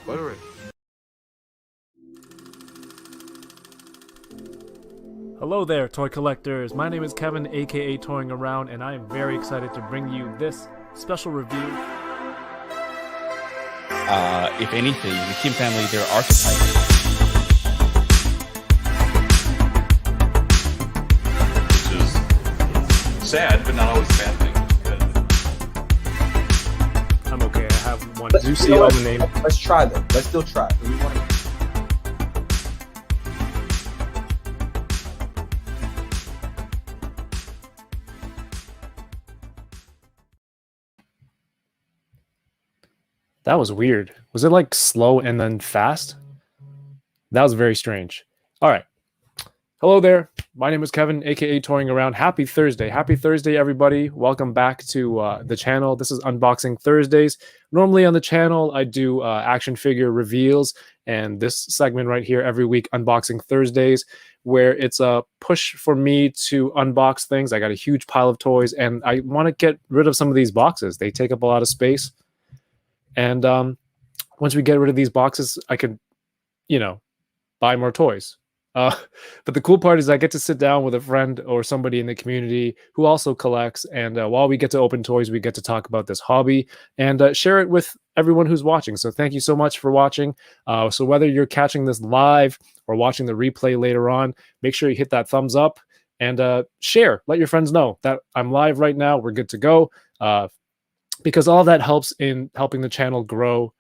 Buttery. Hello there, toy collectors. My name is Kevin, aka Toying Around, and I am very excited to bring you this special review. If anything, the Kim family, they're archetypes. Which is sad, but not always a bad thing. I'm okay, I have one. Do you see all the name? Let's try them. Let's still try. That was weird. Was it like slow and then fast? That was very strange. All right. Hello there. My name is Kevin, aka Toying Around. Happy Thursday. Happy Thursday, everybody. Welcome back to the channel. This is Unboxing Thursdays. Normally on the channel, I do action figure reveals, and this segment right here every week, Unboxing Thursdays, where it's a push for me to unbox things. I got a huge pile of toys, and I want to get rid of some of these boxes. They take up a lot of space. And once we get rid of these boxes, I could, buy more toys. But the cool part is I get to sit down with a friend or somebody in the community who also collects. And while we get to open toys, we get to talk about this hobby and share it with everyone who's watching. So thank you so much for watching. So whether you're catching this live or watching the replay later on, make sure you hit that thumbs up and share. Let your friends know that I'm live right now. We're good to go. Because all that helps in helping the channel grow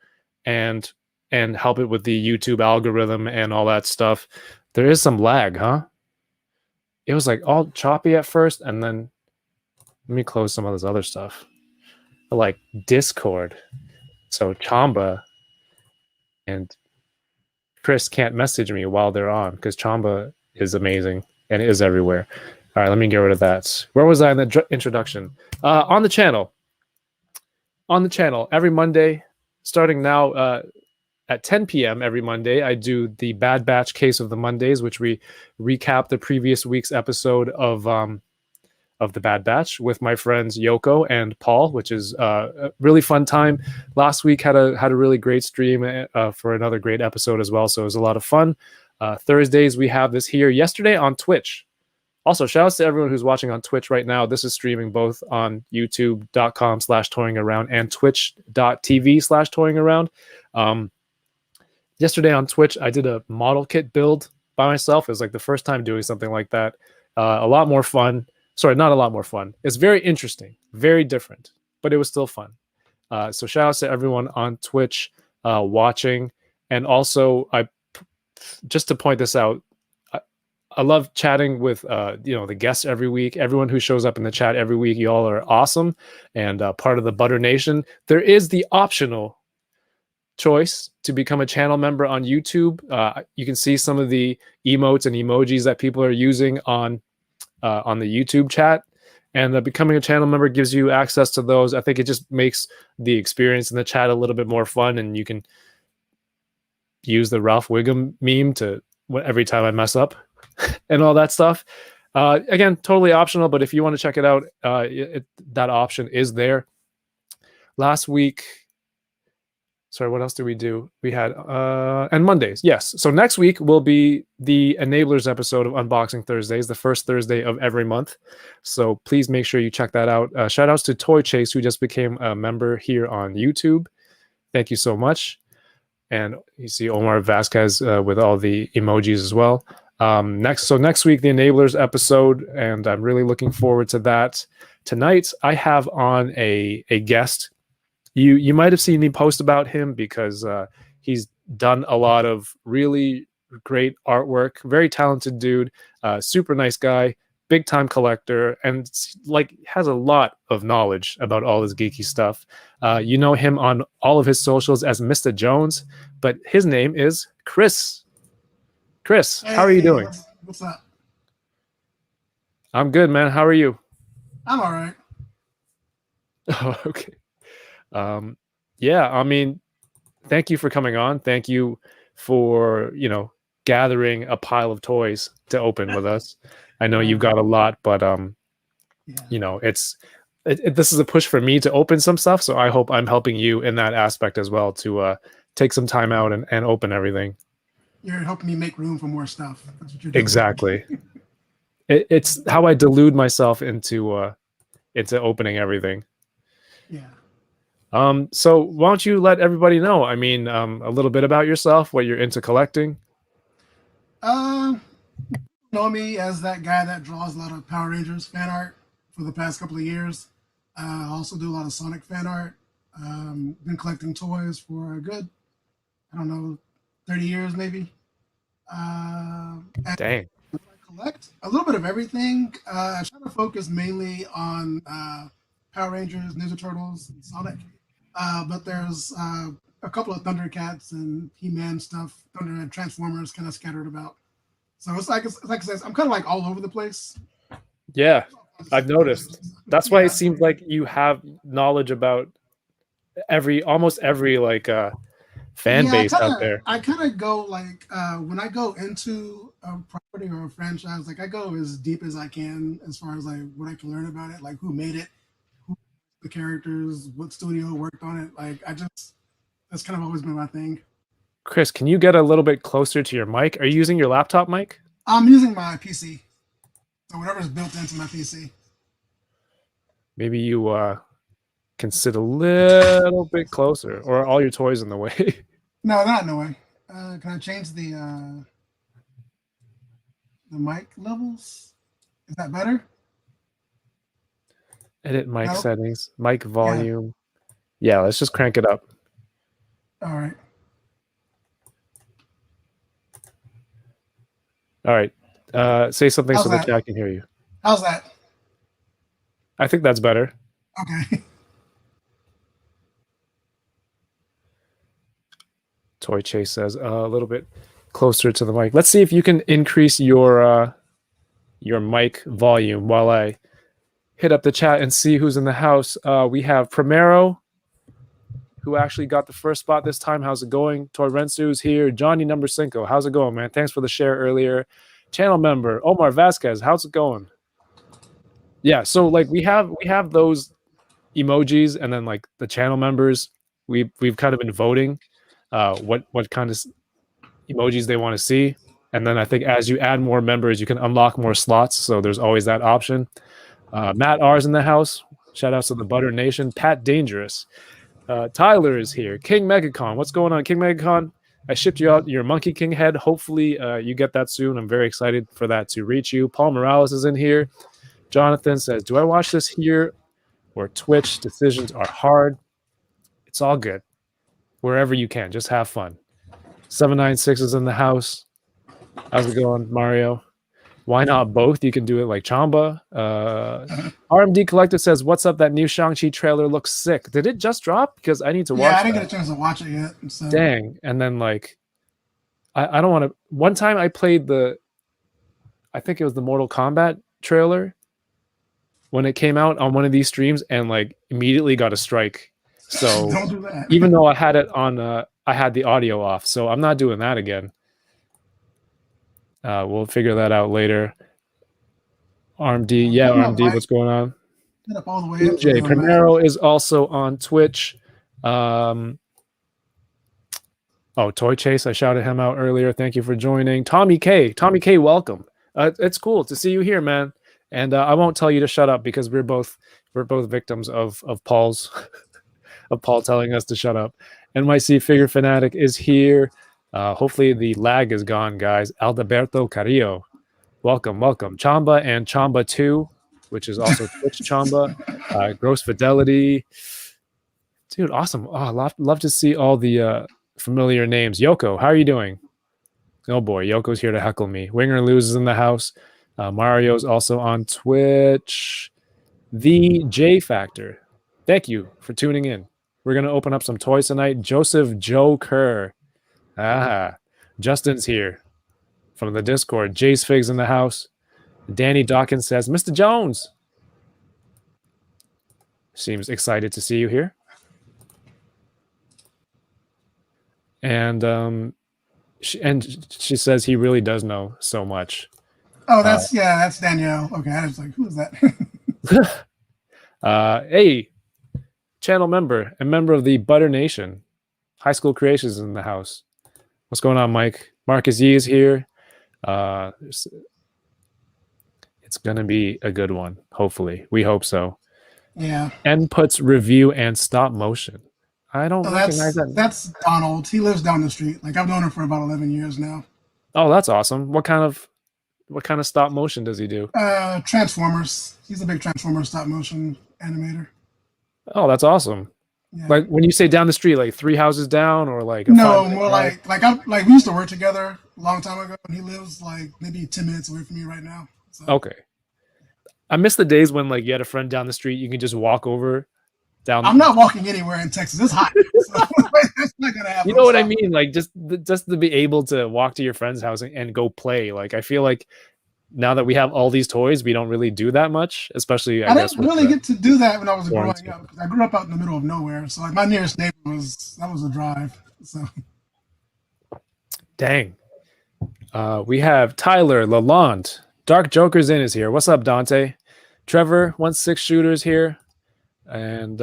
and help it with the YouTube algorithm and all that stuff. There is some lag, huh? It was like all choppy at first, and then let me close some of this other stuff. Like Discord. So Chamba and Chris can't message me while they're on because Chamba is amazing and is everywhere. All right, let me get rid of that. Where was I in the introduction? On the channel. On the channel every Monday, starting now at 10 p.m. every Monday, I do the Bad Batch Case of the Mondays, which we recap the previous week's episode of the Bad Batch with my friends Yoko and Paul, which is a really fun time. Last week had a really great stream for another great episode as well, so it was a lot of fun. Thursdays we have this here. Yesterday on Twitch. Also, shout outs to everyone who's watching on Twitch right now. This is streaming both on youtube.com/toyingaround and twitch.tv/toyingaround. Yesterday on Twitch, I did a model kit build by myself. It was like the first time doing something like that. A lot more fun. Sorry, not a lot more fun. It's very interesting, very different, but it was still fun. So shout outs to everyone on Twitch watching. And also, just to point this out, I love chatting with the guests every week. Everyone who shows up in the chat every week, you all are awesome and part of the Butter Nation. There is the optional choice to become a channel member on YouTube. You can see some of the emotes and emojis that people are using on the YouTube chat, and becoming a channel member gives you access to those. I think it just makes the experience in the chat a little bit more fun, and you can use the Ralph Wiggum meme to every time I mess up. And all that stuff. Again, totally optional, but if you want to check it out, that option is there. Last week, sorry, what else did we do? We had, and Mondays, yes. So next week will be the Enablers episode of Unboxing Thursdays, the first Thursday of every month. So please make sure you check that out. Shout outs to Toy Chase, who just became a member here on YouTube. Thank you so much. And you see Omar Vasquez with all the emojis as well. Next week, the Enablers episode, and I'm really looking forward to that. Tonight, I have on a guest. You might have seen me post about him because he's done a lot of really great artwork. Very talented dude, super nice guy, big time collector, and has a lot of knowledge about all this geeky stuff. You know him on all of his socials as Mista Jonz, but his name is Chris. Chris, how are you doing? What's up? I'm good, man. How are you? I'm all right. Oh, okay. Yeah, I mean, thank you for coming on. Thank you for, gathering a pile of toys to open with us. I know you've got a lot, but this is a push for me to open some stuff, so I hope I'm helping you in that aspect as well to take some time out and open everything. You're helping me make room for more stuff. That's what you're doing. Exactly. It's how I delude myself into opening everything. Yeah. So why don't you let everybody know? I mean, a little bit about yourself, what you're into collecting. Know me as that guy that draws a lot of Power Rangers fan art for the past couple of years. I also do a lot of Sonic fan art. Been collecting toys for a good, 30 years maybe. Dang. I collect a little bit of everything. I try to focus mainly on Power Rangers, Ninja Turtles, and Sonic. But there's a couple of Thundercats and He-Man stuff, Thunder and Transformers kind of scattered about. So it's like I said, I'm kind of like all over the place. Yeah, I've noticed. That's why it seems like you have knowledge about almost every fan base out there. I kind of go when I go into a property or a franchise, I go as deep as I can as far as what I can learn about it, like who made it, who the characters, what studio worked on it. That's kind of always been my thing. Chris, can you get a little bit closer to your mic? Are you using your laptop mic? I'm using my PC, so whatever's built into my PC. Maybe you can sit a little bit closer, or are all your toys in the way? No, they're not in the way. Can I change the mic levels? Is that better? Edit mic settings, mic volume. Yeah, let's just crank it up. All right. All right. Say something How's so the that? chat can hear you. How's that? I think that's better. Okay. Toy Chase says a little bit closer to the mic. Let's see if you can increase your mic volume while I hit up the chat and see who's in the house. We have Primero, who actually got the first spot this time. How's it going? Torrensu's here. Johnny number 5. How's it going, man? Thanks for the share earlier. Channel member Omar Vasquez. How's it going? Yeah, so we have those emojis, and then the channel members. We've kind of been voting what kind of emojis they want to see, and then I think as you add more members, you can unlock more slots. So there's always that option. Matt R's in the house. Shout outs to the Butter Nation. Pat Dangerous. Tyler is here. King Megacon. What's going on, King Megacon? I shipped you out your Monkey King head. Hopefully you get that soon. I'm very excited for that to reach you. Paul Morales is in here. Jonathan says, do I watch this here or Twitch? Decisions are hard. It's all good. Wherever you can. Just have fun. 796 is in the house. How's it going, Mario? Why not both? You can do it like Chamba. RMD Collective says, what's up? That new Shang-Chi trailer looks sick. Did it just drop? Because I need to watch it. Yeah, I didn't get a chance to watch it yet. So. Dang. And then I don't want to. One time I played I think it was the Mortal Kombat trailer when it came out on one of these streams, and immediately got a strike. So don't do that. Even though I had it on, I had the audio off. So I'm not doing that again. We'll figure that out later. RMD, yeah, RMD, what's going on? Get up all the way up. Jay Primero is also on Twitch. Toy Chase, I shouted him out earlier. Thank you for joining. Tommy K, welcome. It's cool to see you here, man. And I won't tell you to shut up because we're both victims of Paul's of Paul telling us to shut up. NYC Figure Fanatic is here. Hopefully the lag is gone, guys. Alberto Carrillo, welcome. Chamba and Chamba 2, which is also Twitch Chamba. Gross Fidelity. Dude, awesome. Oh, love to see all the familiar names. Yoko, how are you doing? Oh boy, Yoko's here to heckle me. Winger loses in the house. Mario's also on Twitch. The J Factor. Thank you for tuning in. We're going to open up some toys tonight. Joseph Joe Kerr. Justin's here from the Discord. Jay's Figs in the house. Danny Dawkins says, Mista Jonz. Seems excited to see you here. And she says he really does know so much. Oh, that's Danielle. Okay, I was like, who is that? Hey, channel member and member of the Butter Nation. High School Creations in the house. What's going on, Mike? Marcus Yee is here. It's going to be a good one, hopefully. We hope so. Yeah. Inputs review and stop motion. I don't recognize that. That's Donald. He lives down the street. Like I've known him for about 11 years now. Oh, that's awesome. What kind of stop motion does he do? Transformers. He's a big Transformers stop motion animator. Oh, that's awesome. Yeah. Like when you say down the street, like 3 houses down, or like no, more like we used to work together a long time ago, and he lives like maybe 10 minutes away from me right now. So. Okay. I miss the days when like you had a friend down the street, you can just walk over down. I'm not walking anywhere in Texas. It's hot. So that's not gonna happen. You know what I mean? Like just to be able to walk to your friend's house and go play. Like I feel like now that we have all these toys, we don't really do that much, especially I didn't really get to do that when I was growing up, because I grew up out in the middle of nowhere. So like my nearest neighbor was a drive. So dang. We have Tyler Lalonde. Dark Joker's in is here. What's up, Dante? Trevor, 1-6 shooters here. And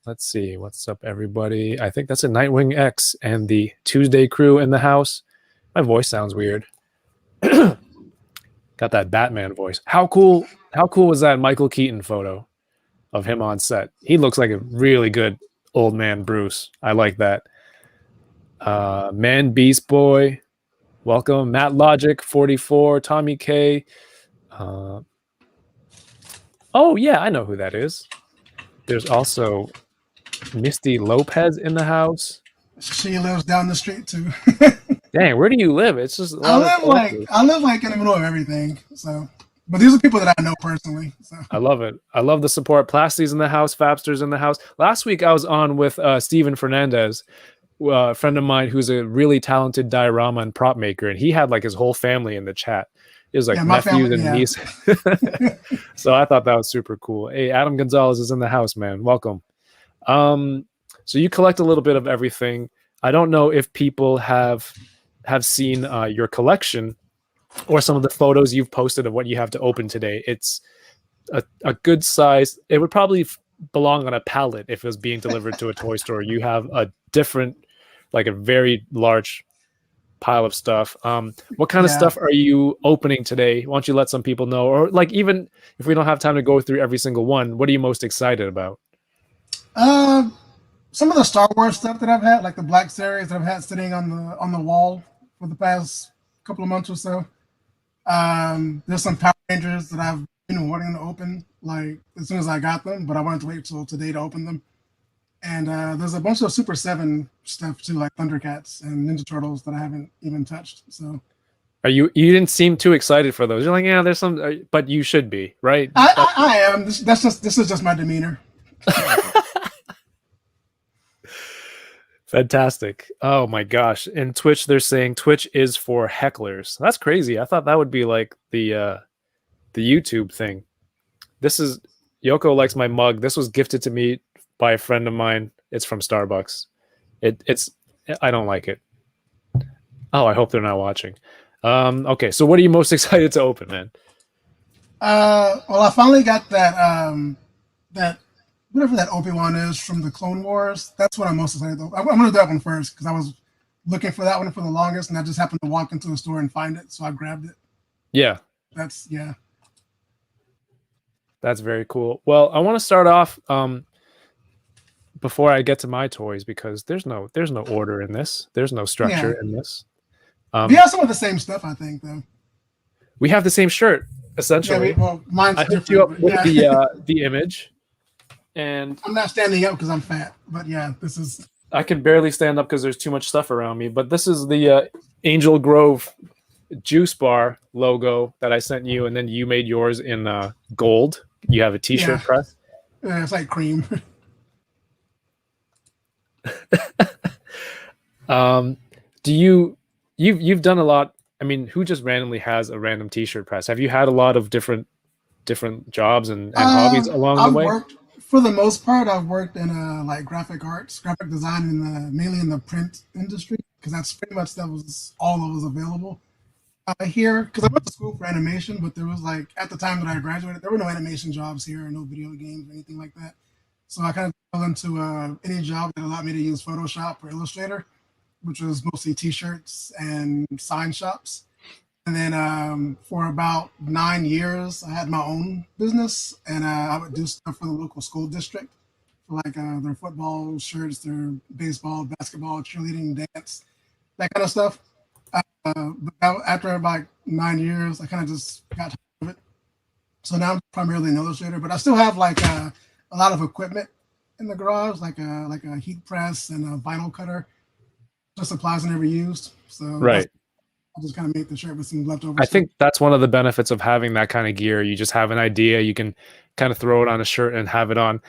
let's see. What's up, everybody? I think that's a Nightwing X and the Tuesday crew in the house. My voice sounds weird. Got that Batman voice. How cool was that Michael Keaton photo of him on set? He looks like a really good old man Bruce. I like that. Man Beast Boy. Welcome. Matt Logic 44. Tommy K. Oh yeah, I know who that is. There's also Misty Lopez in the house. She lives down the street too. Dang, where do you live? It's just I live like in the middle of everything. So, but these are people that I know personally. So I love it. I love the support. Plasty's in the house. Fapster's in the house. Last week I was on with Steven Fernandez, a friend of mine who's a really talented diorama and prop maker, and he had like his whole family in the chat. It was like nephews and nieces. So I thought that was super cool. Hey, Adam Gonzalez is in the house, man. Welcome. So you collect a little bit of everything. I don't know if people have seen your collection or some of the photos you've posted of what you have to open today. It's a good size. It would probably belong on a pallet if it was being delivered to a toy store. You have a different, like a very large pile of stuff. What kind of stuff are you opening today? Why don't you let some people know? Or like, even if we don't have time to go through every single one, what are you most excited about? Some of the Star Wars stuff that I've had, like the Black Series that I've had sitting on the wall for the past couple of months or so. There's some Power Rangers that I've been wanting to open, like as soon as I got them, but I wanted to wait till today to open them. And there's a bunch of Super 7 stuff too, like Thundercats and Ninja Turtles that I haven't even touched. So, you didn't seem too excited for those. You're like, yeah, there's some, but you should be, right? I am. This is just my demeanor. Fantastic. Oh my gosh. In Twitch, they're saying Twitch is for hecklers. That's crazy. I thought that would be like the YouTube thing. This is Yoko likes my mug. This was gifted to me by a friend of mine. It's from Starbucks. It's I don't like it. Oh, I hope they're not watching. Okay, so what are you most excited to open, man? Well, I finally got that whatever that Obi-Wan is from the Clone Wars. That's what I'm most excited about. I'm going to do that one first because I was looking for that one for the longest, and I just happened to walk into a store and find it, so I grabbed it. Yeah. That's very cool. Well, I want to start off before I get to my toys, because there's no order in this. There's no structure in this. We have some of the same stuff, I think, though. We have the same shirt, essentially. Yeah, mine's I different. hooked you up with the image. And I'm not standing up because I'm fat, but yeah, this is. I can barely stand up because there's too much stuff around me. But this is the Angel Grove juice bar logo that I sent you, and then you made yours in gold. You have a T-shirt press. Yeah, it's like cream. You've done a lot. I mean, who just randomly has a random T-shirt press? Have you had a lot of different jobs and hobbies along the way? For the most part, I've worked in like graphic arts, graphic design, mainly in the print industry, because that's pretty much all that was available here. Because I went to school for animation, but there was like at the time that I graduated, there were no animation jobs here, no video games or anything like that. So I kind of fell into any job that allowed me to use Photoshop or Illustrator, which was mostly T-shirts and sign shops. And then for about 9 years, I had my own business, and I would do stuff for the local school district, for like their football shirts, their baseball, basketball, cheerleading, dance, that kind of stuff. After about 9 years, I kind of just got tired of it. So now I'm primarily an illustrator, but I still have like a lot of equipment in the garage, like a heat press and a vinyl cutter, just supplies I never used. So Right. I'll just kind of make the shirt with some leftovers. I think that's one of the benefits of having that kind of gear. You just have an idea, you can kind of throw it on a shirt and have it on.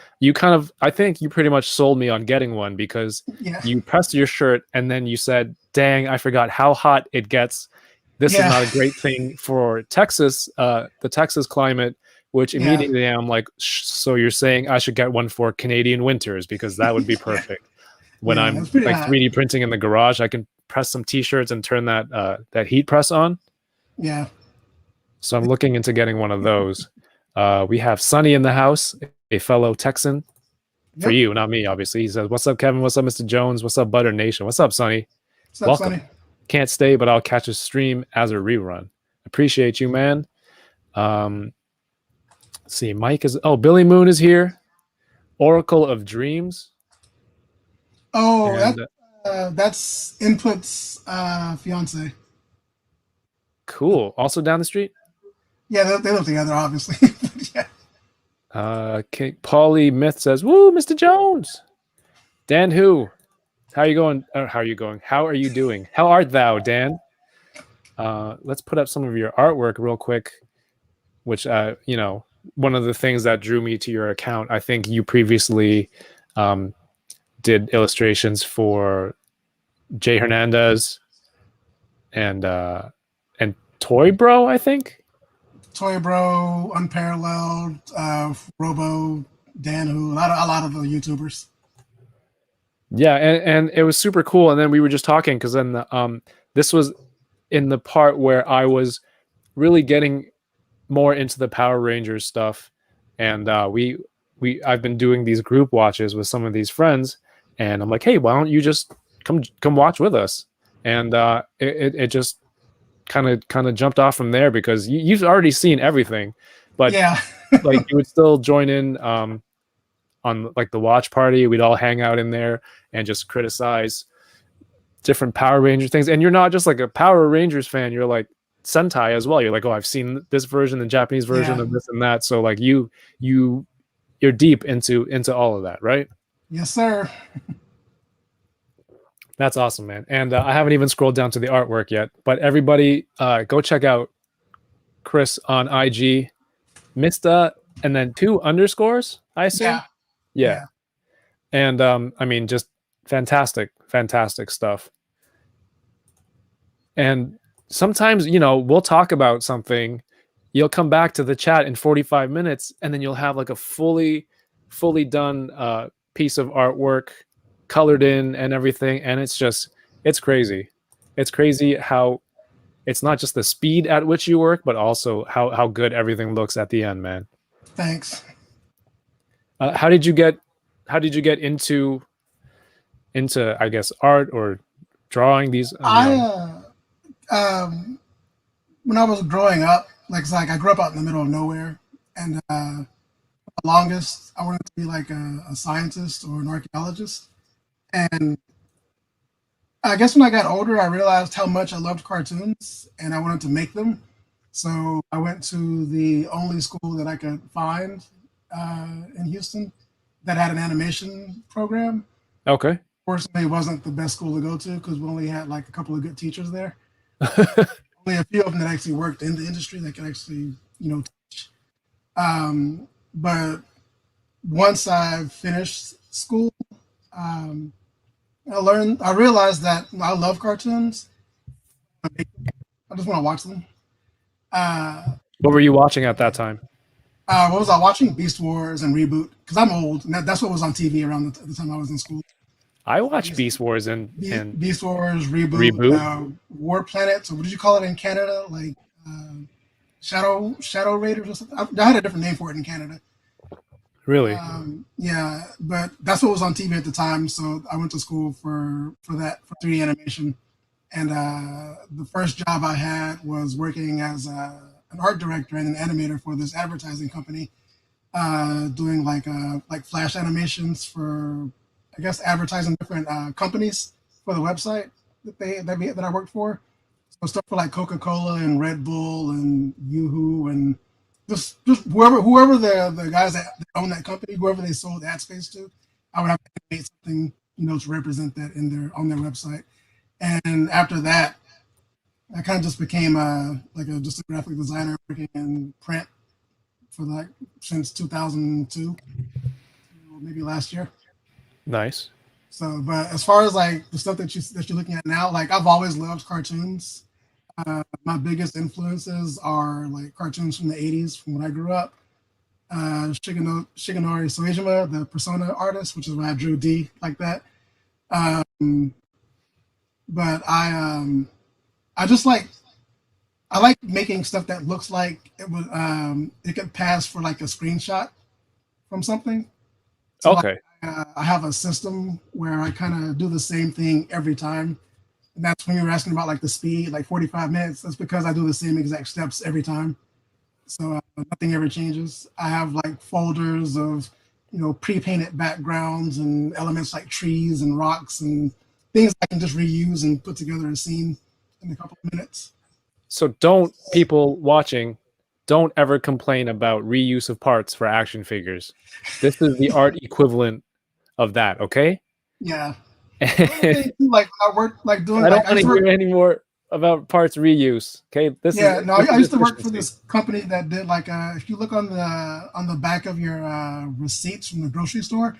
I think you pretty much sold me on getting one, because you pressed your shirt and then you said, dang, I forgot how hot it gets. This is not a great thing for Texas, the Texas climate, which immediately I'm like, so you're saying I should get one for Canadian winters, because that would be perfect. When I'm like hot. 3D printing in the garage, I can press some T-shirts and turn that heat press on. Yeah. So I'm looking into getting one of those. We have Sonny in the house, a fellow Texan. For you, not me, obviously. He says, "What's up, Kevin? What's up, Mr. Jonz? What's up, Butter Nation? What's up, Sonny? What's up, Welcome. Sonny? Can't stay, but I'll catch a stream as a rerun. Appreciate you, man." Let's see, Mike is. Oh, Billy Moon is here. Oracle of Dreams. Oh, that's Input's fiance. Cool. Also down the street. Yeah, they live together, obviously. Yeah. Paulie Myth says, "Woo, Mr. Jones." Dan, who? How are you going? How are you going? How are you doing? How art thou, Dan? Let's put up some of your artwork real quick. Which, one of the things that drew me to your account, I think you previously did illustrations for Jay Hernandez and Toy Bro, I think. Toy Bro, Unparalleled, Robo, Dan, who a lot of the YouTubers. Yeah, and it was super cool. And then we were just talking, because then this was in the part where I was really getting more into the Power Rangers stuff, and I've been doing these group watches with some of these friends, and I'm like, hey, why don't you just come watch with us? And it just kind of jumped off from there, because you've already seen everything, but like you would still join in on like the watch party. We'd all hang out in there and just criticize different Power Ranger things. And you're not just like a Power Rangers fan, you're like Sentai as well. You're like, oh, I've seen this version, the Japanese version of this and that. So like you're deep into all of that, right? Yes, sir. That's awesome, man. And I haven't even scrolled down to the artwork yet, but everybody go check out Chris on IG, Mista, and then 2 underscores, I assume. Yeah. And I mean, just fantastic stuff. And sometimes, we'll talk about something, you'll come back to the chat in 45 minutes, and then you'll have like a fully done piece of artwork, colored in and everything. And it's crazy. It's crazy how it's not just the speed at which you work, but also how good everything looks at the end, man. Thanks. How did you get into I guess art or drawing these? When I was growing up, like I grew up out in the middle of nowhere, and the longest I wanted to be like a scientist or an archaeologist. And I guess when I got older, I realized how much I loved cartoons and I wanted to make them. So I went to the only school that I could find in Houston that had an animation program. Okay. Fortunately, it wasn't the best school to go to, because we only had like a couple of good teachers there. Only a few of them that actually worked in the industry that could actually, teach. But once I finished school, I realized that I love cartoons. I just want to watch them. What were you watching at that time? What was I watching? Beast Wars and Reboot, because I'm old, and that's what was on TV around the time I was in school. I watched Beast Wars and Beast Wars, Reboot. War Planets, or what did you call it in Canada? Like Shadow Raiders or something. I had a different name for it in Canada. Really? Yeah, but that's what was on TV at the time. So I went to school for that for 3D animation, and the first job I had was working as an art director and an animator for this advertising company, doing like flash animations for, I guess, advertising different companies for the website that I worked for. So stuff for like Coca-Cola and Red Bull and Yoo-Hoo and just whoever the guys that own that company, whoever they sold ad space to, I would have to create something, to represent that in their on their website. And after that, I kind of just became just a graphic designer working in print for like since 2002, maybe last year. Nice. So, but as far as like the stuff that you're looking at now, like I've always loved cartoons. My biggest influences are like cartoons from the 80s, from when I grew up. Shigenori Soejima, the Persona artist, which is why I drew D like that. But I just I like making stuff that looks like it could pass for like a screenshot from something. So Okay. I have a system where I kind of do the same thing every time. And that's when you were asking about like the speed, like 45 minutes. That's because I do the same exact steps every time. So nothing ever changes. I have like folders of, pre-painted backgrounds and elements like trees and rocks and things I can just reuse and put together a scene in a couple of minutes. So people watching, don't ever complain about reuse of parts for action figures. This is the art equivalent of that, okay? Yeah. I Like I worked like doing don't like want to hear any more about parts reuse. Okay, I used to work for this company that did like if you look on the back of your receipts from the grocery store,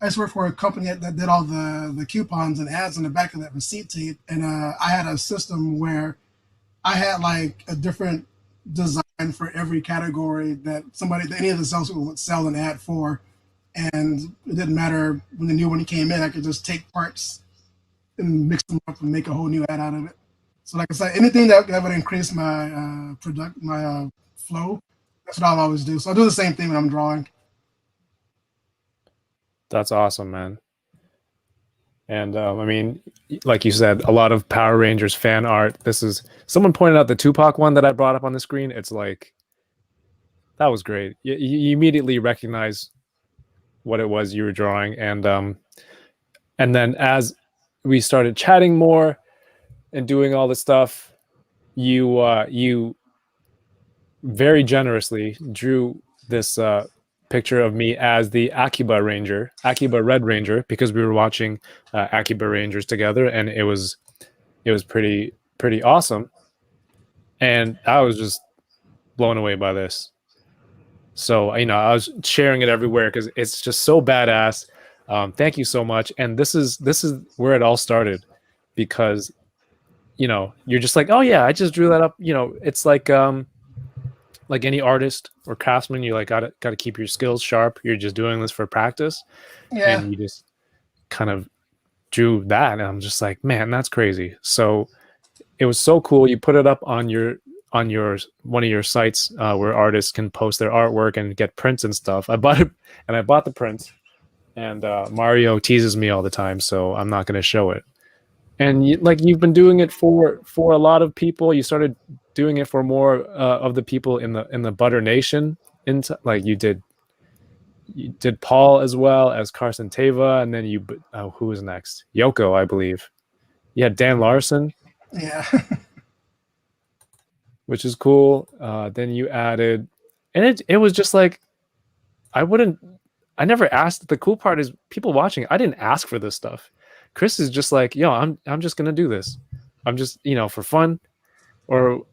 I used to work for a company that did all the coupons and ads on the back of that receipt tape, and I had a system where I had like a different design for every category that any of the salespeople would sell an ad for. And it didn't matter when the new one came in, I could just take parts and mix them up and make a whole new ad out of it. So like I said, anything that would increase my flow, that's what I'll always do. So I do the same thing when I'm drawing. That's awesome, man. And I mean, like you said, a lot of Power Rangers fan art. Someone pointed out the Tupac one that I brought up on the screen. It's like, that was great. You immediately recognize what it was you were drawing, and then as we started chatting more and doing all this stuff, you very generously drew this picture of me as the Akiba Red Ranger, because we were watching Akiba Rangers together, and it was pretty awesome, and I was just blown away by this. So I was sharing it everywhere because it's just so badass. Thank you so much. And this is where it all started, because you're just like, oh yeah, I just drew that up. It's like any artist or craftsman, you like gotta keep your skills sharp. You're just doing this for practice. Yeah. And you just kind of drew that, and I'm just like, man, that's crazy. So it was so cool. You put it up on one of your sites where artists can post their artwork and get prints and stuff. I bought it, and I bought the prints, and Mario teases me all the time, so I'm not going to show it. And you've been doing it for a lot of people. You started doing it for more of the people in the Butter Nation. Like you did Paul as well as Carson Teva, and then who was next? Yoko, I believe. You had Dan Larson. Yeah. Which is cool. Then you added, and it was just like, I never asked. The cool part is people watching, I didn't ask for this stuff. Chris is just like, yo, I'm just gonna do this. I'm just, for fun or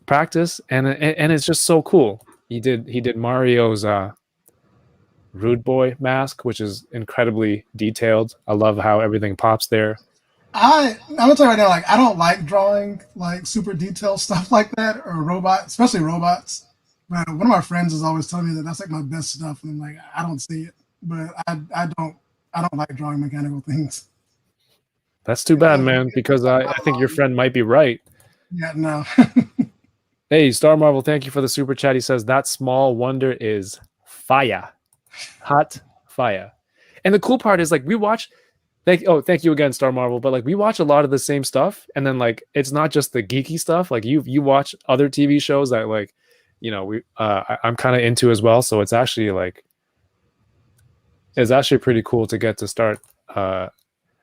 practice, and it's just so cool. He did Mario's Rude Boy mask, which is incredibly detailed. I love how everything pops there. I'm gonna tell you right now, like I don't like drawing like super detailed stuff like that, or robots, especially robots. But one of my friends is always telling me that that's like my best stuff, and I'm like, I don't see it, but I don't like drawing mechanical things. That's too bad, man, because I think your friend might be right. Yeah, no. Hey, Star Marvel, thank you for the super chat. He says that small wonder is fire. Hot fire. And the cool part is like we watch thank you again, Star Marvel, but like we watch a lot of the same stuff, and then like it's not just the geeky stuff. Like you watch other TV shows that like, you know, I'm kind of into as well. So it's actually pretty cool to get to start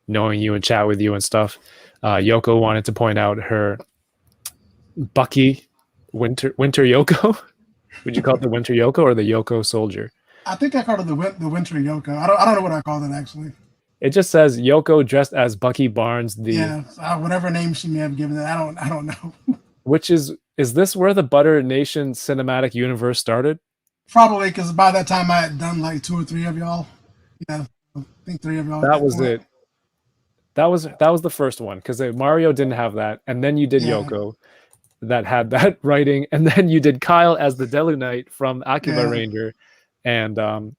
knowing you and chat with you and stuff. Yoko wanted to point out her Bucky Winter Yoko. Would you call it the Winter Yoko or the Yoko Soldier? I think I called it the Winter Yoko. I don't know what I called it actually. It just says Yoko dressed as Bucky Barnes. Whatever name she may have given it, I don't know. Which is this where the Butter Nation cinematic universe started? Probably, because by that time I had done like 2 or 3 of y'all. Yeah, I think 3 of y'all. That was it. That was the first one, because Mario didn't have that, and then you did Yoko, that had that writing, and then you did Kyle as the Delu Knight from Akiba Ranger, and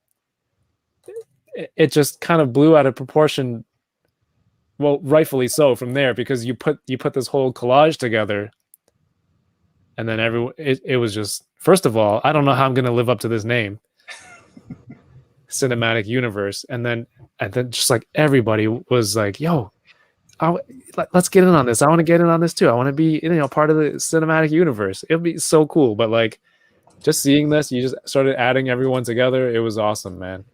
it just kind of blew out of proportion. Well, rightfully so from there, because you put this whole collage together, and then it was just, first of all, I don't know how I'm going to live up to this name, cinematic universe, and then just like everybody was like, yo, let's get in on this. I want to get in on this too. I want to be, you know, part of the cinematic universe. It'll be so cool. But like, just seeing this, you just started adding everyone together. It was awesome, man.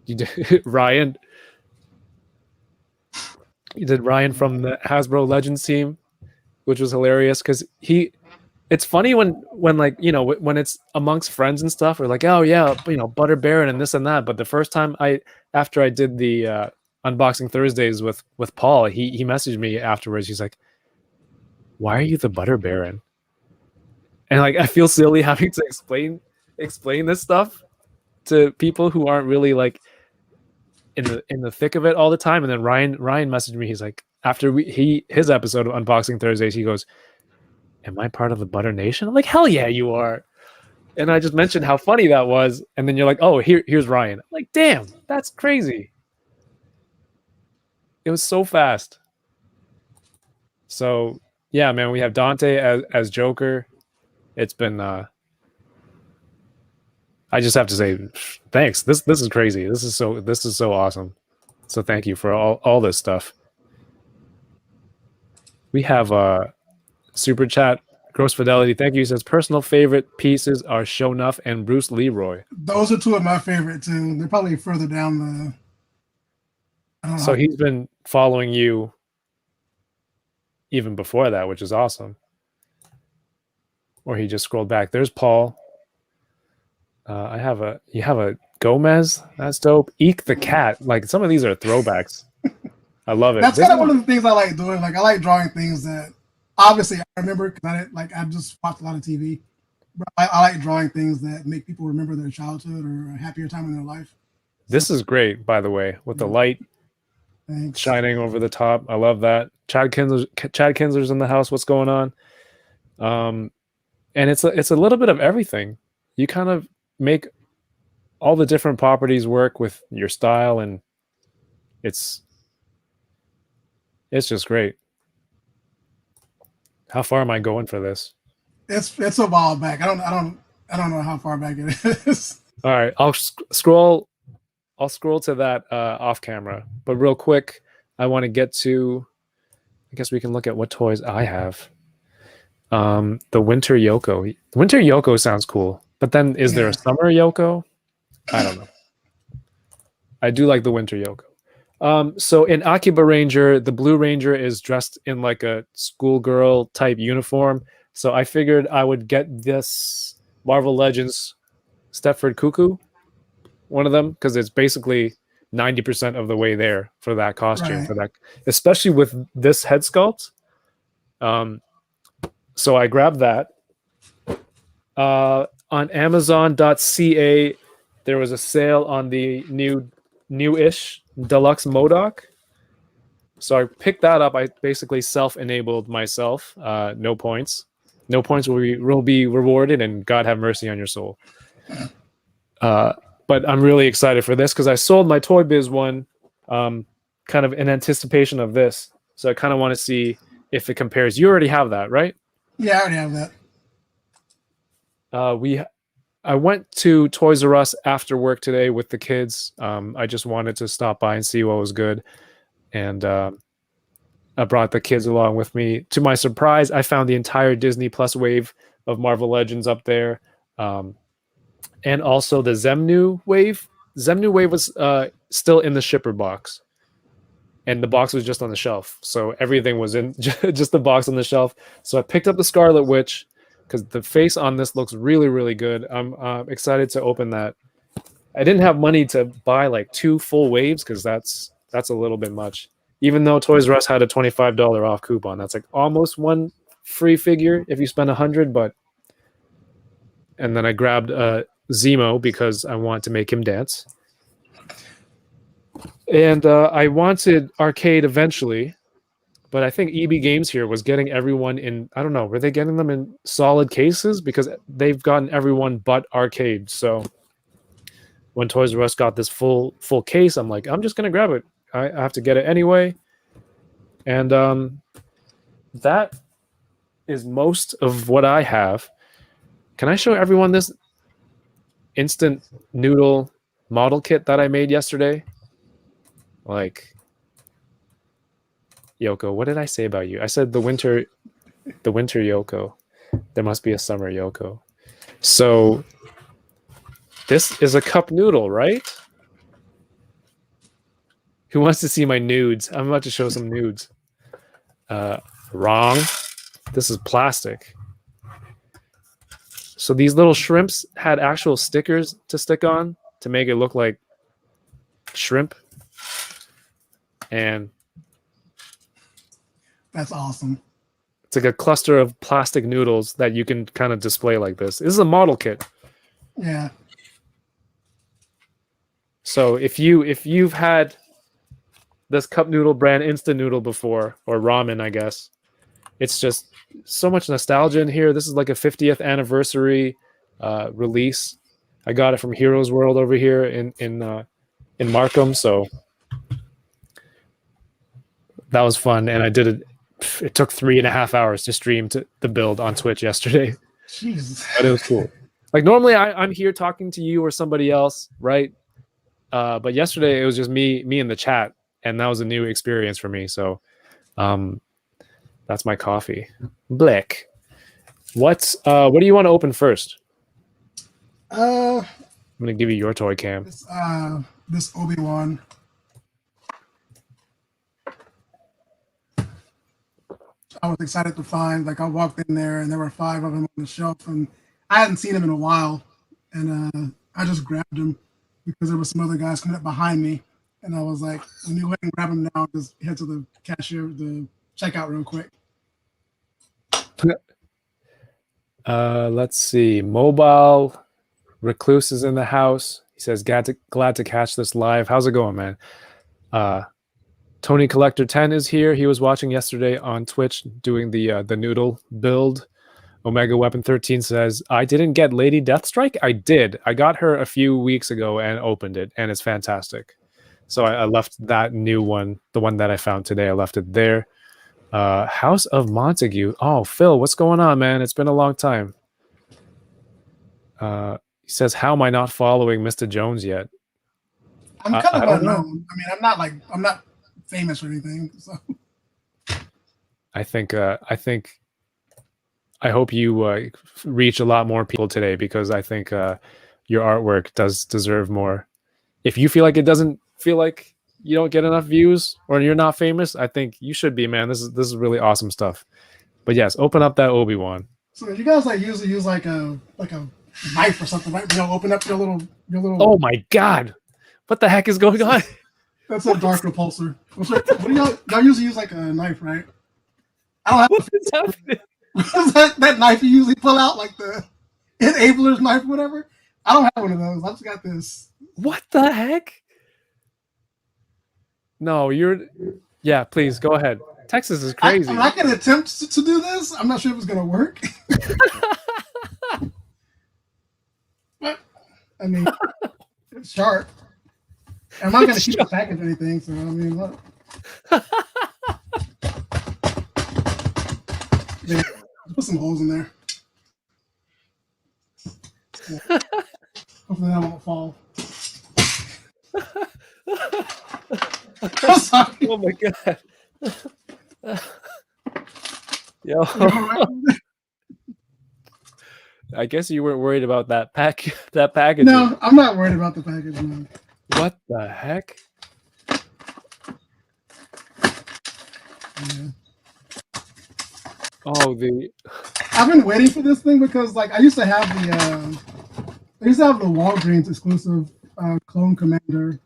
You did Ryan. You did Ryan from the Hasbro Legends team, which was hilarious because it's funny when like, you know, when it's amongst friends and stuff, we're like, oh yeah, you know, Butter Baron and this and that. But the first time after I did the Unboxing Thursdays with Paul, he messaged me afterwards. He's like, why are you the Butter Baron? And like, I feel silly having to explain this stuff to people who aren't really like in the thick of it all the time. And then Ryan messaged me. He's like, after his episode of Unboxing Thursdays, he goes, am I part of the Butter Nation? I'm like, hell yeah, you are. And I just mentioned how funny that was. And then you're like, oh, here's Ryan. I'm like, damn, that's crazy. It was so fast. So yeah, man, we have Dante as Joker. It's been I just have to say thanks. This is crazy. This is so awesome. So thank you for all this stuff. We have super chat. Gross Fidelity, thank you. He says personal favorite pieces are Shonuff and Bruce Leroy. Those are 2 of my favorite too. They're probably further down the. So he's been following you even before that, which is awesome. Or he just scrolled back. There's Paul. You have a Gomez. That's dope. Eek the cat. Like some of these are throwbacks. I love it. That's kind of one of the things I like doing. Like I like drawing things that obviously I remember because I just watched a lot of TV. But I like drawing things that make people remember their childhood or a happier time in their life. This is great, by the way, with the light shining over the top. I love that. Chad Kinsler's in the house. What's going on? And it's a little bit of everything. You kind of make all the different properties work with your style, and it's just great. How far am I going for this? It's a while back. I don't know how far back it is. All right, I'll scroll to that off camera. But real quick, I want to get to. I guess we can look at what toys I have. The Winter Yoko. Winter Yoko sounds cool, but then is there a Summer Yoko? I don't know. I do like the Winter Yoko. So in Akiba Ranger, the Blue Ranger is dressed in like a schoolgirl type uniform. So I figured I would get this Marvel Legends Stepford Cuckoo, one of them, because it's basically 90% of the way there for that costume, for that, especially with this head sculpt. So I grabbed that. On Amazon.ca, there was a sale on the new-ish deluxe MODOK. So I picked that up. I basically self-enabled myself. No points. No points will be rewarded, and God have mercy on your soul. But I'm really excited for this because I sold my Toy Biz one kind of in anticipation of this. So I kind of want to see if it compares. You already have that, right? Yeah, I already have that. I went to Toys R Us after work today with the kids. I just wanted to stop by and see what was good, and I brought the kids along with me. To my surprise, I found the entire Disney Plus wave of Marvel Legends up there, and also the Zemnu wave. Zemnu wave was still in the shipper box, and the box was just on the shelf. So everything was in just the box on the shelf. So I picked up the Scarlet Witch because the face on this looks really, really good. I'm excited to open that. I didn't have money to buy like 2 full waves because that's a little bit much. Even though Toys R Us had a $25 off coupon, that's like almost 1 free figure if you spend $100. And then I grabbed Zemo because I want to make him dance. And I wanted arcade eventually, but I think EB Games here was getting everyone in. I don't know, were they getting them in solid cases? Because they've gotten everyone but arcade. So when Toys R Us got this full case, I'm like, I'm just gonna grab it. I have to get it anyway. And that is most of what I have. Can I show everyone this instant noodle model kit that I made yesterday? Like, Yoko, what did I say about you? I said the winter Yoko. There must be a summer Yoko. So this is a cup noodle, right? Who wants to see my nudes? I'm about to show some nudes. Wrong. This is plastic. So these little shrimps had actual stickers to stick on to make it look like shrimp. And That's awesome. it's like a cluster of plastic noodles that you can kind of display like this. This is a model kit. Yeah. So if you've had this cup noodle brand instant noodle before, or ramen, I guess, it's just so much nostalgia in here. This is like a 50th anniversary release. I got it from Heroes World over here in Markham, so that was fun. And I did it. It took 3.5 hours to stream the build on Twitch yesterday. Jesus. But it was cool. Like normally I'm here talking to you or somebody else, right? But yesterday it was just me in the chat, and that was a new experience for me. So that's my coffee. Blick. What do you want to open first? I'm gonna give you your toy cam. This Obi-Wan. I was excited to find, like, I walked in there and there were 5 of them on the shelf, and I hadn't seen them in a while, and I just grabbed them because there were some other guys coming up behind me, and I was like, let me go ahead and grab them now, just head to the cashier, the checkout real quick. Let's see. Mobile Recluse is in the house. He says, glad to catch this live. How's it going, man? Tony Collector 10 is here. He was watching yesterday on Twitch doing the noodle build. Omega Weapon 13 says, I didn't get Lady Deathstrike. I did. I got her a few weeks ago and opened it, and it's fantastic. So I left that new one, the one that I found today. I left it there. House of Montague. Oh, Phil, what's going on, man? It's been a long time. He says, how am I not following Mista Jonz yet? I'm kind of unknown. I mean, I'm not famous or anything. So I hope you reach a lot more people today, because I think your artwork does deserve more. If you feel like it doesn't feel like you don't get enough views or you're not famous, I think you should be, man. This is really awesome stuff. But yes, open up that Obi-Wan. So you guys like usually use like a knife or something, right? You know, open up your little. Oh my God, what the heck is going on? That's a dark repulsor. What do y'all usually use like a knife, right? I don't have. What is happening? that knife you usually pull out, like the enabler's knife, whatever. I don't have one of those. I just got this. What the heck? No, yeah, please go ahead. Texas is crazy. I can attempt to do this. I'm not sure if it's gonna work. But I mean, it's sharp. I'm not gonna keep the package or anything, so I mean, look. Put some holes in there. Hopefully that won't fall. I'm sorry. Oh my god. Yo, You all right? I guess you weren't worried about that packaging. No, I'm not worried about the package, man. What the heck? Yeah. Oh, I've been waiting for this thing because, like, I used to have the Walgreens exclusive Clone Commander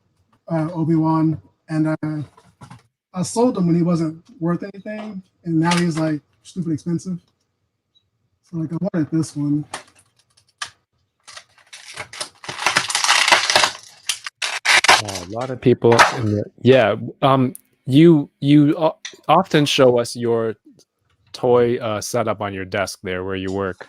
Obi-Wan, and I sold him when he wasn't worth anything, and now he's like stupid expensive. So like I wanted this one. a lot of people. Yeah. You often show us your toy setup on your desk there where you work.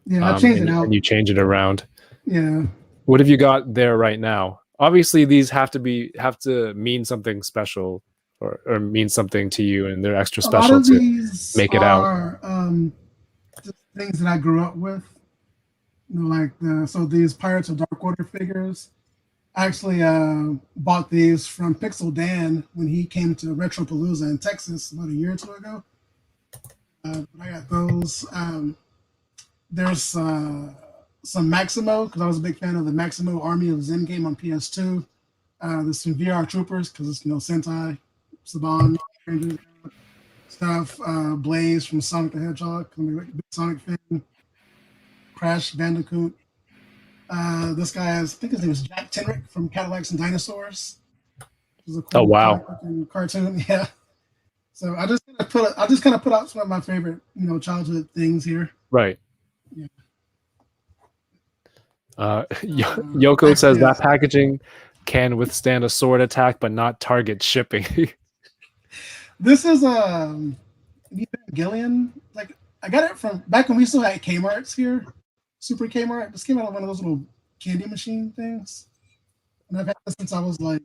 Yeah, I changed and, it out. and you change it around. Yeah. What have you got there right now? Obviously, these have to mean something special or mean something to you, and they're extra A lot special of to these make it out. are just things that I grew up with. You know, like so these Pirates of Dark Water figures. I actually bought these from Pixel Dan when he came to Retropalooza in Texas about a year or two ago. I got those. There's some Maximo, because I was a big fan of the Maximo Army of Zen game on PS2. There's some VR Troopers, because it's, Sentai, Saban, Rangers, stuff. Blaze from Sonic the Hedgehog, I'm a big Sonic fan. Crash Bandicoot. This guy is, I think his name is Jack Tenrick from Cadillacs and Dinosaurs. It was a cool cartoon, yeah. So I just kind of put out some of my favorite, childhood things here. Right. Yeah. Yoko says that packaging can withstand a sword attack, but not target shipping. This is Gillian. Like I got it from back when we still had Kmart's here. Super Kmart. This came out of one of those little candy machine things, and I've had this since I was like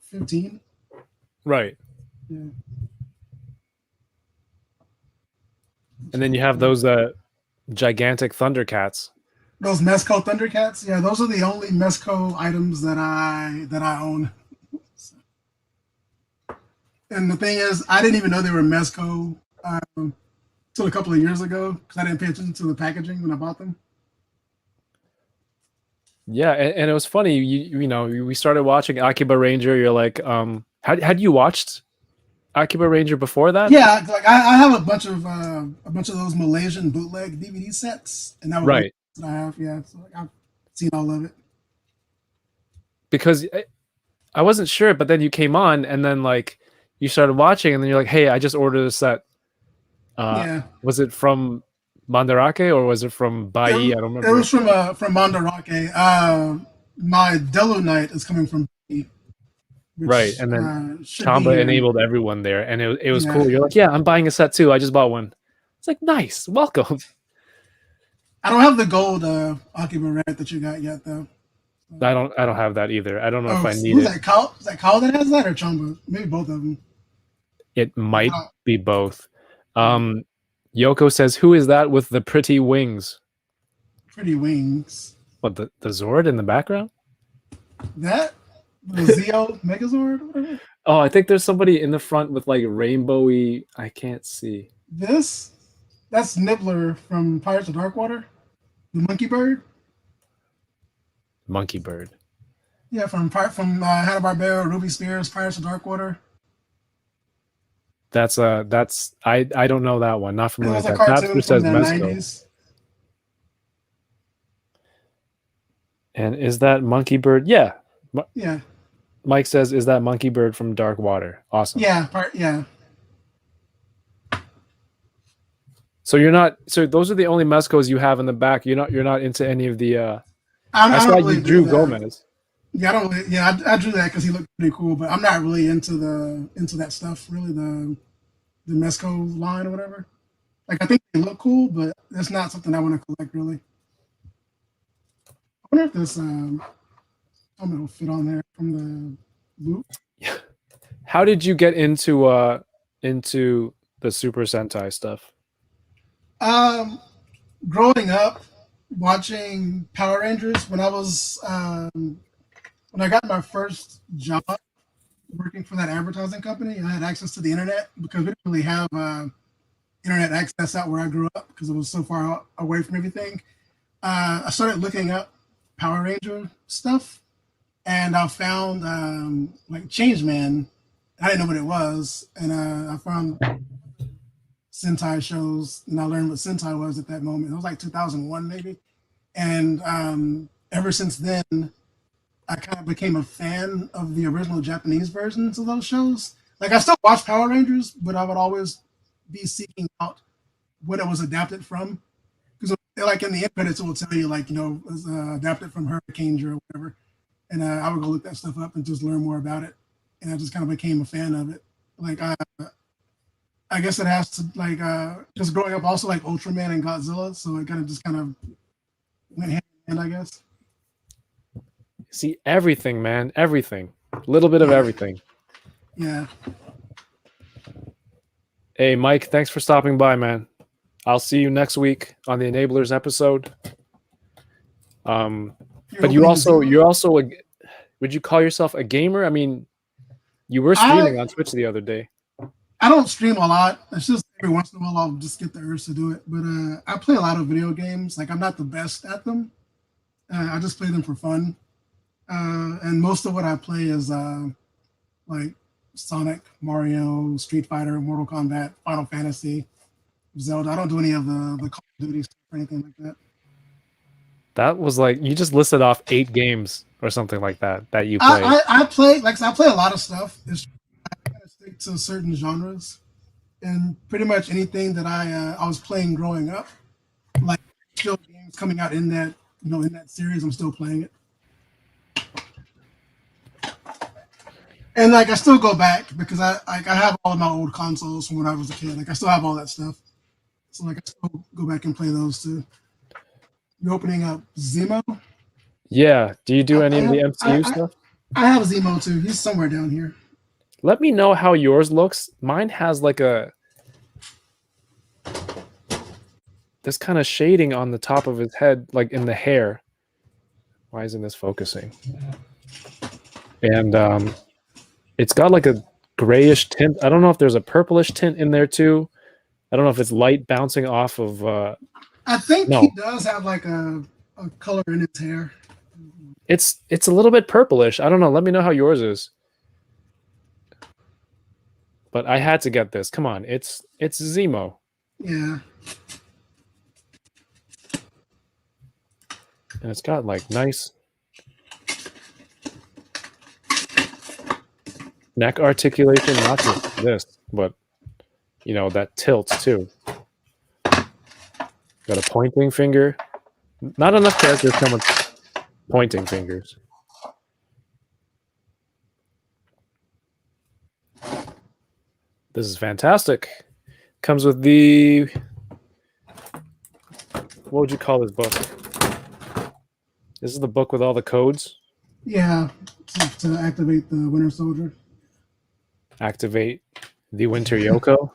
15. Right. Yeah. And then you have those gigantic Thundercats. Those Mezco Thundercats. Yeah, those are the only Mezco items that I own. And the thing is, I didn't even know they were Mezco until a couple of years ago because I didn't pay attention to the packaging when I bought them. Yeah, and it was funny. We started watching Akiba Ranger. You're like, had you watched Akiba Ranger before that? Yeah, like I have a bunch of those Malaysian bootleg DVD sets, and that was right. That I have. Yeah, so like, I've seen all of it. Because I wasn't sure, but then you came on, and then like you started watching, and then you're like, "Hey, I just ordered a set." Yeah. Was it from Mandarake or was it from Bai? I don't remember. It was from Mandarake. My Delu Knight is coming from Bai. Right, and then Chamba enabled everyone there, and it was cool. You're like, "Yeah, I'm buying a set too. I just bought one." It's like, nice, welcome. I don't have the gold Akiba Red that you got yet, though. I don't have that either. I don't know if I need who's it. That Kyle? Is that Kyle that has that, or Chamba? Maybe both of them. It might be both. Yoko says, "Who is that with the pretty wings?" Pretty wings. What, the Zord in the background? That the Zeo Megazord. Whatever. Oh, I think there's somebody in the front with like rainbowy. I can't see. That's Nibbler from Pirates of Darkwater, the monkey bird. Monkey bird. Yeah, from Hanna-Barbera, Ruby Spears, Pirates of Darkwater. That's I don't know that one. Not familiar with that. Cartoon from the 90s. And is that monkey bird? Yeah. Yeah. Mike says, "Is that monkey bird from Dark Water?" Awesome. Yeah. Yeah. So you're not. So those are the only Mezcos you have in the back. You're not into any of the. I saw really you drew Gomez. Yeah, I don't. Really, yeah, I drew that because he looked pretty cool. But I'm not really into that stuff. Really, the Mezco line or whatever. Like I think they look cool, but that's not something I want to collect. Really. I wonder if this helmet will fit on there from the loop. How did you get into the Super Sentai stuff? Growing up, watching Power Rangers when I was when I got my first job working for that advertising company. I had access to the internet because we didn't really have internet access out where I grew up because it was so far away from everything. I started looking up Power Ranger stuff, and I found like Changeman. I didn't know what it was, and I found Sentai shows, and I learned what Sentai was at that moment. It was like 2001 maybe, and ever since then, I kind of became a fan of the original Japanese versions of those shows. Like I still watch Power Rangers, but I would always be seeking out what it was adapted from. Because like in the end credits, it will tell you like it was adapted from Hurricane or whatever, and I would go look that stuff up and just learn more about it. And I just kind of became a fan of it. Like I guess it has to like just growing up also like Ultraman and Godzilla, so it kind of went hand in hand, I guess. See everything, man. Everything. A little bit of everything. Yeah. Hey, Mike, thanks for stopping by, man. I'll see you next week on the Enablers episode. But you're also would you call yourself a gamer? I mean, you were streaming on Twitch the other day. I don't stream a lot. It's just every once in a while I'll just get the urge to do it. But I play a lot of video games. Like I'm not the best at them. I just play them for fun. And most of what I play is like Sonic, Mario, Street Fighter, Mortal Kombat, Final Fantasy, Zelda. I don't do any of the Call of Duty stuff or anything like that. That was like you just listed off 8 games or something like that you play. I play I play a lot of stuff. I kind of stick to certain genres, and pretty much anything that I was playing growing up, like still games coming out in that in that series, I'm still playing it. And like I still go back because I have all of my old consoles from when I was a kid. Like I still have all that stuff, so like I still go back and play those too. You're opening up Zemo. Yeah. Do you do any of the MCU stuff? I have Zemo too. He's somewhere down here. Let me know how yours looks. Mine has like this kind of shading on the top of his head, like in the hair. Why isn't this focusing? And it's got like a grayish tint. I don't know if there's a purplish tint in there too. I don't know if it's light bouncing off of. I think he does have like a color in his hair. It's a little bit purplish. I don't know. Let me know how yours is. But I had to get this. Come on, it's Zemo. Yeah. And it's got like nice neck articulation, not just this, but that tilts too. Got a pointing finger. Not enough characters come with pointing fingers. This is fantastic. Comes with the what would you call this book? This is the book with all the codes. Yeah, to activate the Winter Soldier. Activate the Winter Yoko.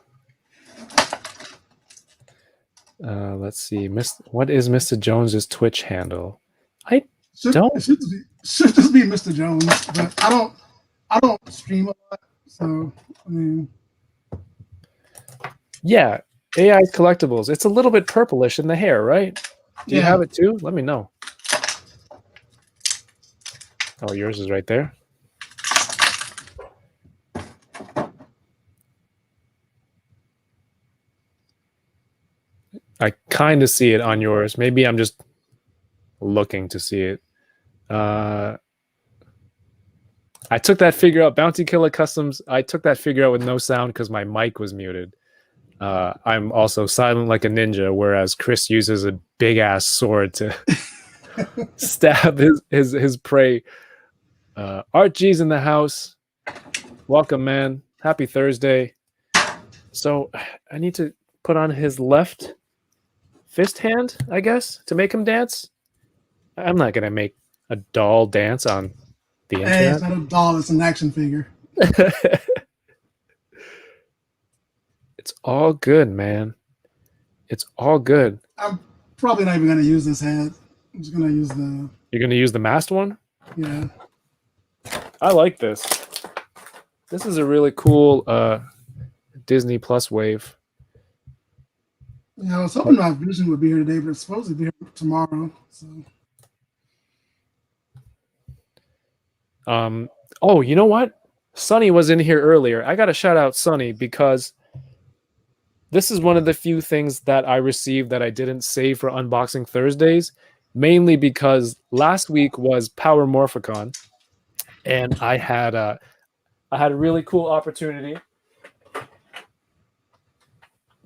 Let's see. What is Mista Jonz's Twitch handle? It should just be Mista Jonz, but I don't stream a lot, so I mean. Yeah, AI collectibles. It's a little bit purplish in the hair, right? Do you have it too? Let me know. Oh, yours is right there. I kind of see it on yours. Maybe I'm just looking to see it. I took that figure out. Bounty Killer Customs. I took that figure out with no sound because my mic was muted. I'm also silent like a ninja, whereas Chris uses a big ass sword to stab his prey. Art G's in the house. Welcome, man. Happy Thursday. So I need to put on his left fist hand, I guess, to make him dance. I'm not gonna make a doll dance on the internet. Hey, it's not a doll, it's an action figure. It's all good, man. It's all good. Probably not even gonna use this head. I'm just gonna use the You're gonna use the masked one? yeah. I like this. This is a really cool Disney Plus wave. Yeah, I was hoping my Vision would be here today, but it's supposed to be here tomorrow. So Oh, you know what? Sonny was in here earlier. I got to shout out Sonny because this is one of the few things that I received that I didn't save for Unboxing Thursdays, mainly because last week was Power Morphicon, and I had a really cool opportunity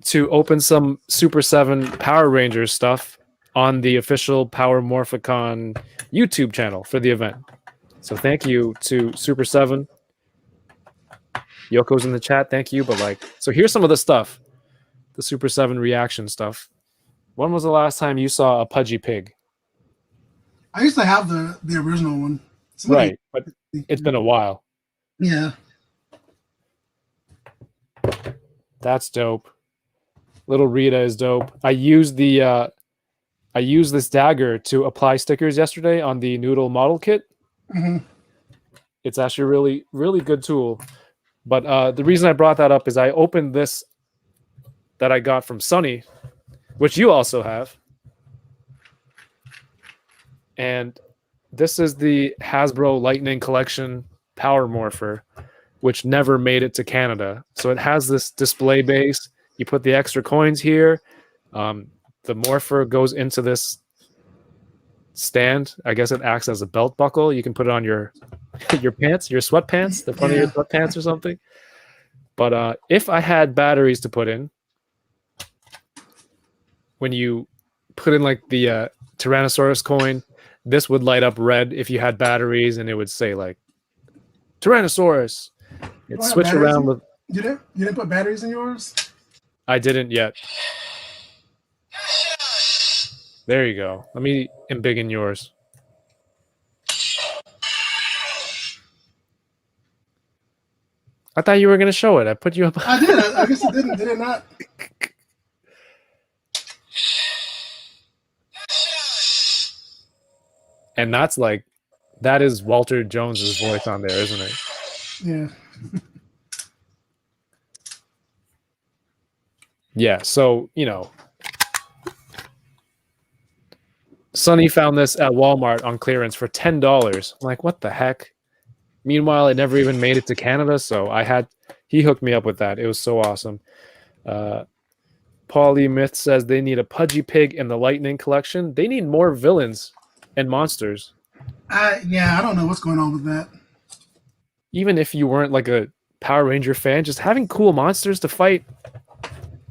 to open some Super 7 Power Rangers stuff on the official Power Morphicon YouTube channel for the event. So thank you to Super 7. Yoko's in the chat, thank you. But like, so here's some of the stuff, the Super 7 reaction stuff. When was the last time you saw a Pudgy Pig? I used to have the original one. Right, but it's been a while. Yeah. That's dope. Little Rita is dope. I used this dagger to apply stickers yesterday on the Noodle model kit. Mm-hmm. It's actually a really, really good tool. But the reason I brought that up is I opened this that I got from Sonny, which you also have. And this is the Hasbro Lightning Collection Power Morpher, which never made it to Canada. So it has this display base. You put the extra coins here. The Morpher goes into this stand. I guess it acts as a belt buckle. You can put it on your pants, your sweatpants, the front of your sweatpants or something. But if I had batteries to put in, when you put in like the Tyrannosaurus coin, this would light up red if you had batteries, and it would say like Tyrannosaurus. It switch around with. You didn't put batteries in yours? I didn't yet. There you go. Let me embiggen yours. I thought you were going to show it. I put you up. I did. I guess you didn't. Did it not? And that's like, that is Walter Jones's voice on there, isn't it? Yeah. Yeah. So, you know, Sonny found this at Walmart on clearance for $10. I'm like, what the heck? Meanwhile, it never even made it to Canada, so he hooked me up with that. It was so awesome. Paulie Myth says they need a Pudgy Pig in the Lightning collection. They need more villains and monsters. Yeah, I don't know what's going on with that. Even if you weren't like a Power Ranger fan, just having cool monsters to fight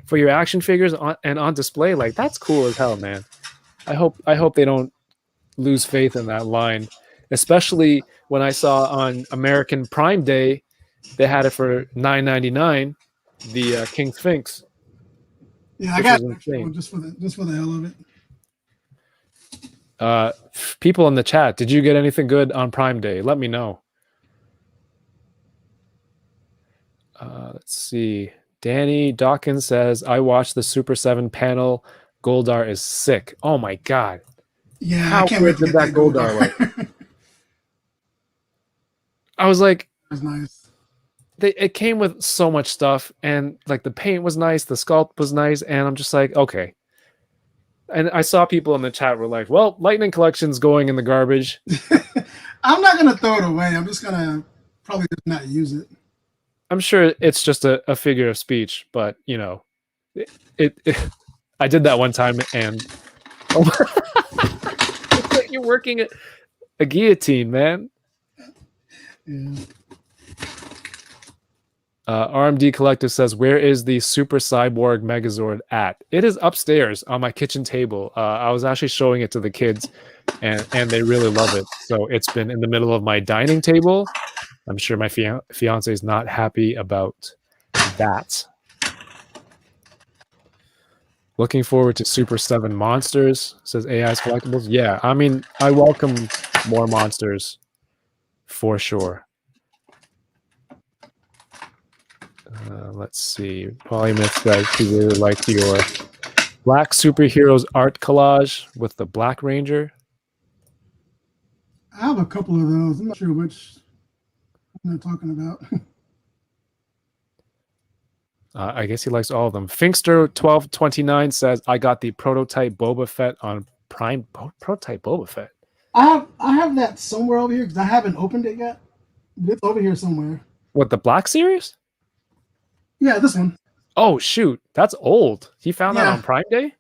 for your action figures on display, like that's cool as hell, man. I hope they don't lose faith in that line, especially when I saw on American Prime Day they had it for $9.99, the King Sphinx. Yeah, I got one just for the hell of it. People in the chat, did you get anything good on Prime Day? Let me know. Let's see. Danny Dawkins says, I watched the Super 7 panel. Goldar is sick. Oh my god. Yeah, how good did that Goldar look? I was like, that's nice. It came with so much stuff, and like the paint was nice, the sculpt was nice, and I'm just like, okay. And I saw people in the chat were like, well, Lightning Collection's going in the garbage. I'm not gonna throw it away. I'm just gonna probably just not use it. I'm sure it's just a figure of speech, but you know, I did that one time, and it's like you're working a guillotine, man. Yeah. RMD Collective says, where is the Super Cyborg Megazord at? It is upstairs on my kitchen table. I was actually showing it to the kids, and they really love it. So it's been in the middle of my dining table. I'm sure my fiance is not happy about that. Looking forward to Super 7 Monsters, says AI's Collectibles. Yeah, I mean, I welcome more monsters for sure. Let's see. Polymyth says he really liked your Black Superheroes art collage with the Black Ranger. I have a couple of those. I'm not sure which one they're talking about. I guess he likes all of them. Finkster1229 says, I got the prototype Boba Fett on Prime. Prototype Boba Fett? I have that somewhere over here because I haven't opened it yet. It's over here somewhere. What, the Black Series? Yeah, this one. Oh, shoot. That's old. He found that on Prime Day?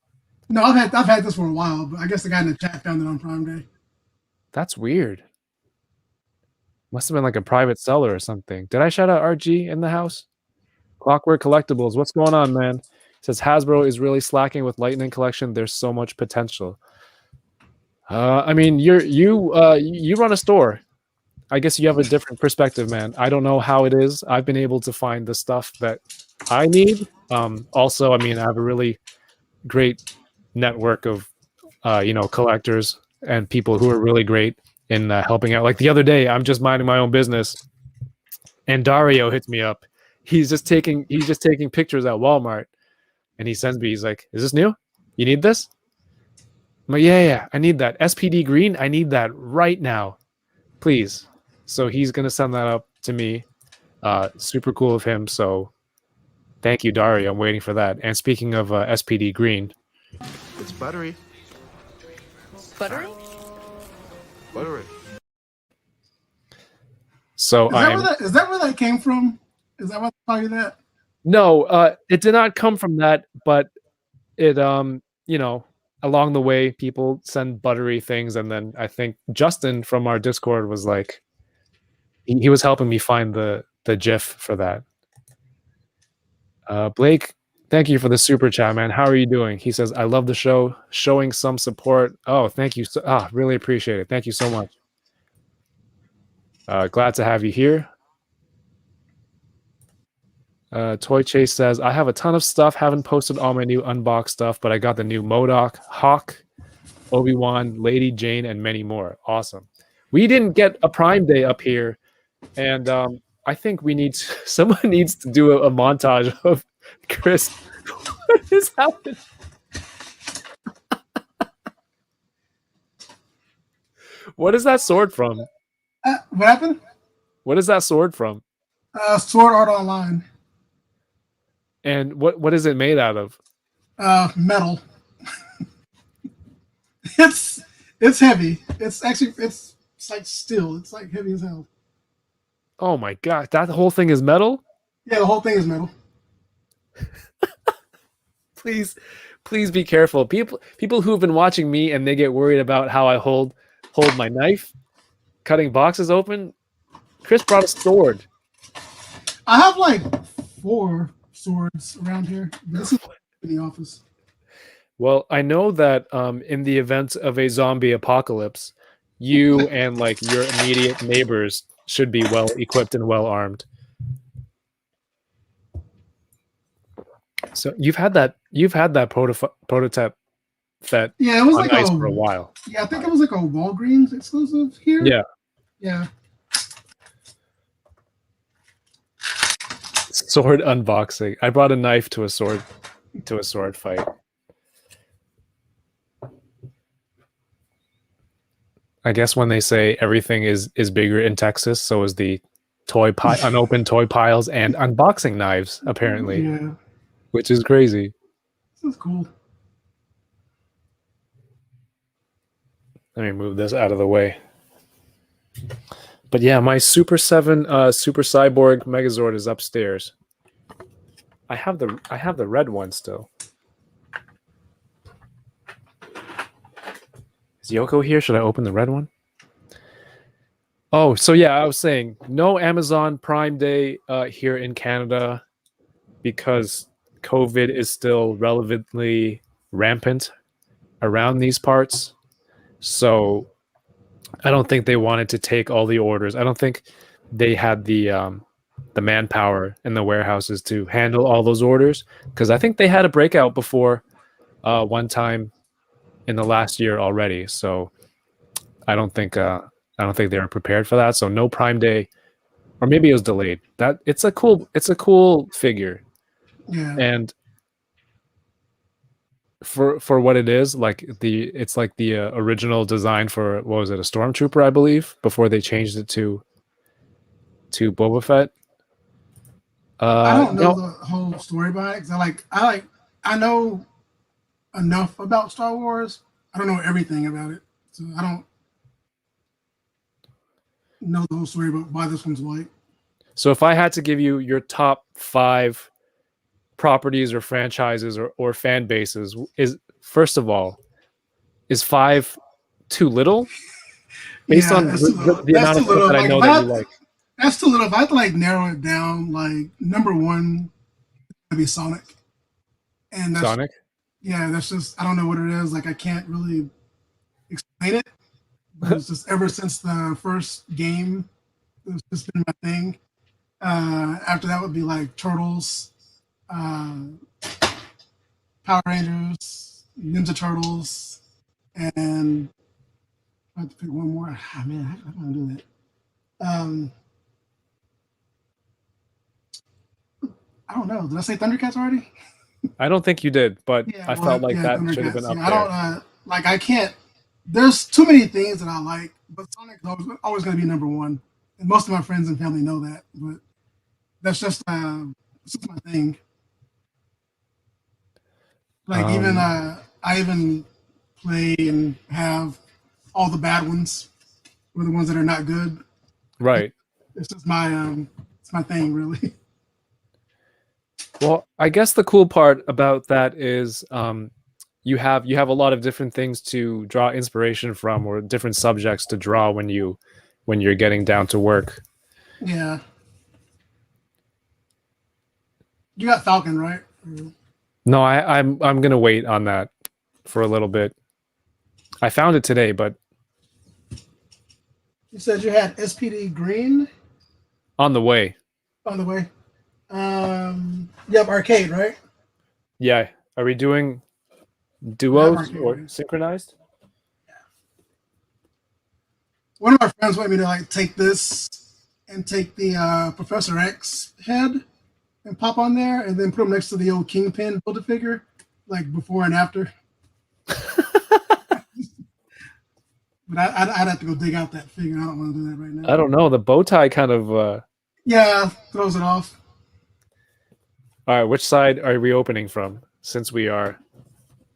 No, I've had this for a while, but I guess the guy in the chat found it on Prime Day. That's weird. Must have been like a private seller or something. Did I shout out RG in the house? Clockwork Collectibles. What's going on, man? It says Hasbro is really slacking with Lightning Collection. There's so much potential. I mean, you run a store. I guess you have a different perspective, man. I don't know how it is. I've been able to find the stuff that I need. Also, I mean, I have a really great network of collectors and people who are really great in helping out. Like the other day, I'm just minding my own business, and Dario hits me up. He's just taking pictures at Walmart, and he sends me. He's like, "Is this new? You need this?" I'm like, "Yeah, I need that SPD Green. I need that right now, please." So he's gonna send that up to me. Super cool of him. So thank you, Dario. I'm waiting for that. And speaking of SPD Green, it's buttery. Buttery? Buttery. So is that where that came from? Is that what they call you that? No, it did not come from that, but it along the way people send buttery things, and then I think Justin from our Discord was like, he was helping me find the GIF for that. Blake, thank you for the super chat, man. How are you doing? He says, I love the show, showing some support. Oh, thank you. Really appreciate it. Thank you so much. Glad to have you here. Toy Chase says, I have a ton of stuff. Haven't posted all my new unboxed stuff, but I got the new MODOK, Hawk, Obi-Wan, Lady Jane, and many more. Awesome. We didn't get a Prime Day up here, and I think someone needs to do a montage of Chris. What is happening? What is that sword from? What happened? What is that sword from? Sword Art Online. And what is it made out of? Metal. It's heavy. It's like steel. It's like heavy as hell. Oh my god, that whole thing is metal? Yeah, the whole thing is metal. Please be careful. People who've been watching me and they get worried about how I hold my knife, cutting boxes open. Chris brought a sword. I have like 4 swords around here. This is in the office. Well, I know that in the event of a zombie apocalypse, you and like your immediate neighbors should be well equipped and well armed. So you've had that prototype Fett it was on ice for a while. Yeah, I think it was like a Walgreens exclusive here. Yeah. Sword unboxing. I brought a knife to a sword fight. I guess when they say everything is bigger in Texas, so is the unopened toy piles and unboxing knives, apparently. Yeah. Which is crazy. This is cool. Let me move this out of the way. But yeah, my Super 7 Super Cyborg Megazord is upstairs. I have the red one still. Is Yoko here? Should I open the red one? Oh, so yeah, I was saying no Amazon Prime Day here in Canada because COVID is still relevantly rampant around these parts. So I don't think they wanted to take all the orders. I don't think they had the manpower in the warehouses to handle all those orders, because I think they had a breakout before one time in the last year already. So I don't think they were prepared for that. So no Prime Day, or maybe it was delayed. That it's a cool figure. Yeah. And for what it is, like it's like the original design for, what was it, a stormtrooper, I believe, before they changed it to Boba Fett. I don't know no, the whole story behind it. 'Cause I know enough about Star Wars. I don't know everything about it, so I don't know the whole story about why this one's white. so if I had to give you your top 5 properties or franchises or fan bases, is first of all, is 5 too little based on that's too little. the That's amount of too stuff little. that I Like, know if that I- you like? That's too little. If I had to like narrow it down, like number one would be Sonic, and that's Sonic? that's just I don't know what it is. Like I can't really explain it. But it's just ever since the first game, it's just been my thing. After that would be like Turtles, Power Rangers, Ninja Turtles, and I have to pick one more. Ah, man, how do I do that? I don't know. Did I say Thundercats already? I don't think you did, but I well, felt like that should have Thundercats. been up Yeah, there. I don't like. I can't. There's too many things that I like, but Sonic's always going to be number one, and most of my friends and family know that. But that's just it's just my thing. Like I even play and have all the bad ones, or the ones that are not good. Right. It's just my it's my thing, really. Well, I guess the cool part about that is you have a lot of different things to draw inspiration from, or different subjects to draw when you're getting down to work. Yeah. You got Falcon, right? No, I'm gonna wait on that for a little bit. I found it today, but You said you had SPD Green on the way. on the way. You have Arcade, right? Yeah. Are we doing duos Arcade, or right? synchronized? One of my friends wanted me to like take this and take the Professor X head and pop on there, and then put them next to the old Kingpin Build-A-Figure, like before and after. But I'd have to go dig out that figure. I don't want to do that right now. I don't know. The bow tie kind of. Yeah, throws it off. All right, which side are we opening from? Since we are It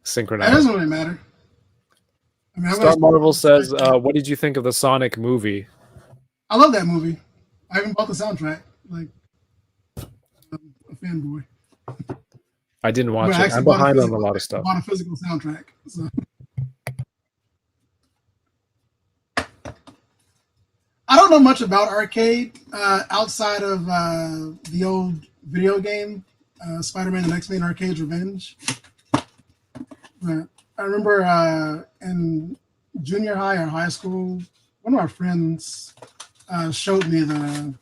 synchronized. doesn't really matter. I mean, Star Marvel says, "What did you think of the Sonic movie?" I love that movie. I even bought the soundtrack. Like, I'm a fanboy. I didn't watch But I it. actually I'm bought behind on a physical- lot of stuff. Bought a physical soundtrack. So. I don't know much about arcade outside of the old video game, Spider-Man: The X-Men Arcade's Revenge. But I remember in junior high or high school, one of our friends showed me the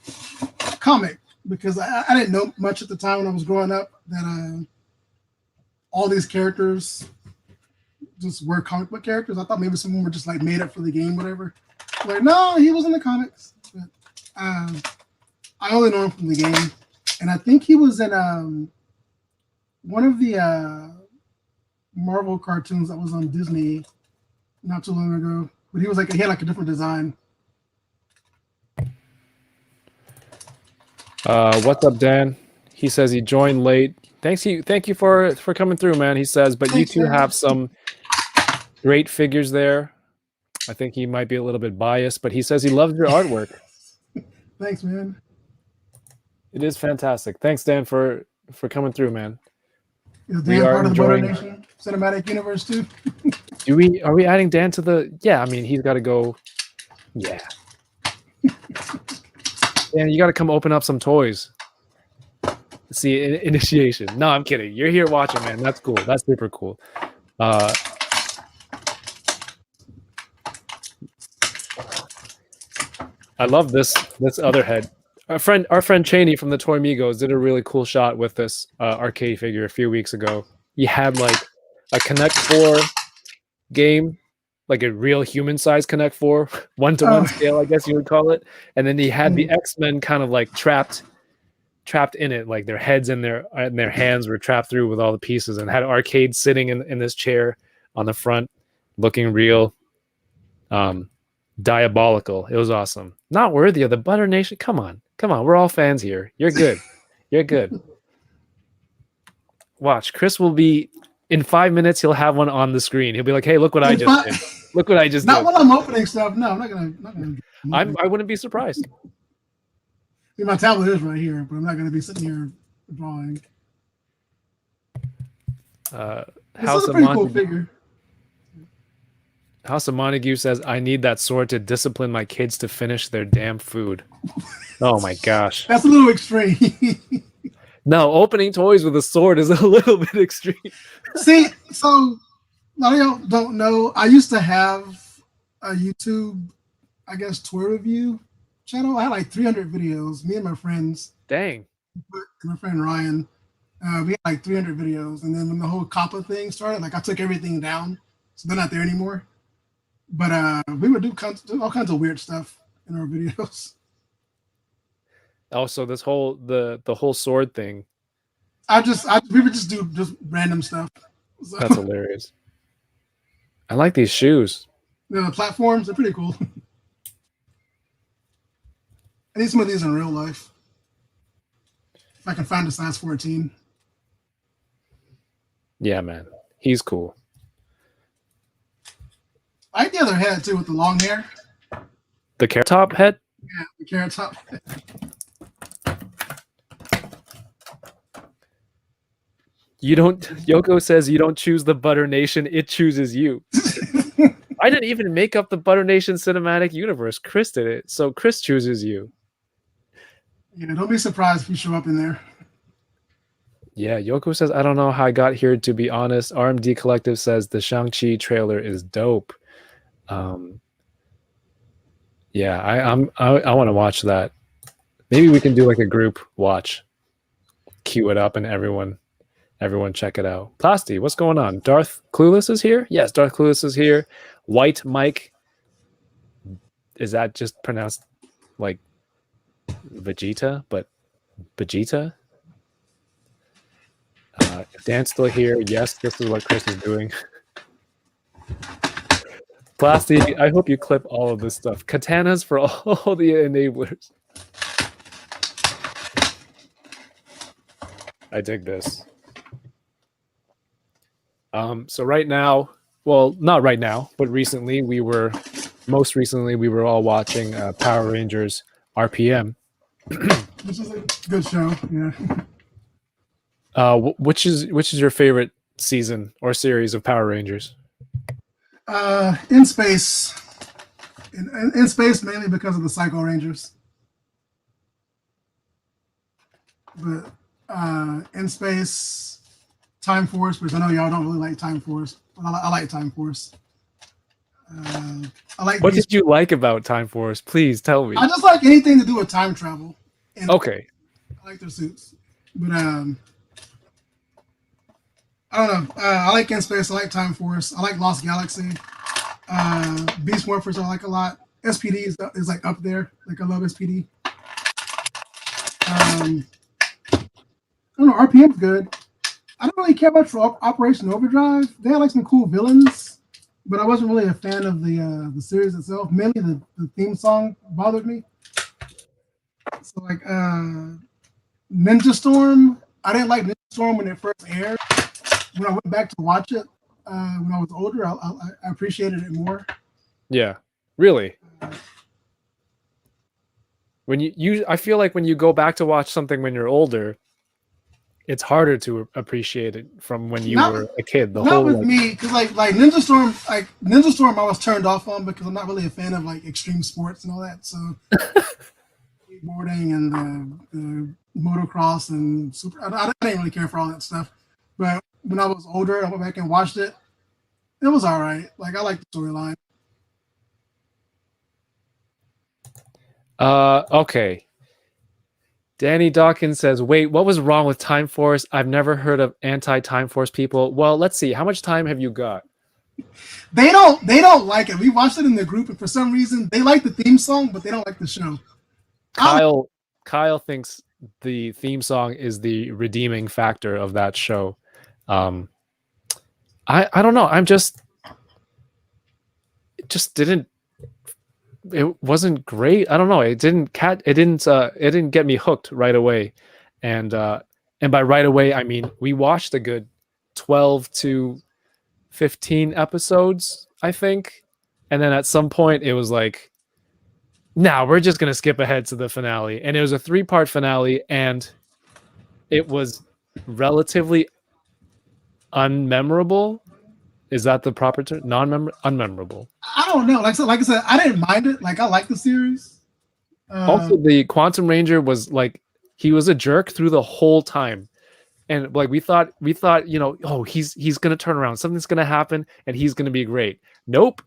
comic because I didn't know much at the time when I was growing up that all these characters just were comic book characters. I thought maybe some of them were just like made up for the game, whatever. Like, no, he was in the comics. But, I only know him from the game, and I think he was in one of the Marvel cartoons that was on Disney not too long ago. But he was like he had like a different design. What's up, Dan? He says he joined late. Thank you for coming through, man. He says, but Thanks, you two man. have some great figures there. I think he might be a little bit biased, but he says he loves your artwork. Thanks, man. It is fantastic. Thanks, Dan, for coming through, man. Is We Dan are part of the Butter enjoying- Nation Cinematic Universe too? Are we adding Dan to the? Yeah, I mean he's got to go. Yeah. Dan, you got to come open up some toys. See, initiation. No, I'm kidding. You're here watching, man. That's cool. That's super cool. I love this other head. Our friend Cheney from the Toy Migos did a really cool shot with this arcade figure a few weeks ago. He had like a Connect 4 game, like a real human size Connect 4, 1-to-1 scale, I guess you would call it. And then he had the X-Men kind of like trapped trapped in it, like their heads and their hands were trapped through with all the pieces, and had Arcade sitting in this chair on the front, looking real diabolical. It was awesome. Not worthy of the Butter Nation. Come on, we're all fans here. You're good. You're good. Watch, Chris will be in 5 minutes. He'll have one on the screen. He'll be like, "Hey, look what I just did. Look what I just Not did." when I'm opening stuff. No, I'm not gonna. I wouldn't be surprised. See, my tablet is right here, but I'm not gonna be sitting here drawing. This is a pretty cool figure. House of Montague says, "I need that sword to discipline my kids to finish their damn food." Oh my gosh. That's a little extreme. No, opening toys with a sword is a little bit extreme. See, so a lot of y'all don't know, I used to have a YouTube, I guess, toy review channel. I had like 300 videos. Me and my friends. Dang. My friend Ryan. We had like 300 videos. And then when the whole COPPA thing started, like I took everything down. So they're not there anymore. But we would do all kinds of weird stuff in our videos. Also, this whole the whole sword thing. We would just do just random stuff. So, that's hilarious. I like these shoes. Yeah, the platforms are pretty cool. I need some of these in real life. If I can find a size 14. Yeah, man. He's cool. I like the other head too with the long hair. The carrot top head? Yeah, the carrot top. You don't. Yoko says you don't choose the Butter Nation; it chooses you. I didn't even make up the Butter Nation cinematic universe. Chris did it, so Chris chooses you. Yeah, don't be surprised if you show up in there. Yeah, Yoko says I don't know how I got here. To be honest, RMD Collective says the Shang-Chi trailer is dope. Yeah, I want to watch that. Maybe we can do like a group watch. Cue it up and everyone check it out. Plasty, what's going on? Darth Clueless is here? Yes, Darth Clueless is here. White Mike. Is that just pronounced like Vegeta, but Vegeta? If Dan's still here, yes, this is what Chris is doing. Plasty, I hope you clip all of this stuff. Katanas for all the enablers. I dig this. So right now, well, not right now, but most recently we were all watching Power Rangers RPM. This is a good show, yeah. Which is your favorite season or series of Power Rangers? In Space. In Space, mainly because of the Psycho Rangers. But In Space, Time Force, because I know y'all don't really like Time Force, but I like Time Force. I like. What did you like about Time Force? Please tell me. I just like anything to do with time travel. Okay. I like their suits, but I don't know. I like In Space. I like Time Force. I like Lost Galaxy. Beast Morphers I like a lot. SPD is like up there. Like I love SPD. I don't know. RPM's good. I don't really care much for Operation Overdrive. They had like some cool villains, but I wasn't really a fan of the series itself. Mainly the theme song bothered me. So like Ninja Storm, I didn't like Ninja Storm when it first aired. When I went back to watch it when I was older, I appreciated it more. Yeah, really. When I feel like when you go back to watch something when you're older, it's harder to appreciate it from when you were a kid. Not with me, because like Ninja Storm, I was turned off on because I'm not really a fan of like extreme sports and all that. So skateboarding and the motocross and I didn't really care for all that stuff. But when I was older, I went back and watched it. It was all right. Like I liked the storyline. Okay. Danny Dawkins says, wait, what was wrong with Time Force? I've never heard of anti-Time Force people. Well, let's see. How much time have you got? They don't like it. We watched it in the group, and for some reason, they like the theme song, but they don't like the show. Kyle thinks the theme song is the redeeming factor of that show. I don't know. It just didn't. It wasn't great. I don't know. It didn't get me hooked right away, and by right away I mean we watched a good 12 to 15 episodes, I think, and then at some point it was like, now we're just gonna skip ahead to the finale, and it was a 3-part finale, and it was relatively unmemorable. Is that the proper term? Unmemorable. I don't know. Like I said, I didn't mind it. Like I like the series. Also, the Quantum Ranger was like, he was a jerk through the whole time, and like we thought, oh, he's gonna turn around, something's gonna happen, and he's gonna be great. Nope,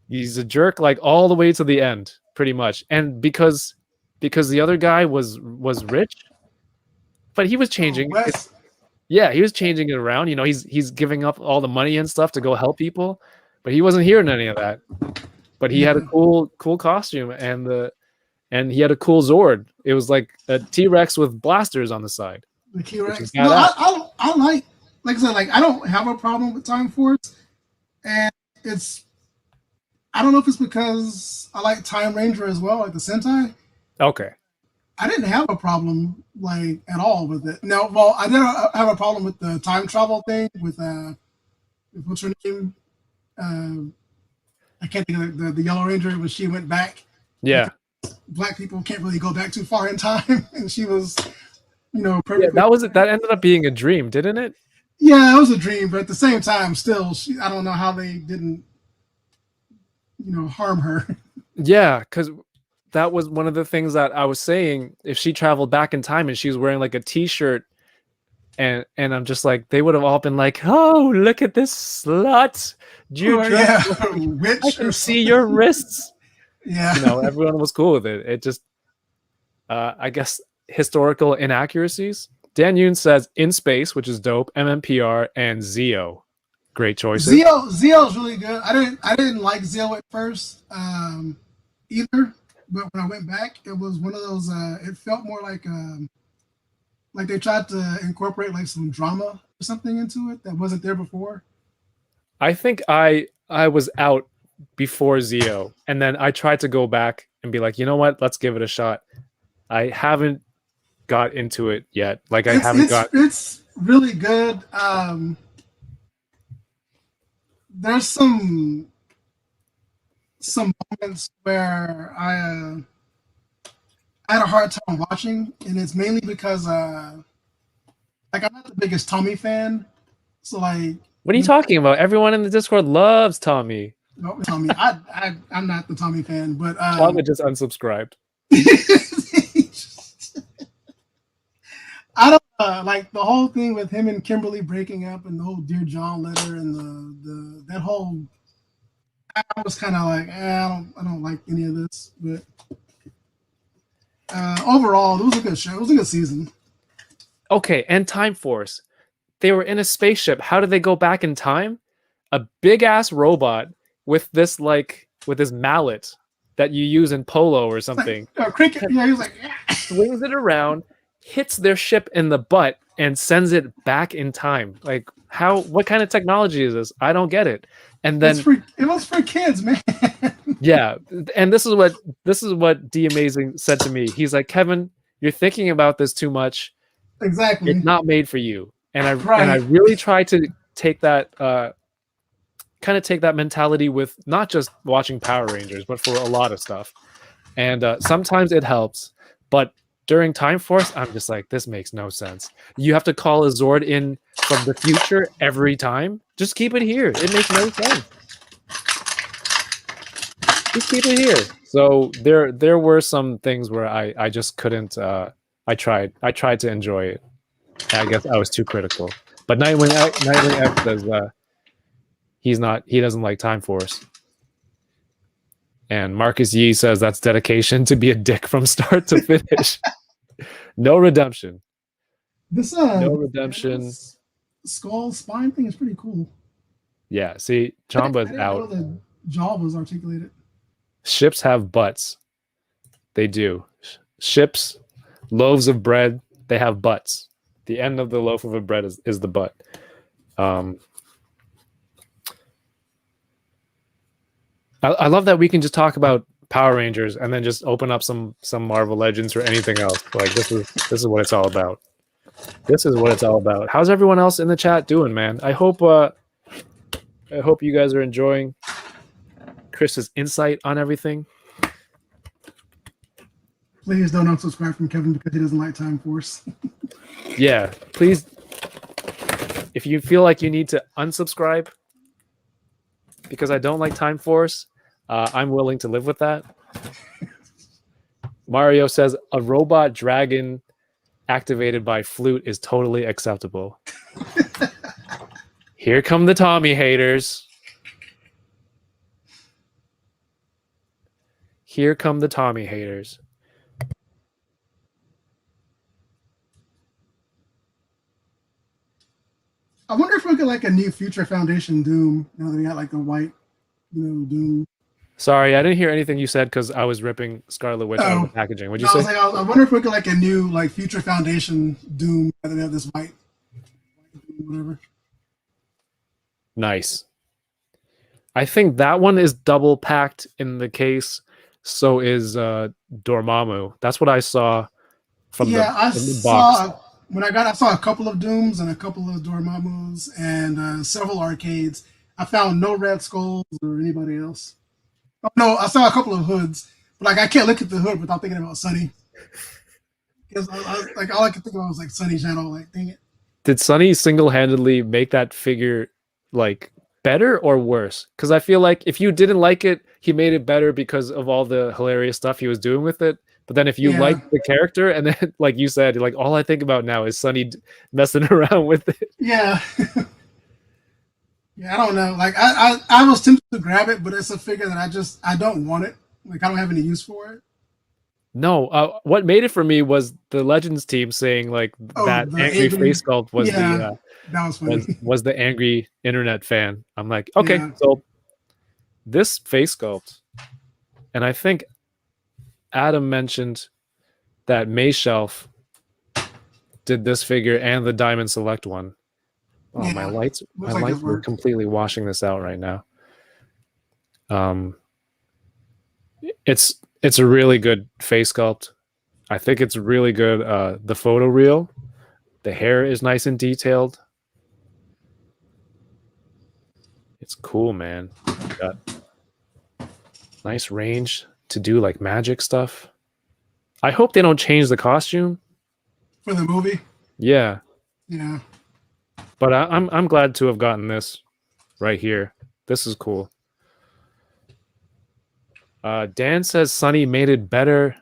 he's a jerk like all the way to the end, pretty much. And because the other guy was rich, but he was changing. Yeah, he was changing it around. He's giving up all the money and stuff to go help people, but he wasn't hearing any of that. But he had a cool costume, and he had a cool Zord. It was like a T-Rex with blasters on the side. The T-Rex. No, I like I said, like I don't have a problem with Time Force, and I don't know if it's because I like Time Ranger as well, like the Sentai. Okay. I didn't have a problem like at all with it. No, well, I did have a problem with the time travel thing with what's her name? I can't think of the Yellow Ranger when she went back. Yeah. Black people can't really go back too far in time, and she was, perfectly. Yeah, that ended up being a dream, didn't it? Yeah, it was a dream, but at the same time, still, I don't know how they didn't, harm her. Yeah, because that was one of the things that I was saying. If she traveled back in time and she was wearing like a T-shirt, and I'm just like, they would have all been like, "Oh, look at this slut! Witch, I can see your wrists." Yeah, everyone was cool with it. It just, I guess, historical inaccuracies. Dan Yoon says In Space, which is dope. MMPR and Zeo, great choices. Zeo's really good. I didn't like Zeo at first either. But when I went back, it was one of those. It felt more like they tried to incorporate like some drama or something into it that wasn't there before. I think I was out before Zeo, and then I tried to go back and be like, you know what? Let's give it a shot. I haven't got into it yet. Like It's really good. There's some moments where I had a hard time watching, and it's mainly because I'm not the biggest Tommy fan. So like, what are you talking about? Everyone in the Discord loves Tommy. No, Tommy. I'm not the Tommy fan, but Tommy just unsubscribed. I don't like the whole thing with him and Kimberly breaking up, and the whole Dear John letter, and that whole. I was kind of like, I don't like any of this, but overall, it was a good show. It was a good season. Okay, and Time Force. They were in a spaceship. How did they go back in time? A big ass robot with this mallet that you use in polo or something. Like, cricket. Yeah, he was like, swings it around, hits their ship in the butt, and sends it back in time. Like, what kind of technology is this? I don't get it. And then it was for kids, man. Yeah, and this is what D Amazing said to me. He's like, Kevin, you're thinking about this too much. Exactly. It's not made for you. And I really try to take that mentality with not just watching Power Rangers, but for a lot of stuff. And sometimes it helps, but during Time Force, I'm just like, this makes no sense. You have to call a Zord in from the future every time. Just keep it here. It makes no sense. Just keep it here. So there were some things where I just couldn't. I tried to enjoy it. I guess I was too critical. But Nightwing X says he doesn't like Time Force. And Marcus Yee says that's dedication to be a dick from start to finish. No redemption. No redemption. This skull spine thing is pretty cool. Yeah, see, Chamba's out. I didn't know the jaw was articulated. Ships have butts. They do. Ships, loaves of bread, they have butts. The end of the loaf of a bread is the butt. I love that we can just talk about Power Rangers and then just open up some Marvel Legends or anything else. Like this is what it's all about. This is what it's all about. How's everyone else in the chat doing, man? I hope you guys are enjoying Chris's insight on everything. Please don't unsubscribe from Kevin because he doesn't like Time Force. Yeah, please. If you feel like you need to unsubscribe because I don't like Time Force, I'm willing to live with that. Mario says a robot dragon activated by flute is totally acceptable. Here come the Tommy haters. Here come the Tommy haters. I wonder if we get like a new Future Foundation Doom. Now that we got like the white, Doom. Sorry, I didn't hear anything you said because I was ripping Scarlet Witch out of the packaging. What'd you say? I wonder if we get like a new like Future Foundation Doom. Now that we have this white whatever. Nice. I think that one is double packed in the case. So is Dormammu. That's what I saw from the box. I saw a couple of Dooms and a couple of Dormammus and several arcades. I found no Red Skulls or anybody else. Oh, no, I saw a couple of hoods, but like I can't look at the hood without thinking about Sunny. Because like all I could think about was like Sunny Channel. Like, dang it. Did Sunny single-handedly make that figure like better or worse? Because I feel like if you didn't like it, he made it better because of all the hilarious stuff he was doing with it. But then if you like the character, and then like you said, like all I think about now is Sunny messing around with it. Yeah. Yeah, I don't know. Like I was tempted to grab it, but it's a figure that I don't want it. Like I don't have any use for it. No, what made it for me was the Legends team saying like that angry face sculpt was that was funny. was the angry internet fan. I'm like, okay, so this face sculpt, and I think Adam mentioned that May Shelf did this figure and the Diamond Select one. Oh, my lights were completely washing this out right now. It's a really good face sculpt. I think it's really good. The photo reel, the hair is nice and detailed. It's cool, man. Got nice range to do like magic stuff. I hope they don't change the costume for the movie. Yeah. Yeah. But I'm glad to have gotten this right here. This is cool. Dan says Sunny made it better.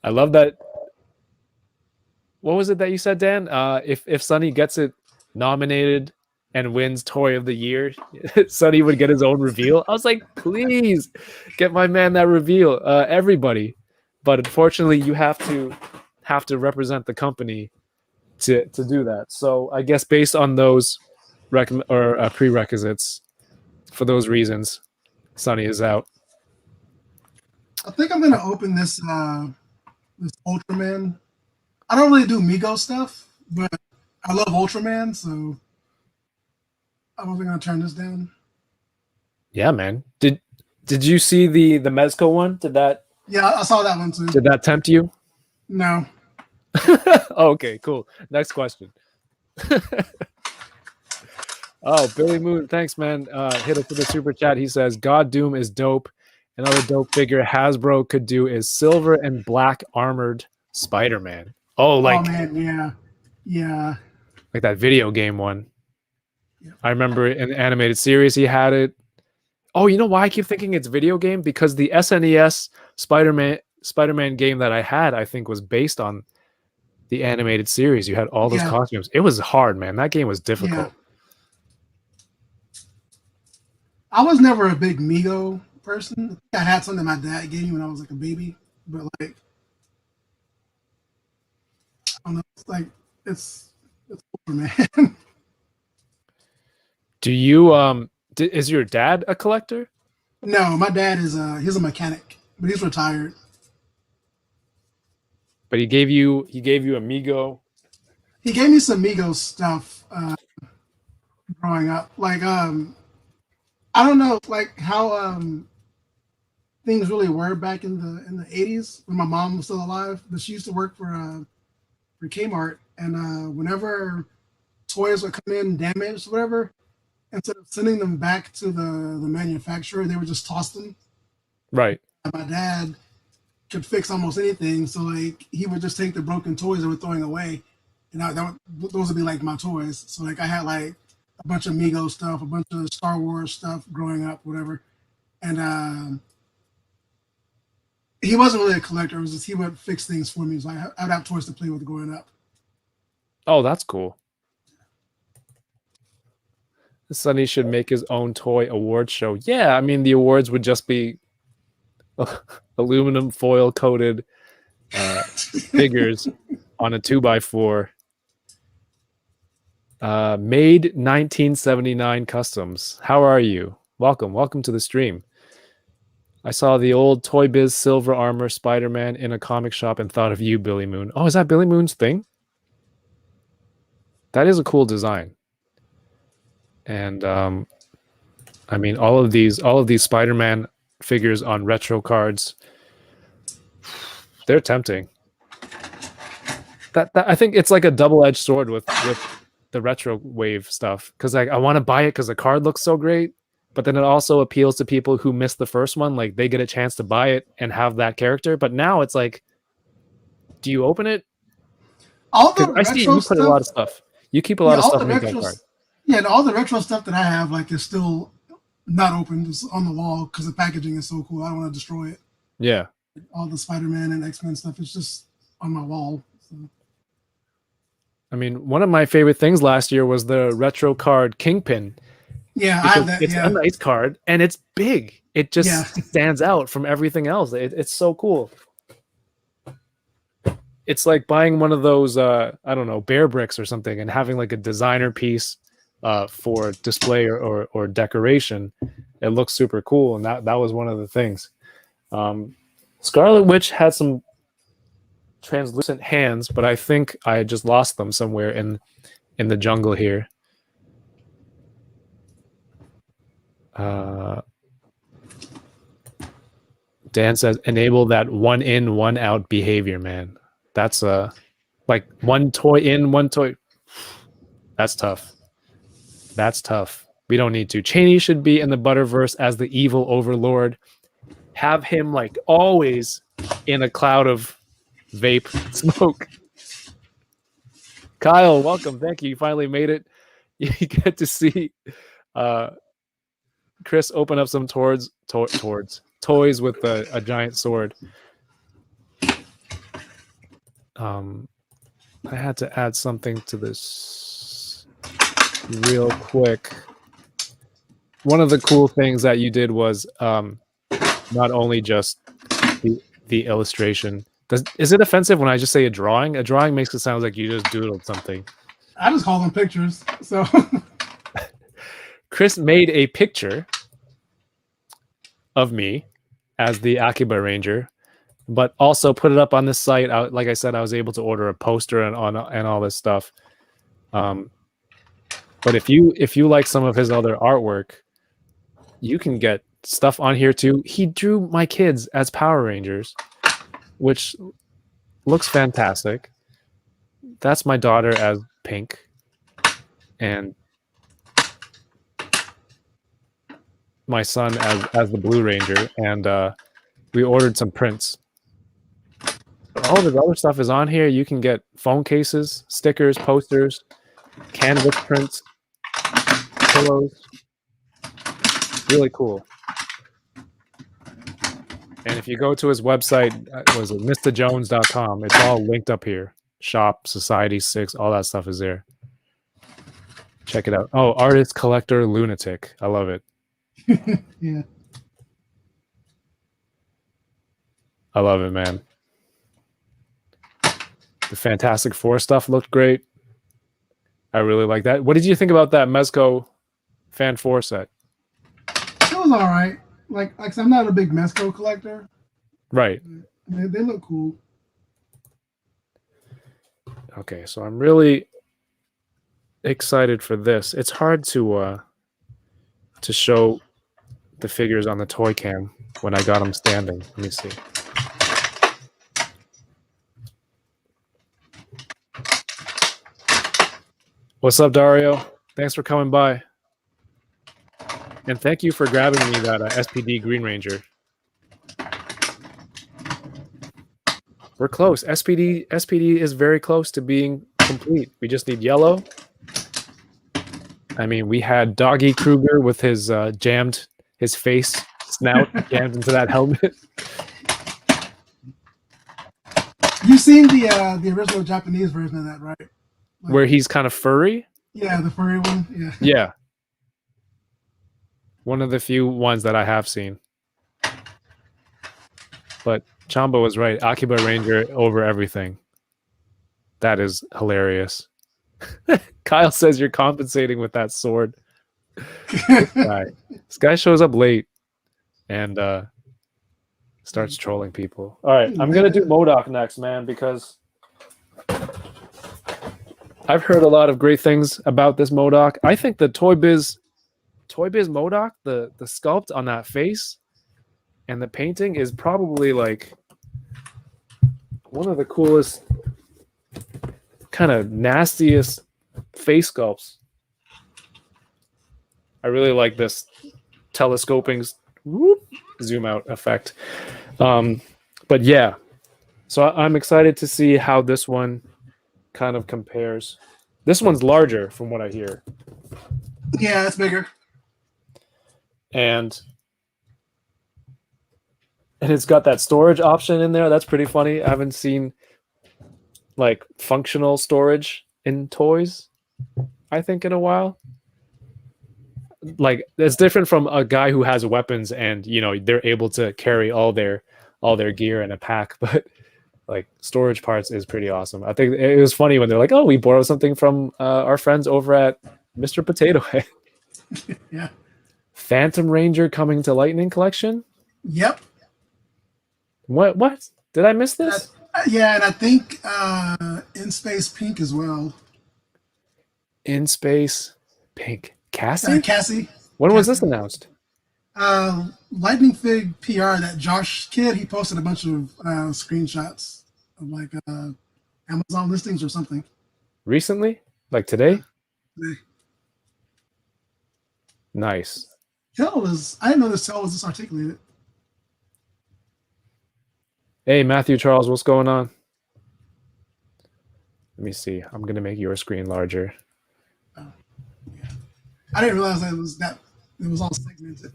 I love that. What was it that you said, Dan? If Sunny gets it nominated and wins Toy of the Year, Sunny would get his own reveal. I was like, please get my man that reveal, everybody. But unfortunately, you have to represent the company to do that. So I guess based on those prerequisites, for those reasons, Sunny is out. I think I'm gonna open this this Ultraman. I don't really do Mego stuff, but I love Ultraman, so I wasn't gonna turn this down. Yeah, man. Did you see the Mezco one? Yeah, I saw that one too. Did that tempt you? No. Okay, cool. Next question. Oh, Billy Moon, thanks, man. Hit us with a super chat. He says, God Doom is dope. Another dope figure Hasbro could do is silver and black armored Spider-Man. Oh, man, yeah. Like that video game one. Yeah. I remember in the animated series he had it. Oh, you know why I keep thinking it's video game? Because the SNES Spider-Man game that I had, I think, was based on the animated series. You had all those costumes. It was hard, man. That game was difficult. Yeah. I was never a big Mego person. I had something my dad gave me when I was like a baby, but like I don't know. It's like it's over, man. Do you is your dad a collector? No, my dad is he's a mechanic, but he's retired. But he gave you Amigo. He gave me some Migos stuff growing up. Like I don't know like how things really were back in the 80s when my mom was still alive, but she used to work for Kmart, and whenever toys would come in damaged, whatever, instead of sending them back to the manufacturer, they would just toss them. Right. And my dad could fix almost anything, so like he would just take the broken toys that we're throwing away, and those would be like my toys. So like I had like a bunch of Mego stuff, a bunch of Star Wars stuff growing up, whatever, and he wasn't really a collector. It was just he would fix things for me, so I'd have toys to play with growing up. Oh, that's cool. Sonny should make his own toy award show. Yeah, I mean the awards would just be aluminum foil coated figures on a 2x4. Made 1979 customs. How are you? Welcome to the stream. I saw the old Toy Biz Silver Armor Spider-Man in a comic shop and thought of you, Billy Moon. Oh, is that Billy Moon's thing? That is a cool design. And I mean, all of these Spider-Man figures on retro cards, they're tempting. That I think it's like a double-edged sword with the retro wave stuff, because like I want to buy it because the card looks so great, but then it also appeals to people who missed the first one. Like they get a chance to buy it and have that character. But now it's like, do you open it? I see you put a lot of stuff. You keep a lot of stuff in that card. Yeah, and all the retro stuff that I have like is still not open, it's on the wall because the packaging is so cool. I don't want to destroy it. Yeah. All the Spider-Man and X-Men stuff is just on my wall. So. I mean, one of my favorite things last year was the retro card Kingpin. Yeah, I have that. It's a nice card and it's big. It just stands out from everything else. It's so cool. It's like buying one of those, I don't know, Bear Bricks or something and having like a designer piece for display or decoration. It looks super cool, and that was one of the things. Scarlet Witch had some translucent hands, but I think I just lost them somewhere in the jungle here. Dan says, enable that one in, one out behavior, man. That's like one toy in, one toy. That's tough. That's tough. We don't need to. Cheney should be in the Butterverse as the evil overlord. Have him like always in a cloud of vape smoke. Kyle, welcome. Thank you. You finally made it. You get to see Chris open up some toys with a giant sword. I had to add something to this real quick. One of the cool things that you did was not only just the illustration. Is it offensive when I just say a drawing? A drawing makes it sound like you just doodled something. I just call them pictures. So Chris made a picture of me as the Akiba Ranger, but also put it up on this site. Like I said, I was able to order a poster and all this stuff. But if you like some of his other artwork, you can get stuff on here too. He drew my kids as Power Rangers, which looks fantastic. That's my daughter as Pink, and my son as the Blue Ranger, and we ordered some prints. All the other stuff is on here. You can get phone cases, stickers, posters, canvas prints, pillows. Really cool. And if you go to his website, was it MistaJonz.com? It's all linked up here. Shop, Society 6, all that stuff is there. Check it out. Oh, artist, collector, lunatic. I love it. yeah. I love it, man. The Fantastic Four stuff looked great. I really like that. What did you think about that Mezco Fan 4 set? It was all right. Like I'm not a big Mezco collector. Right. They look cool. Okay, so I'm really excited for this. It's hard to show the figures on the toy cam when I got them standing. Let me see. What's up, Dario? Thanks for coming by. And thank you for grabbing me that SPD Green Ranger. We're close. SPD is very close to being complete. We just need yellow. I mean, we had Doggy Kruger with his his face snout jammed into that helmet. You've seen the original Japanese version of that, right? Like, Where he's kind of furry. yeah, the furry one. Yeah. Yeah. One of the few ones that I have seen. But Chamba was right. Akiba Ranger over everything. That is hilarious. Kyle says you're compensating with that sword. This guy shows up late and starts trolling people. All right, I'm going to do MODOK next, man, because I've heard a lot of great things about this MODOK. I think the Toy Biz MODOK, the sculpt on that face and the painting is probably like one of the coolest, kind of nastiest face sculpts. I really like this telescoping zoom out effect. But yeah, so I'm excited to see how this one kind of compares. This one's larger from what I hear. Yeah, it's bigger. And it's got that storage option in there. That's pretty funny. I haven't seen like functional storage in toys, I think, in a while. Like, it's different from a guy who has weapons and, you know, they're able to carry all their gear in a pack, but like storage parts is pretty awesome. I think it was funny when they're like, oh, we borrowed something from our friends over at Mr. Potato Head. Yeah. Phantom Ranger coming to Lightning Collection? Yep. What? Did I miss this? Yeah, and I think In Space Pink as well. In Space Pink. Cassie? Cassie. When was this announced? Lightning Fig PR, that Josh kid, he posted a bunch of screenshots of like Amazon listings or something. Recently? Like today? Today. Nice. I didn't know this tail was this articulated. Hey, Matthew Charles, what's going on? Let me see. I'm going to make your screen larger. Oh, yeah. I didn't realize that it was all segmented.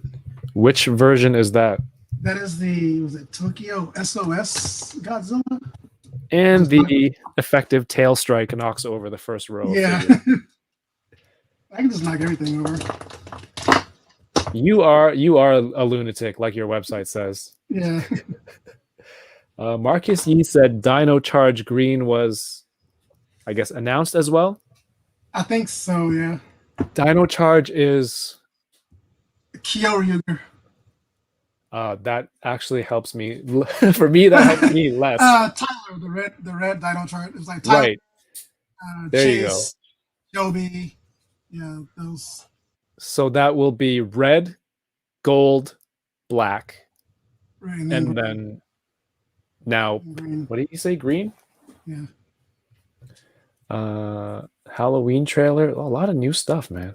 Which version is that? That is was it Tokyo SOS Godzilla? And the effective tail strike knocks over the first row. Yeah. I can just knock everything over. You are a lunatic, like your website says. Yeah. Marcus Yee said Dino Charge Green was, I guess, announced as well. I think so, yeah. Dino Charge is Kyoryuger. That actually helps me. For me, that helps me less. Tyler, the red Dino Charge. It was like Tyler. Right. There Chase, you go. Joby. Yeah, those. So that will be red, gold, black, Right, and then now, green. what did you say? Green? Yeah. Halloween trailer. A lot of new stuff, man.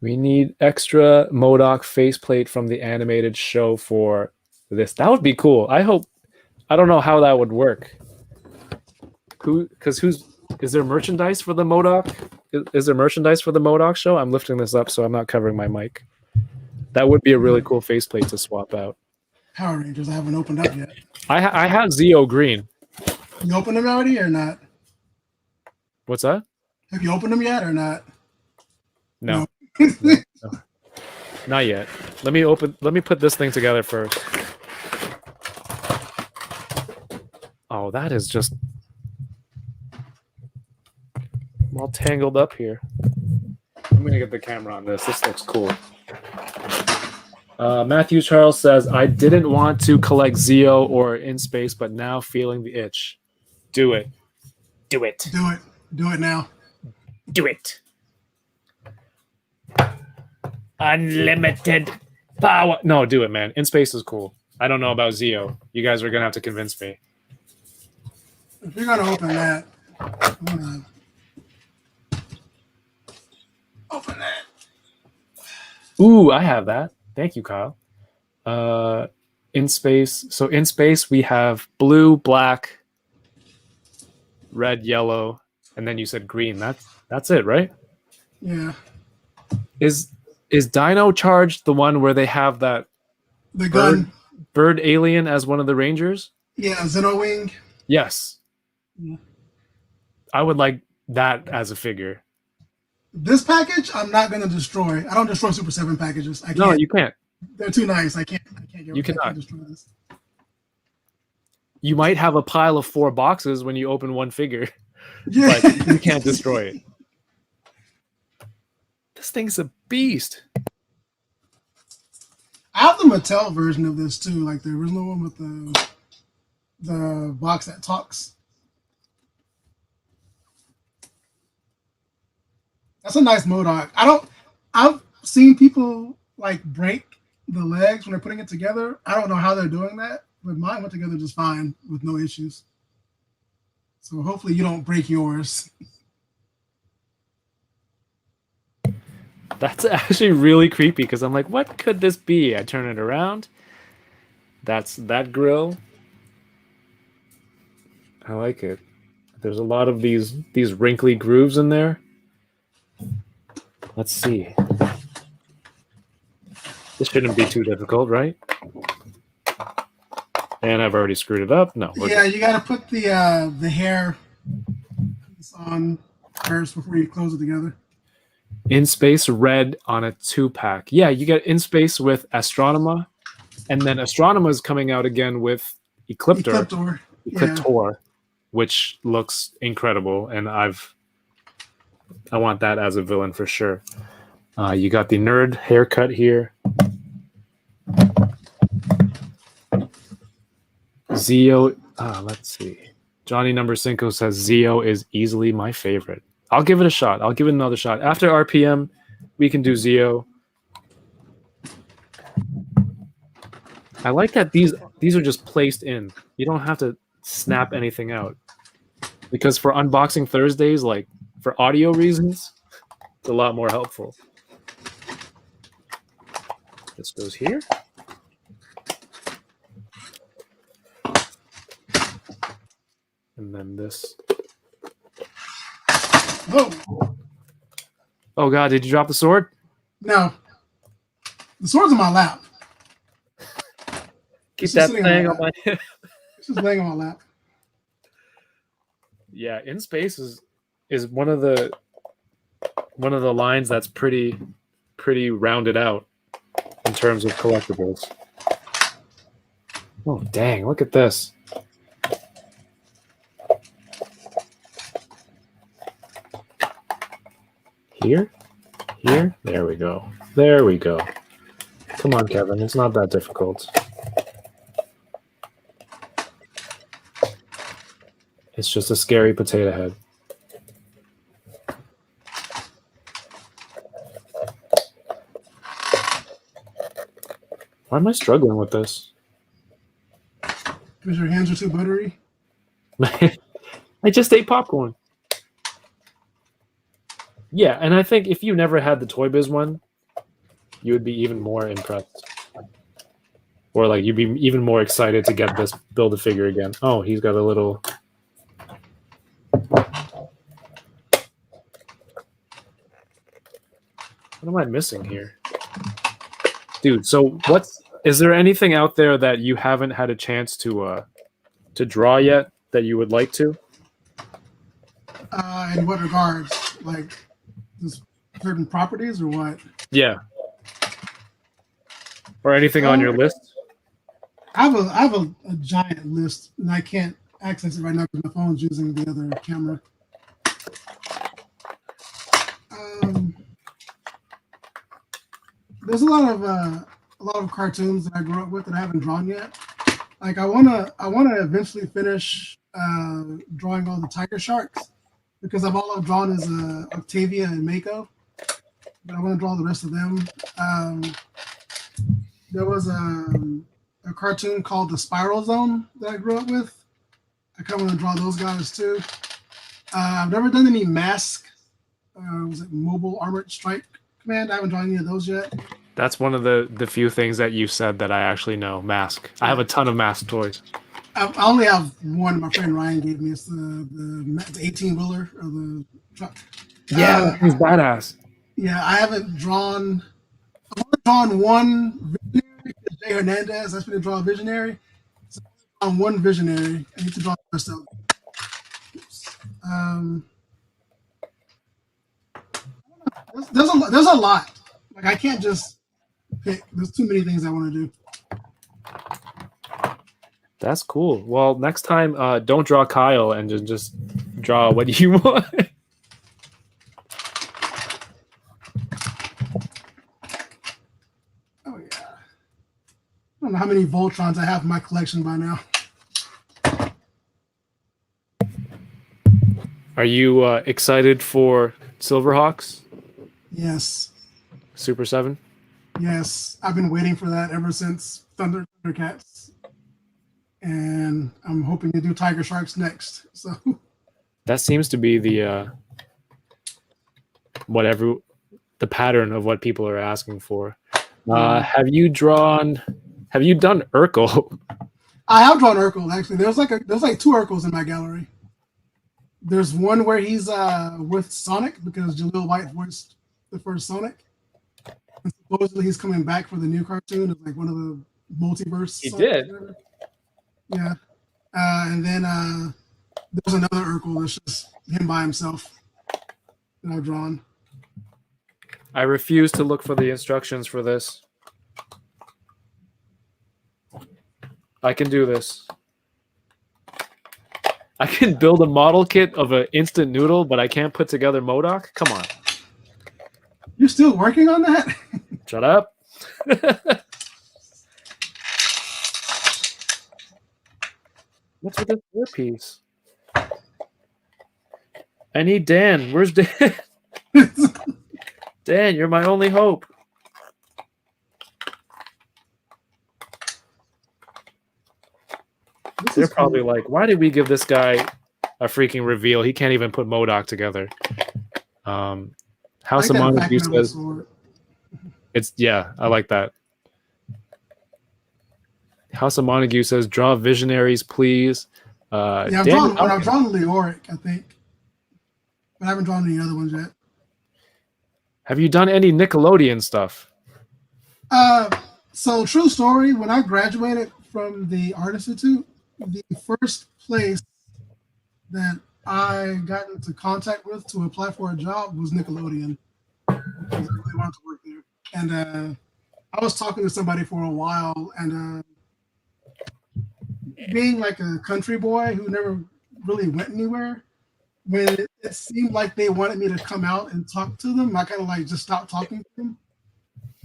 We need extra MODOK faceplate from the animated show for this. That would be cool. I don't know how that would work. Is there merchandise for the MODOK? Is there merchandise for the MODOK show? I'm lifting this up so I'm not covering my mic. That would be a really cool faceplate to swap out. Power Rangers, I haven't opened up yet. I have Zeo Green. You opened them already or not? What's that? Have you opened them yet or not? No. No. Not yet. Let me put this thing together first. Oh, that is just I'm all tangled up here. I'm gonna get the camera on this. This looks cool. Matthew Charles says, I didn't want to collect Zeo or In Space, but now feeling the itch. Do it. Do it. Do it now. Do it. Unlimited power. No, do it, man. In space is cool. I don't know about Zeo. You guys are gonna have to convince me. If you're gonna open that, I'm gonna open that. Ooh, I have that. Thank you, Kyle. In space. So in space we have blue, black, red, yellow, and then you said green. That's it, right? Yeah. Is Dino Charged the one where they have that The gun. bird alien as one of the rangers? Yeah, Zeno Wing. Yes. Yeah. I would like that as a figure. This package, I'm not gonna destroy. I don't destroy Super 7 packages. I can't. No, you can't. They're too nice. I can't get. You I can't cannot. destroy this. You might have a pile of 4 boxes when you open one figure, Yeah. but you can't destroy it. This thing's a beast. I have the Mattel version of this too, like the original one with the box that talks. That's a nice Modok. I've seen people like break the legs when they're putting it together. I don't know how they're doing that, but mine went together just fine with no issues. So hopefully you don't break yours. That's actually really creepy because I'm like, what could this be? I turn it around. That's that grill. I like it. There's a lot of these wrinkly grooves in there. Let's see. This shouldn't be too difficult, right? And I've already screwed it up. No. Yeah, you got to put the hair piece on first before you close it together. In Space red on a 2-pack. Yeah, you get In Space with Astronema, and then Astronema is coming out again with Ecliptor, Yeah. which looks incredible, and I want that as a villain for sure. You got the nerd haircut here. Zeo, let's see. Johnny Number 5 says Zeo is easily my favorite. I'll give it a shot. I'll give it another shot. After RPM, we can do Zeo. I like that these are just placed in. You don't have to snap anything out. Because for Unboxing Thursdays, like for audio reasons, it's a lot more helpful. This goes here. And then this. Oh Oh god, did you drop the sword? no, the sword's in my lap. Keep It's that just sitting thing on on my hip. It's just laying on my lap. Yeah, In Space is one of the lines that's pretty rounded out in terms of collectibles. Oh dang, look at this. Here, there we go. There we go. Come on, Kevin, it's not that difficult. It's just a scary potato head. Why am I struggling with this? Because your hands are too buttery. I just ate popcorn. Yeah, and I think if you never had the Toy Biz one, you would be even more impressed. Or like you'd be even more excited to get this Build-A-Figure again. Oh, he's got a little... What am I missing here? Dude, so is there anything out there that you haven't had a chance to draw yet that you would like to? In what regards? Like just certain properties or what? Yeah. Or anything on your list? I have a giant list and I can't access it right now because my phone's using the other camera. There's a lot of cartoons that I grew up with that I haven't drawn yet. Like I wanna eventually finish drawing all the tiger sharks because all I've drawn is Octavia and Mako, but I want to draw the rest of them. There was a cartoon called The Spiral Zone that I grew up with. I kind of want to draw those guys too. I've never done any mask. Was it Mobile Armored Strike Command? I haven't drawn any of those yet. That's one of the few things that you said that I actually know. Mask. I have a ton of Mask toys. I only have one. My friend Ryan gave me. It's the 18-wheeler of the truck. Yeah, he's badass. Yeah, I haven't drawn. I've only drawn one Visionary. Jay Hernandez asked me to draw a Visionary. So on one Visionary, I need to draw the rest of them. There's a lot. Like I can't just pick. There's too many things I want to do. That's cool. Well, next time, don't draw Kyle and just draw what you want. Oh yeah. I don't know how many Voltrons I have in my collection by now. Are you excited for Silverhawks Yes. Super 7? Yes. I've been waiting for that ever since Thundercats. And I'm hoping to do Tiger Sharks next. So That seems to be the pattern of what people are asking for. Have you done Urkel? I have drawn Urkel actually. There's like two Urkels in my gallery. There's one where he's with Sonic because Jaleel White voiced the first Sonic. And supposedly he's coming back for the new cartoon. It's like one of the multiverse. He Sonics did. or whatever. Yeah. And then there's another Urkel that's just him by himself that I've drawn. I refuse to look for the instructions for this. I can do this. I can build a model kit of an instant noodle, but I can't put together MODOK? Come on. You're still working on that? Shut up. What's with this earpiece? I need Dan. Where's Dan? Dan, you're my only hope. They're probably like, why did we give this guy a freaking reveal? He can't even put MODOK together. House of Montague says it's I like that. House of Montague says, draw visionaries, please. I've drawn Leoric, I think. But I haven't drawn any other ones yet. Have you done any Nickelodeon stuff? So true story, when I graduated from the Art Institute, the first place that I got into contact with to apply for a job was Nickelodeon. Because I really wanted to work there. And I was talking to somebody for a while, and being like a country boy who never really went anywhere, when it seemed like they wanted me to come out and talk to them, I kind of like just stopped talking to them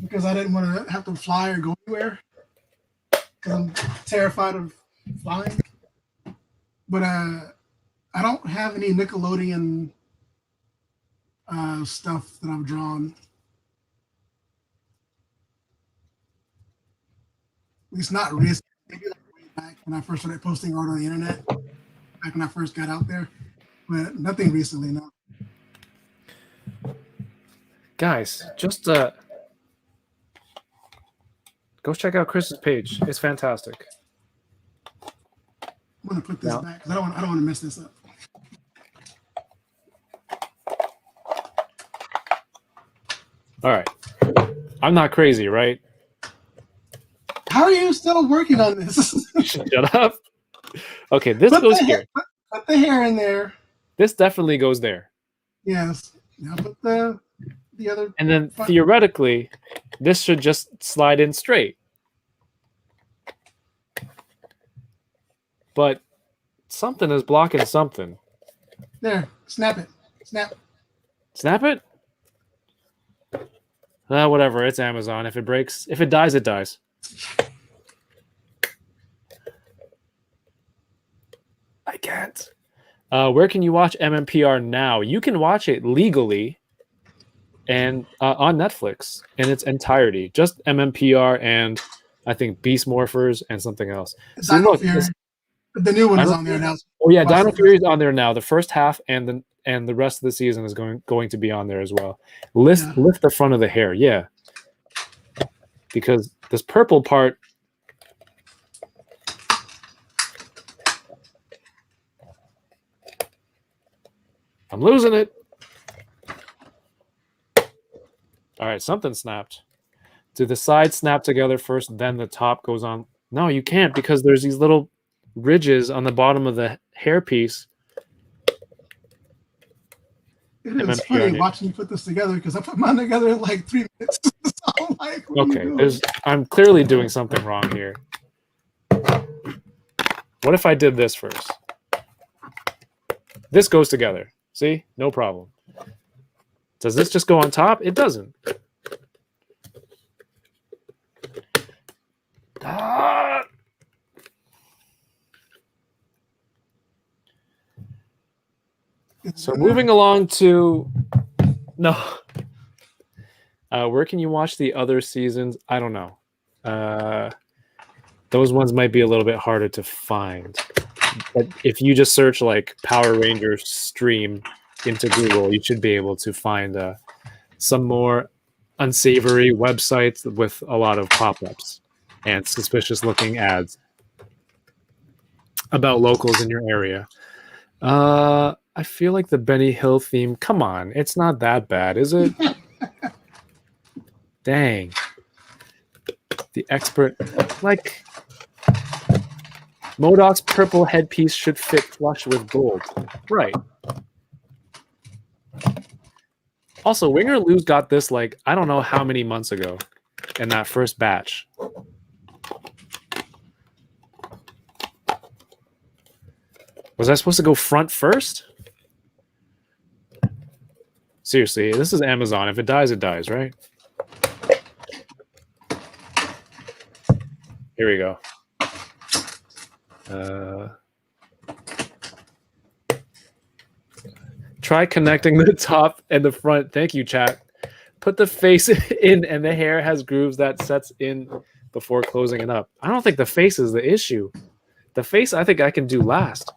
because I didn't want to have to fly or go anywhere because I'm terrified of flying. But I don't have any Nickelodeon stuff that I've drawn. At least not recently. Maybe like way back when I first started posting art on the internet, back when I first got out there. But nothing recently, no. Guys, just go check out Chris's page. It's fantastic. I'm gonna put this back because I don't want to mess this up. All right. I'm not crazy, right? How are you still working on this? Shut up. Okay, this goes here. Put the hair in there. This definitely goes there. Yes. Now put the other. And then theoretically, this should just slide in straight. But something is blocking something. There. Snap it. Snap. Snap it? Whatever. It's Amazon. If it breaks, if it dies, it dies. Where can you watch MMPR now? You can watch it legally and on Netflix in its entirety. Just MMPR and I think Beast Morphers and something else. See, Dino look, Fury. The new one is on there now. oh yeah, Watch Dino the Fury is on there now. The first half and the rest of the season is going to be on there as well. Lift the front of the hair, yeah, because this purple part. I'm losing it. All right, something snapped. Do the sides snap together first, then the top goes on? No, you can't because there's these little ridges on the bottom of the hairpiece. It is funny watching you put this together because I put mine together in like 3 minutes. So I'm like, okay, I'm clearly doing something wrong here. What if I did this first? This goes together. See? No problem. Does this just go on top? It doesn't. Ah! So moving along to no. Where can you watch the other seasons? I don't know. Those ones might be a little bit harder to find. But if you just search like Power Rangers stream into Google, you should be able to find some more unsavory websites with a lot of pop-ups and suspicious-looking ads about locals in your area. I feel like the Benny Hill theme. Come on, it's not that bad, is it? Dang. The expert, like MODOK's purple headpiece should fit flush with gold. Right. Also, Winger Lou's got this like I don't know how many months ago in that first batch. Was I supposed to go front first? Seriously, this is Amazon. If it dies, it dies, right? Here we go. Try connecting the top and the front. Thank you, chat. Put the face in and the hair has grooves that sets in before closing it up. I don't think the face is the issue. The face I think I can do last.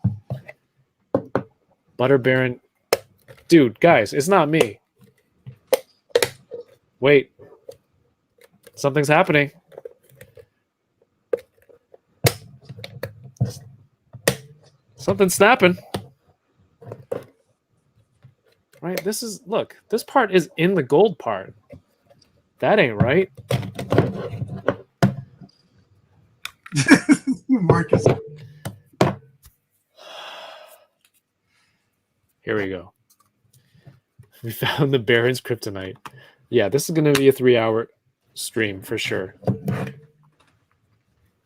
Butter Baron. Dude, guys, it's not me. Wait. Something's happening. Something's snapping. Right, this is, look, this part is in the gold part. That ain't right. Marcus. Here we go. We found the Baron's kryptonite. Yeah, this is going to be a 3-hour stream for sure.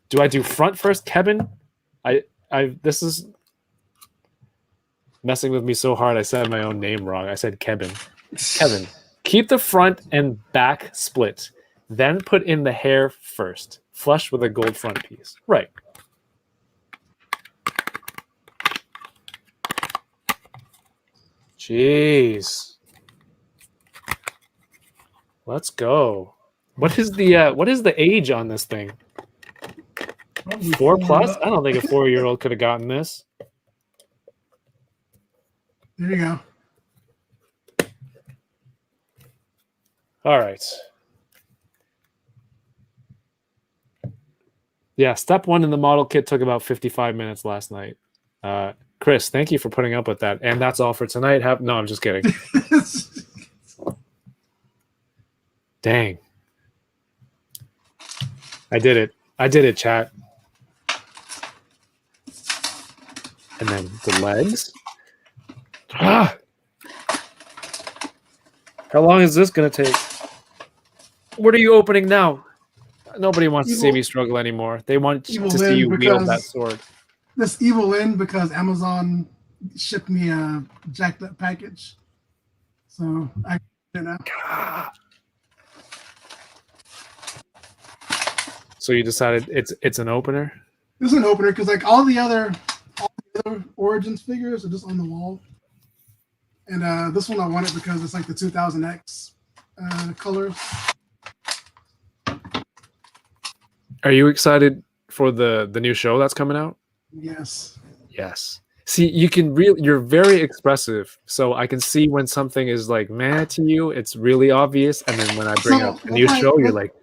Do I do front first, Kevin? This is messing with me so hard. I said my own name wrong. I said Kevin. Kevin, keep the front and back split. Then put in the hair first. Flush with a gold front piece. Right. Jeez. Let's go. What is the age on this thing? 4+? I don't think a 4-year-old could have gotten this. There you go. All right. Yeah, step 1 in the model kit took about 55 minutes last night. Chris, thank you for putting up with that. And that's all for tonight. No, I'm just kidding. Dang. I did it. I did it, chat. And then the legs. Ah! How long is this going to take? What are you opening now? Nobody wants to see me struggle anymore. They want to see you wield that sword. This evil in because Amazon shipped me a jacked up package. So I don't know. So you decided it's an opener? This is an opener because like all the other other Origins figures are just on the wall. And this one I wanted because it's like the 2000X colors. Are you excited for the new show that's coming out? Yes. Yes. See, you're very expressive, so I can see when something is like meh to you, it's really obvious, and then when I bring up a new show, you're like,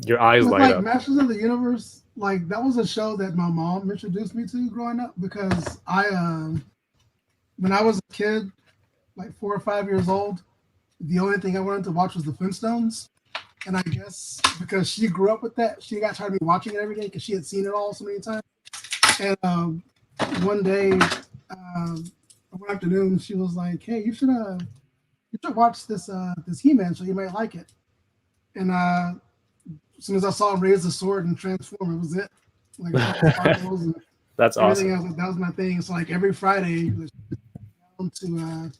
your eyes light up. Masters of the Universe, like that was a show that my mom introduced me to growing up because when I was a kid, like 4 or 5 years old, the only thing I wanted to watch was the Flintstones. And I guess because she grew up with that, she got tired of me watching it every day because she had seen it all so many times. And one day, one afternoon, she was like, "Hey, you should watch this He-Man show. You might like it." And as soon as I saw him raise the sword and transform, it was it. Like and that's everything awesome. else, that was my thing. So like every Friday, down to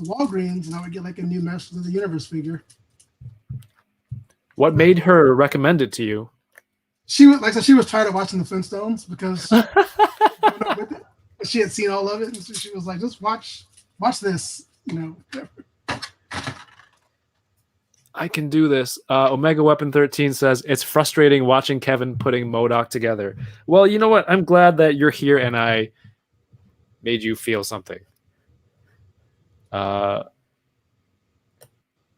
Walgreens, and I would get like a new Masters of the Universe figure. What made her recommend it to you? She was like I said, she was tired of watching the Flintstones because growing up with it, she had seen all of it, and so she was like, "Just watch this," you know. I can do this. Omega Weapon 13 says it's frustrating watching Kevin putting MODOK together. Well, you know what? I'm glad that you're here and I made you feel something.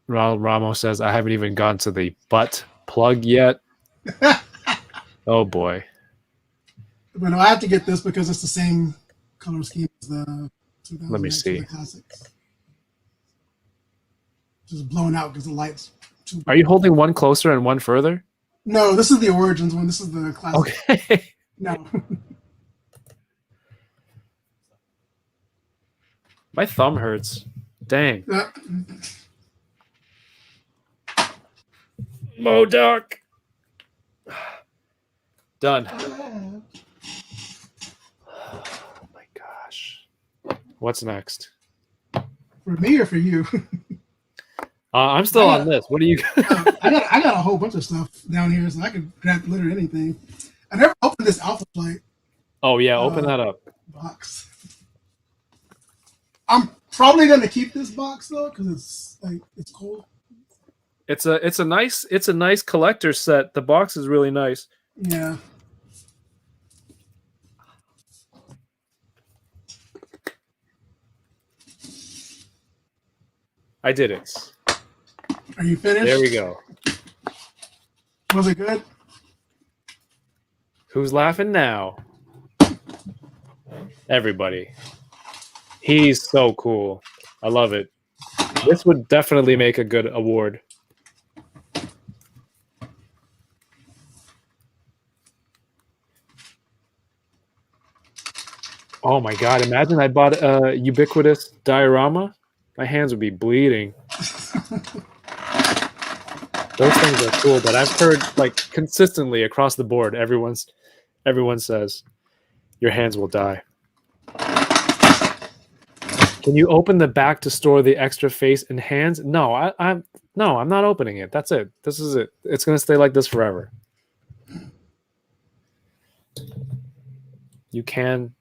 Ronald Ramos says, I haven't even gone to the butt plug yet. Oh, boy. But no, I have to get this because it's the same color scheme as the 2000 Let me see. Classics. Just blowing out because the lights. Are you holding one closer and one further? No, this is the Origins one. This is the classic. Okay. No. My thumb hurts. Dang. MODOK. Done. Oh my gosh. What's next? For me or for you? I'm still on this. What do you I got a whole bunch of stuff down here, so I could grab literally anything. I never opened this Alpha Flight Oh yeah, open that up. box. I'm probably gonna keep this box though, because it's cool. It's a nice collector set. The box is really nice. Yeah. I did it. Are you finished? There we go. Was it good? Who's laughing now? Everybody. He's so cool. I love it. This would definitely make a good award. Oh my god, imagine I bought a ubiquitous diorama. My hands would be bleeding. Those things are cool, but I've heard like consistently across the board, everyone says your hands will die. Can you open the back to store the extra face and hands? No, I'm not opening it. That's it. This is it. It's gonna stay like this forever. You can.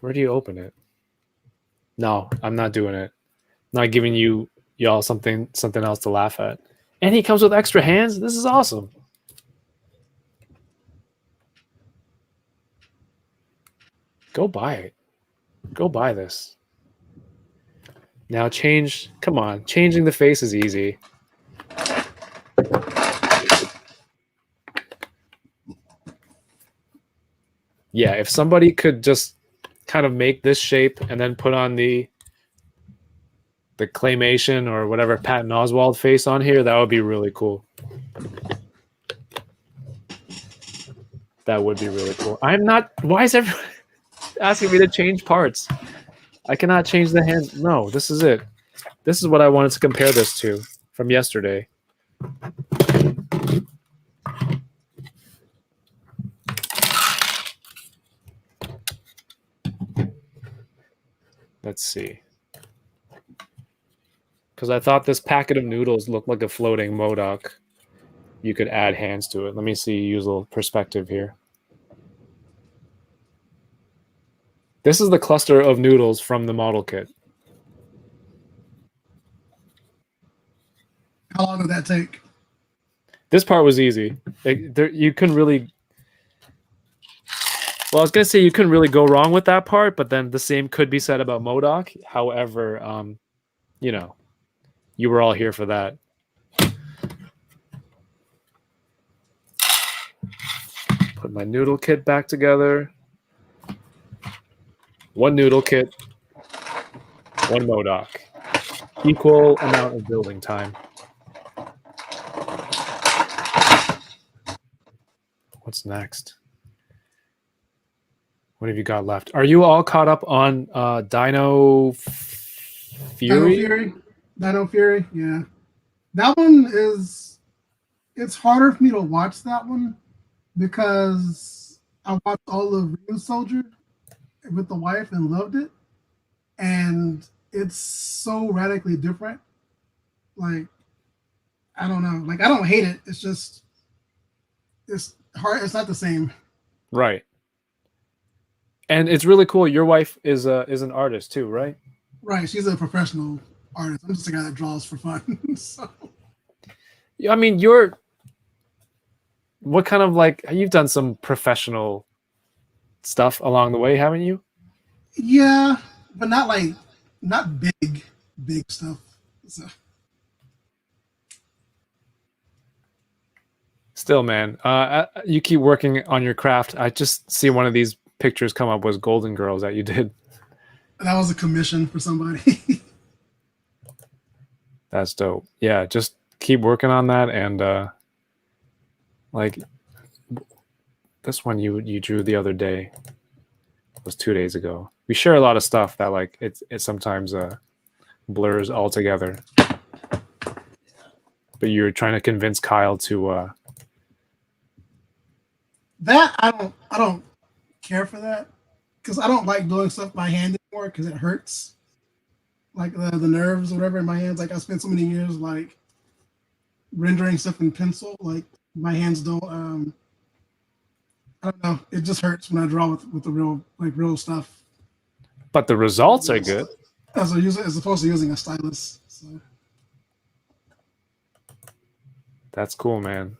Where do you open it? No, I'm not doing it. I'm not giving y'all something else to laugh at. And he comes with extra hands. This is awesome. Go buy it. Go buy this. Now change. Come on. Changing the face is easy. Yeah, if somebody could just kind of make this shape and then put on the claymation or whatever Patton Oswalt face on here, that would be really cool. That would be really cool. I'm not. Why is everyone asking me to change parts? I cannot change the hands. No, this is it. This is what I wanted to compare this to from yesterday. Let's see. Because I thought this packet of noodles looked like a floating MODOK. You could add hands to it. Let me see, use a little perspective here. This is the cluster of noodles from the model kit. How long did that take? This part was easy. You couldn't really. Well, I was gonna say you couldn't really go wrong with that part, but then the same could be said about MODOK. However, you know, you were all here for that. Put my noodle kit back together. One noodle kit, one MODOK. Equal amount of building time. What's next? What have you got left? Are you all caught up on Dino Fury? Dino Fury, yeah. That one is, it's harder for me to watch that one because I watched all of Real Soldier with the wife and loved it. And it's so radically different. Like, I don't know. Like, I don't hate it. It's just, it's hard. It's not the same. Right. And it's really cool. Your wife is an artist too, right? Right. She's a professional artist. I'm just a guy that draws for fun. So. I mean, what kind of like, you've done some professional stuff along the way, haven't you? Yeah, but not big stuff. So. Still, man, you keep working on your craft. I just see one of these pictures come up was Golden Girls that you did. That was a commission for somebody. That's dope. Yeah, just keep working on that. And like this one you drew the other day was 2 days ago. We share a lot of stuff that like it sometimes blurs all together. But you're trying to convince Kyle to that I don't care for that because I don't like doing stuff by hand anymore because it hurts, like the nerves or whatever in my hands. Like I spent so many years like rendering stuff in pencil. Like my hands don't. I don't know. It just hurts when I draw with the real stuff. But the results are good. As opposed to using a stylus. So. That's cool, man.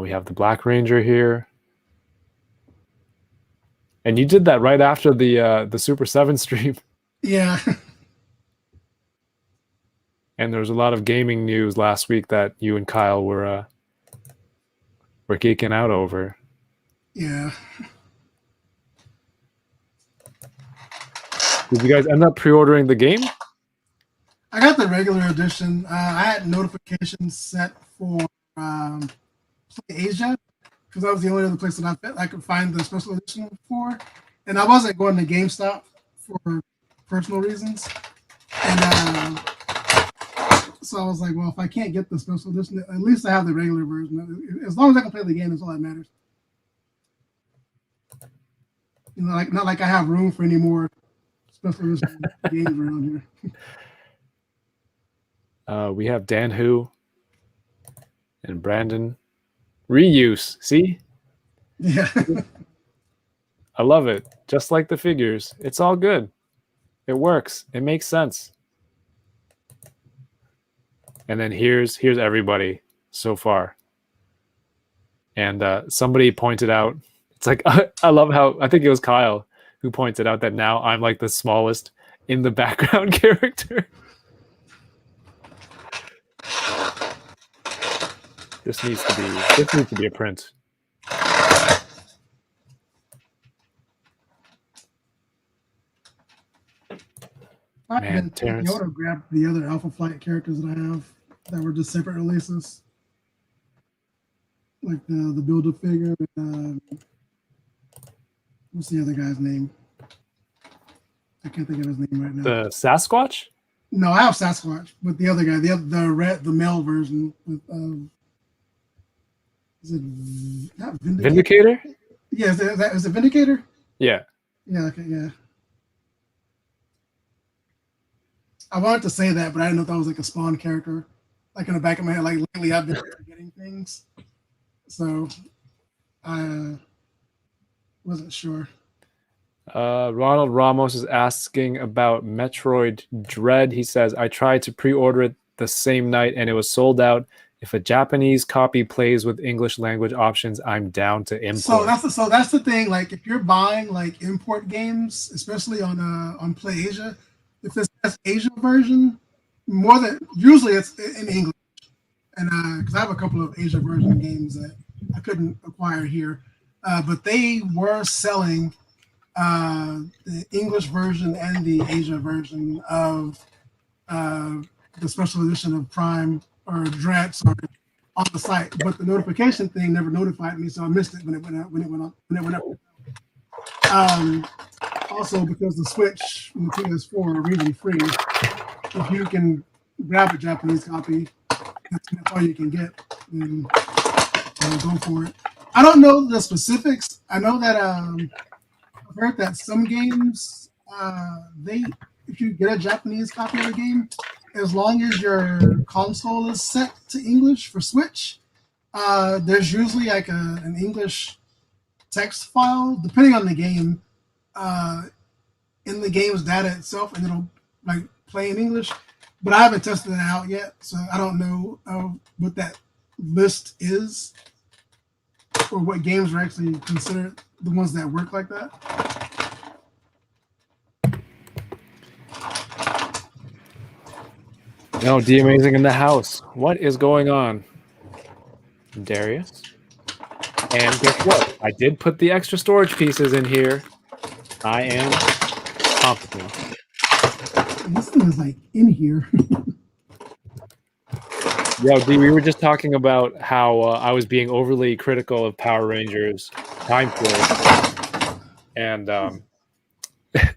We have the Black Ranger here. And you did that right after the Super 7 stream. Yeah. And there was a lot of gaming news last week that you and Kyle were geeking out over. Yeah. Did you guys end up pre-ordering the game? I got the regular edition. I had notifications set for Asia because that was the only other place that I could find the special edition for, and I wasn't going to GameStop for personal reasons, and so I was like, well, if I can't get the special edition, at least I have the regular version. As long as I can play the game, that's all that matters. You know, like not like I have room for any more special edition games around here. We have Dan Hu and Brandon. Reuse, see? Yeah. I love it. Just like the figures. It's all good. It works. It makes sense. And then here's everybody so far. And somebody pointed out, it's like, I love how, I think it was Kyle who pointed out that now I'm like the smallest in the background character. This needs to be a print. Man, Terrence. You ought to grab the other Alpha Flight characters that I have that were just separate releases, like the Build-A-Figure. What's the other guy's name? I can't think of his name right now. The Sasquatch? No, I have Sasquatch, but the other guy, the male version with is it not Vindicator? Yeah, is it Vindicator? Yeah. Yeah, okay, yeah. I wanted to say that, but I didn't know if that was like a Spawn character. Like in the back of my head, like lately I've been forgetting things. So I wasn't sure. Ronald Ramos is asking about Metroid Dread. He says, I tried to pre-order it the same night and it was sold out. If a Japanese copy plays with English language options, I'm down to import. So that's the thing. Like if you're buying like import games, especially on Play Asia, if it's Asia version, more than usually it's in English. And because I have a couple of Asia version games that I couldn't acquire here, but they were selling the English version and the Asia version of the special edition of Prime or Dread, sorry, on the site. But the notification thing never notified me, so I missed it when it went up. Also, because the Switch and the PS4 are region free, if you can grab a Japanese copy, that's all you can get. Then go for it. I don't know the specifics. I know that I've heard that some games, if you get a Japanese copy of the game, as long as your console is set to English for Switch, there's usually like an English text file, depending on the game, in the game's data itself, and it'll like play in English. But I haven't tested it out yet, so I don't know what that list is, or what games are actually considered the ones that work like that. No, D Amazing in the house. What is going on, Darius? And guess what? I did put the extra storage pieces in here. I am competent. This thing is like in here. Yo, D, we were just talking about how I was being overly critical of Power Rangers Time Force, and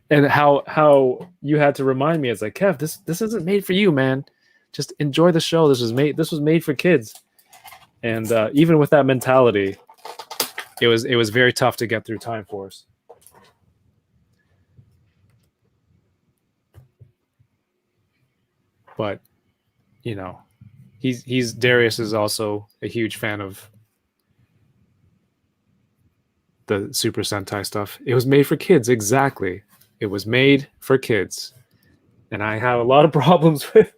and how you had to remind me. It's like, Kev, this isn't made for you, man. Just enjoy the show. This was made for kids. And even with that mentality, it was very tough to get through Time Force. But you know, Darius is also a huge fan of the Super Sentai stuff. It was made for kids, exactly. It was made for kids. And I have a lot of problems with.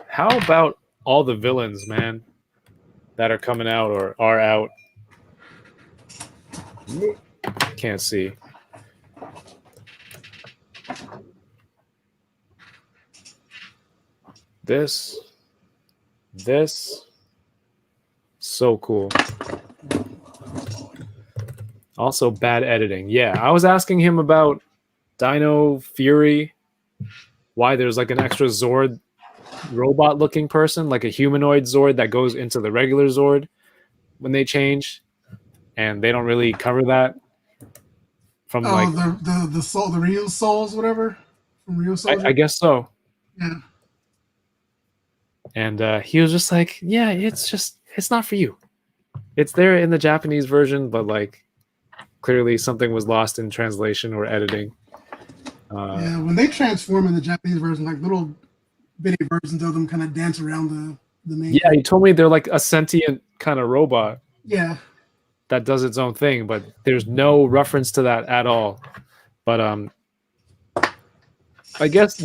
How about all the villains, man, that are coming out or are out? Can't see. This, so cool. Also, bad editing. Yeah, I was asking him about Dino Fury, why there's like an extra Zord robot-looking person, like a humanoid Zord that goes into the regular Zord when they change, and they don't really cover that. From the real souls, whatever. From real souls. I guess so. Yeah. And he was just like, yeah, it's not for you. It's there in the Japanese version, but like clearly something was lost in translation or editing. Yeah, when they transform in the Japanese version, like little bitty versions of them kind of dance around the main. Yeah, he told me they're like a sentient kind of robot. Yeah. That does its own thing, but there's no reference to that at all. But I guess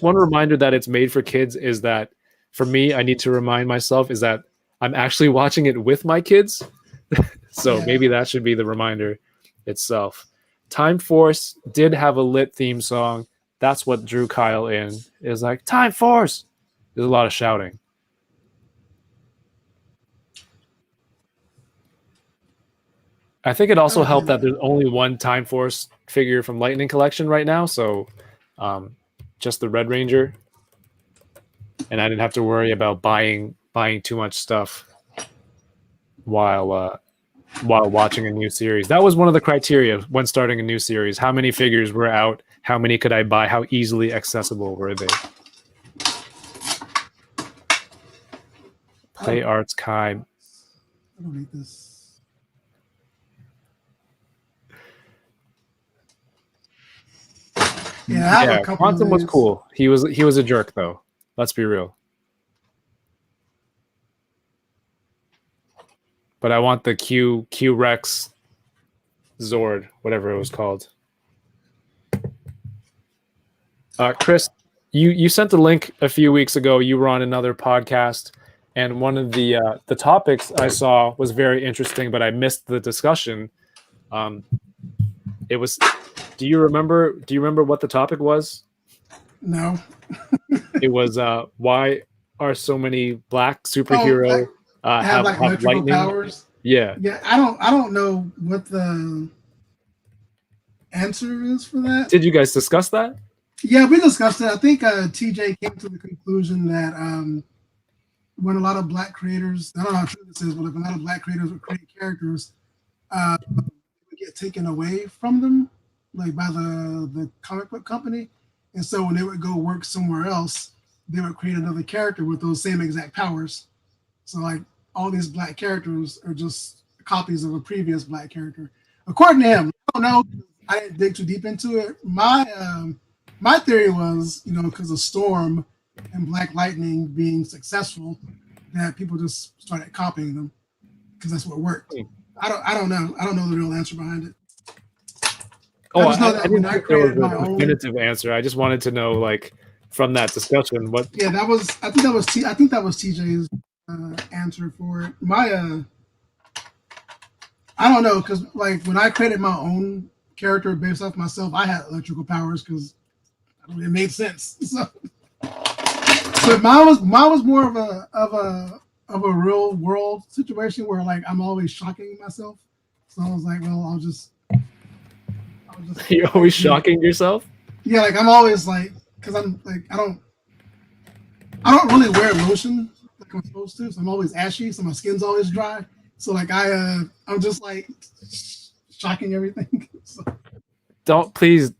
one reminder that it's made for kids is that for me, I need to remind myself is that I'm actually watching it with my kids. So maybe that should be the reminder itself. Time Force did have a lit theme song. That's what drew Kyle in. It was like, Time Force! There's a lot of shouting. I think it also helped that there's only one Time Force figure from Lightning Collection right now, so just the Red Ranger. And I didn't have to worry about buying too much stuff while watching a new series. That was one of the criteria when starting a new series. How many figures were out? How many could I buy? How easily accessible were they? Play Arts Kai. I don't hate this. Yeah, Quantum was cool. He was a jerk though. Let's be real. but I want the Q Rex Zord, whatever it was called. Chris, you sent a link a few weeks ago. You were on another podcast, and one of the topics I saw was very interesting, but I missed the discussion. It was. Do you remember what the topic was? No. It was why are so many black superhero have like electrical lightning powers? Yeah. Yeah, I don't know what the answer is for that. Did you guys discuss that? Yeah, we discussed it. I think TJ came to the conclusion that when a lot of black creators, I don't know how true this is, but if a lot of black creators would create characters, it would get taken away from them, like by the comic book company. And so when they would go work somewhere else, they would create another character with those same exact powers. So like all these black characters are just copies of a previous black character. According to him, I don't know. I didn't dig too deep into it. My theory was, because of Storm and Black Lightning being successful, that people just started copying them because that's what worked. I don't know. I don't know the real answer behind it. Oh, I just know that when I created my own definitive answer. I just wanted to know, like, from that discussion, what. Yeah, that was. I think that was TJ's answer for it. I don't know, because like when I created my own character based off myself, I had electrical powers because it made sense. So mine was more of a real world situation where like I'm always shocking myself. So I was like, well, I'll just You're always shocking yourself? Yeah, like I'm always like, because I'm like I don't really wear lotion like I'm supposed to, so I'm always ashy, so my skin's always dry. So like I'm just like shocking everything. Please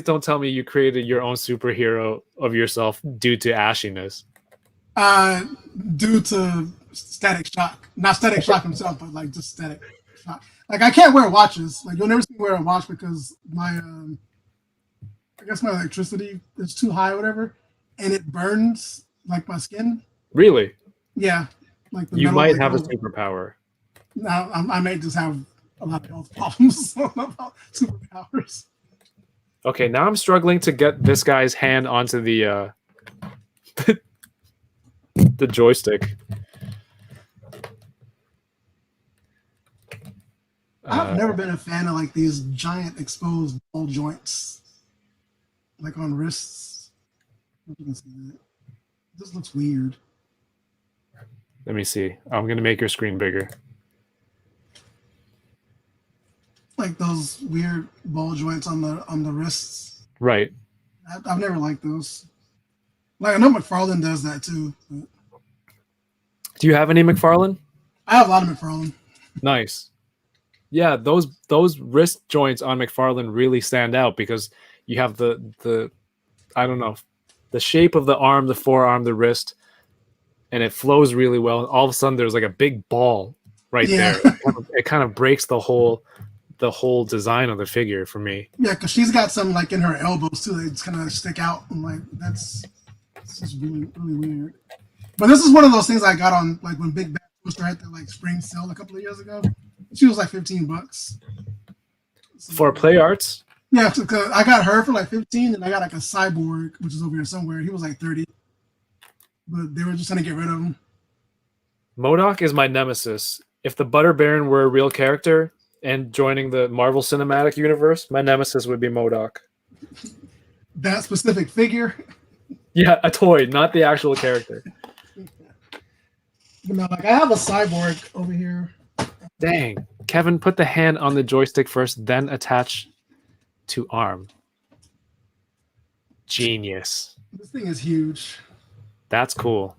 don't tell me you created your own superhero of yourself due to ashiness. Due to static shock. Not static shock himself, but like just static shock. Like I can't wear watches. Like you'll never see me wear a watch because my I guess my electricity is too high or whatever, and it burns like my skin. Really? Yeah. Like you might have a superpower. No, I may just have a lot of health problems about superpowers. Okay, now I'm struggling to get this guy's hand onto the the joystick. I've never been a fan of like these giant exposed ball joints, like on wrists. I don't know if you can see that. This looks weird. Let me see. I'm gonna make your screen bigger. Like those weird ball joints on the wrists. Right. I've never liked those. Like I know McFarlane does that too. But do you have any McFarlane? I have a lot of McFarlane. Nice. Yeah, those wrist joints on McFarlane really stand out because you have the I don't know, the shape of the arm, the forearm, the wrist, and it flows really well. All of a sudden, there's like a big ball right there. It kind of breaks the whole design of the figure for me. Yeah, because she's got some like in her elbows too. They just kind of stick out. I'm like, that's just really, really weird. But this is one of those things I got on like when Big Bad Toaster had the like spring sale a couple of years ago. She was like $15 for Play Arts. Yeah, because I got her for like 15, and I got like a Cyborg, which is over here somewhere. He was like 30, but they were just trying to get rid of him. MODOK is my nemesis. If the Butter Baron were a real character and joining the Marvel Cinematic Universe, my nemesis would be MODOK. That specific figure? Yeah, a toy, not the actual character. But no, like I have a Cyborg over here. Dang. Kevin, put the hand on the joystick first, then attach to arm. Genius. This thing is huge. That's cool.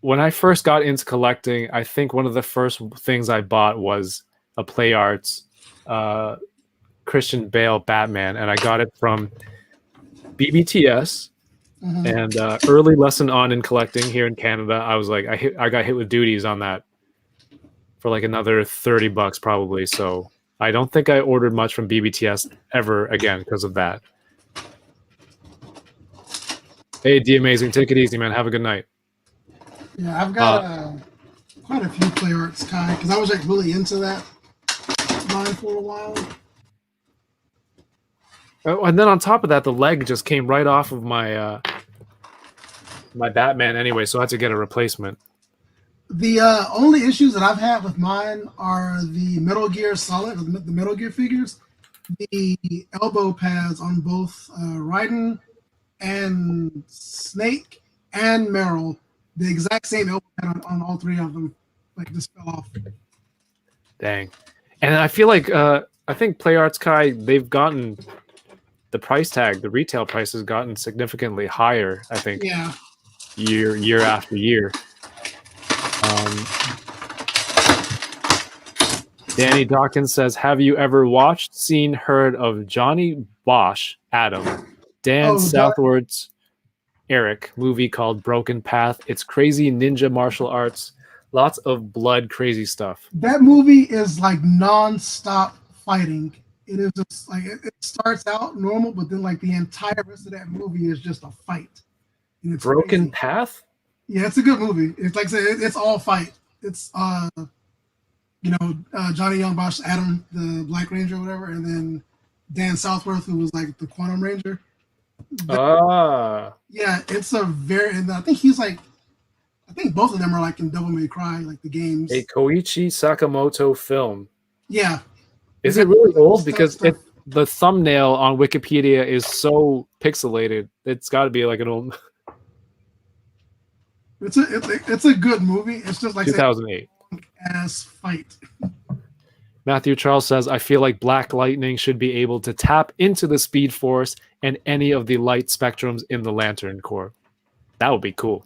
When I first got into collecting, I think one of the first things I bought was a Play Arts Christian Bale Batman, and I got it from BBTS. Mm-hmm. And early lesson on in collecting here in Canada, I was like, I got hit with duties on that for like another $30 probably. So I don't think I ordered much from BBTS ever again because of that. Hey, D Amazing, take it easy, man. Have a good night. Yeah, I've got quite a few play arts, Kai, because I was like really into that line for a while. Oh, and then on top of that, the leg just came right off of my my Batman anyway, so I had to get a replacement. The only issues that I've had with mine are the Metal Gear Solid, the Metal Gear figures, the elbow pads on both Raiden and Snake and Meryl, the exact same elbow pad on all three of them, like just fell off. Dang. And I feel like I think Play Arts Kai, they've gotten the price tag, the retail price has gotten significantly higher, I think. Yeah. Year after year. Danny Dawkins says, have you ever watched, seen, heard of Johnny Bosch, Adam, Dan Southward's Eric movie called Broken Path? It's crazy ninja martial arts, lots of blood, crazy stuff. That movie is like non-stop fighting. It is just like it starts out normal, but then like the entire rest of that movie is just a fight. And it's Broken crazy. Path? Yeah, it's a good movie. It's like I said, it's all fight. It's Johnny Young Bosch, Adam, the Black Ranger or whatever, and then Dan Southworth, who was like the Quantum Ranger. Yeah, it's a very, and I think both of them are like in Devil May Cry, like the games. A Koichi Sakamoto film. Yeah. Is it really old? Because the thumbnail on Wikipedia is so pixelated. It's got to be like an old. It's a good movie. It's just like 2008 ass fight. Matthew Charles says, I feel like Black Lightning should be able to tap into the Speed Force and any of the light spectrums in the Lantern Corps. That would be cool.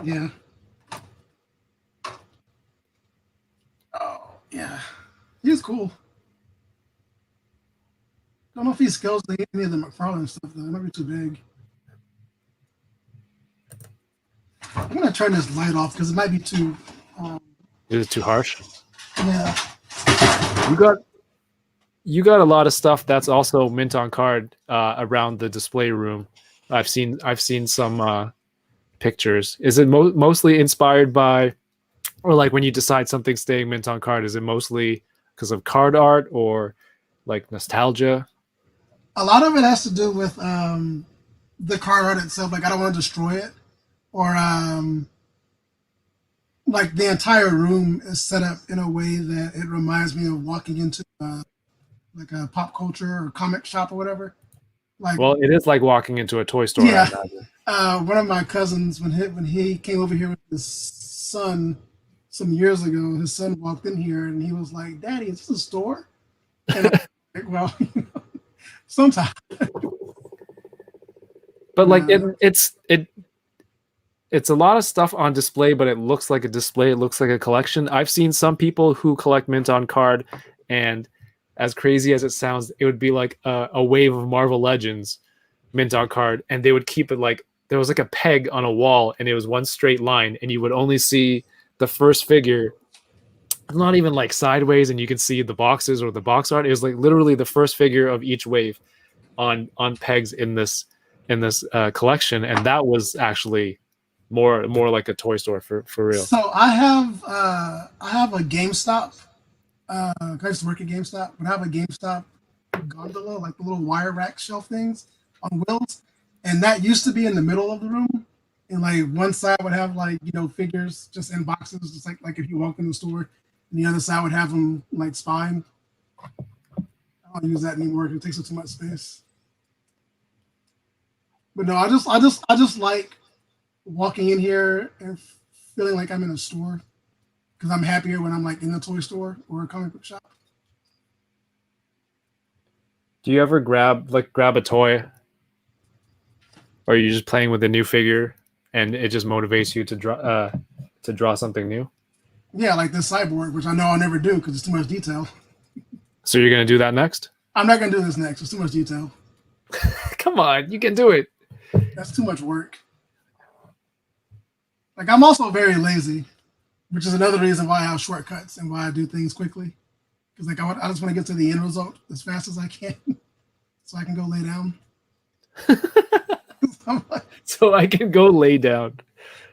Yeah. Oh, yeah. He's cool. I don't know if he scales any of the McFarlane stuff, though. It might be too big. I'm going to turn this light off because it might be too... Is it too harsh? Yeah. You got a lot of stuff that's also mint on card around the display room. I've seen some pictures. Is it mostly inspired by, or like when you decide something's staying mint on card, is it mostly because of card art or like nostalgia? A lot of it has to do with the card art itself. Like I don't want to destroy it, or like the entire room is set up in a way that it reminds me of walking into like a pop culture or comic shop or whatever. Like, well, it is like walking into a toy store. Yeah. One of my cousins, when he came over here with his son some years ago, his son walked in here and he was like, "Daddy, is this a store?" And I was like, well, sometimes. But like it's a lot of stuff on display, but it looks like a display. It looks like a collection. I've seen some people who collect mint on card, and as crazy as it sounds, it would be like a wave of Marvel Legends mint on card, and they would keep it like there was like a peg on a wall, and it was one straight line, and you would only see the first figure, not even like sideways, and you can see the boxes or the box art. It was like literally the first figure of each wave on pegs in this collection, and that was actually more like a toy store for real. So I have a GameStop. I used to work at GameStop, but I have a GameStop gondola, like the little wire rack shelf things on wheels, and that used to be in the middle of the room. And like one side would have like figures just in boxes, just like if you walk in the store, and the other side would have them like spine. I don't use that anymore because it takes up too much space. But no, I just like walking in here and feeling like I'm in a store, because I'm happier when I'm like in a toy store or a comic book shop. Do you ever grab a toy, or are you just playing with a new figure and it just motivates you to draw something new? Yeah, like this cyborg, which I know I'll never do because it's too much detail. So you're gonna do that next? I'm not gonna do this next. It's too much detail. Come on, you can do it. That's too much work. Like, I'm also very lazy, which is another reason why I have shortcuts and why I do things quickly. Because like I just want to get to the end result as fast as I can, so I can go lay down. So I can go lay down.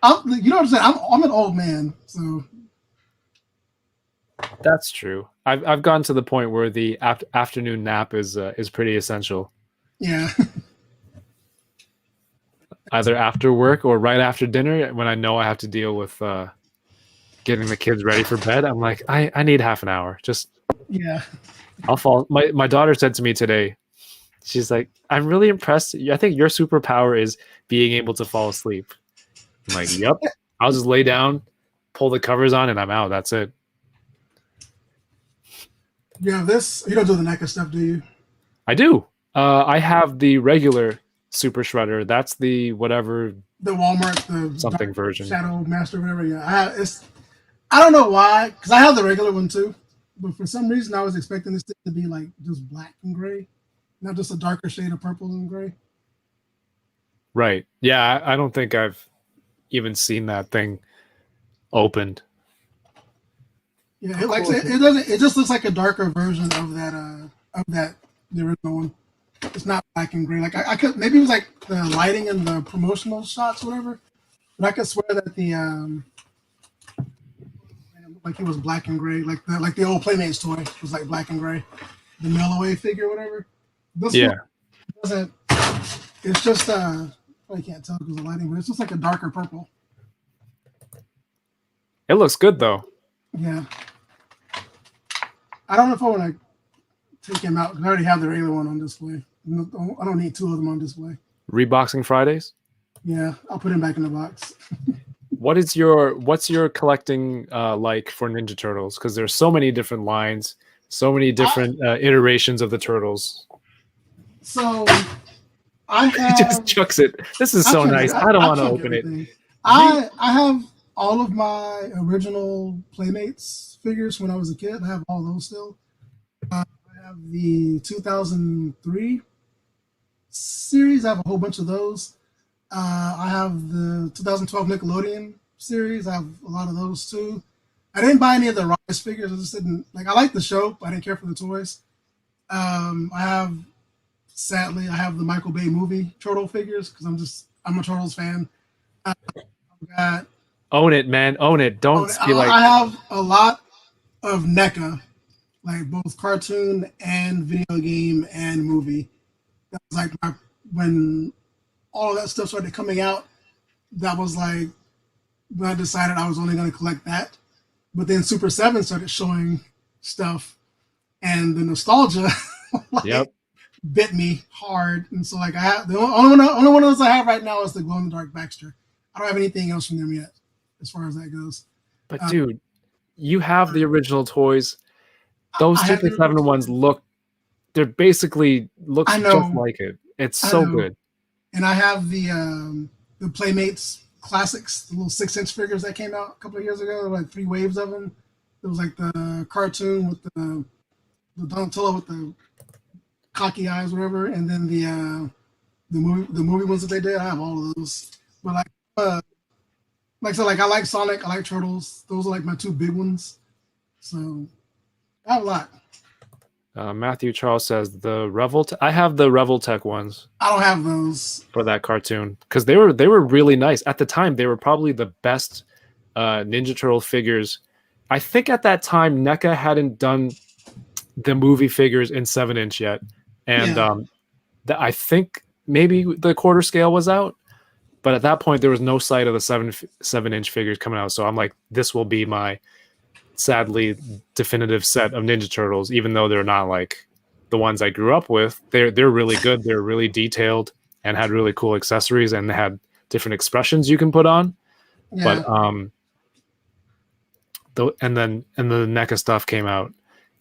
You know what I'm saying? I'm an old man, so That's true. I've gotten to the point where the afternoon nap is pretty essential. Yeah. Either after work or right after dinner when I know I have to deal with getting the kids ready for bed. I'm like, I need half an hour. Just Yeah. I'll fall. My daughter said to me today, she's like, I'm really impressed. I think your superpower is being able to fall asleep. I'm like, yep. I'll just lay down, pull the covers on, and I'm out. That's it. You have this. You don't do the NECA stuff, do you? I do. I have the regular Super Shredder. That's the whatever The Walmart, the something Dark version. Shadow Master, whatever. Yeah, I don't know why, because I have the regular one too, but for some reason I was expecting this thing to be like just black and gray, not just a darker shade of purple and gray. Right. Yeah, I don't think I've even seen that thing opened. Yeah, it doesn't. It just looks like a darker version of that the original one. It's not black and gray. Like I could maybe it was like the lighting and the promotional shots, whatever. But I could swear that the like it was black and gray, like the old Playmates toy was like black and gray, the mail away figure, whatever. This one doesn't. It's just I can't tell because of the lighting, but it's just like a darker purple. It looks good though. Yeah. I don't know if I want to take him out because I already have the regular one on display. I don't need two of them on display. Reboxing Fridays? Yeah, I'll put him back in the box. What's your collecting like for Ninja Turtles? Because there's so many different lines, so many different iterations of the Turtles. So I He have, just chucks it. This is so nice. I don't want to open it. I have all of my original Playmates figures when I was a kid. I have all those still. I have the 2003 series. I have a whole bunch of those. I have the 2012 Nickelodeon series. I have a lot of those too. I didn't buy any of the Rise figures. I just didn't like. I liked the show, but I didn't care for the toys. Sadly, I have the Michael Bay movie Turtle figures because I'm a Turtles fan. I've got Own it, man. Own it. Don't be like. I have a lot of NECA, like both cartoon and video game and movie. That was like when all of that stuff started coming out. That was like when I decided I was only going to collect that. But then Super 7 started showing stuff, and the nostalgia bit me hard. And so like I have the only one of those I have right now is the glow in the dark Baxter. I don't have anything else from them yet, as far as that goes. But dude, you have the original toys. Those Super 7 ones they're basically looks just like it. It's so good. And I have the Playmates Classics, the little 6-inch figures that came out a couple of years ago. There were like 3 waves of them. There was like the cartoon with the Donatello with the cocky eyes, whatever, and then the movie ones that they did. I have all of those. But I like Sonic, I like Turtles. Those are like my 2 big ones. So I have a lot. Matthew Charles says I have the Revoltech ones. I don't have those for that cartoon because they were really nice at the time. They were probably the best Ninja Turtle figures. I think at that time NECA hadn't done the movie figures in 7-inch yet, and I think maybe the quarter scale was out, but at that point there was no sight of the 7-inch figures coming out. So I'm like, this will be my sadly definitive set of Ninja Turtles, even though they're not like the ones I grew up with. They're really good. They're really detailed and had really cool accessories and had different expressions you can put on. But and then the NECA stuff came out,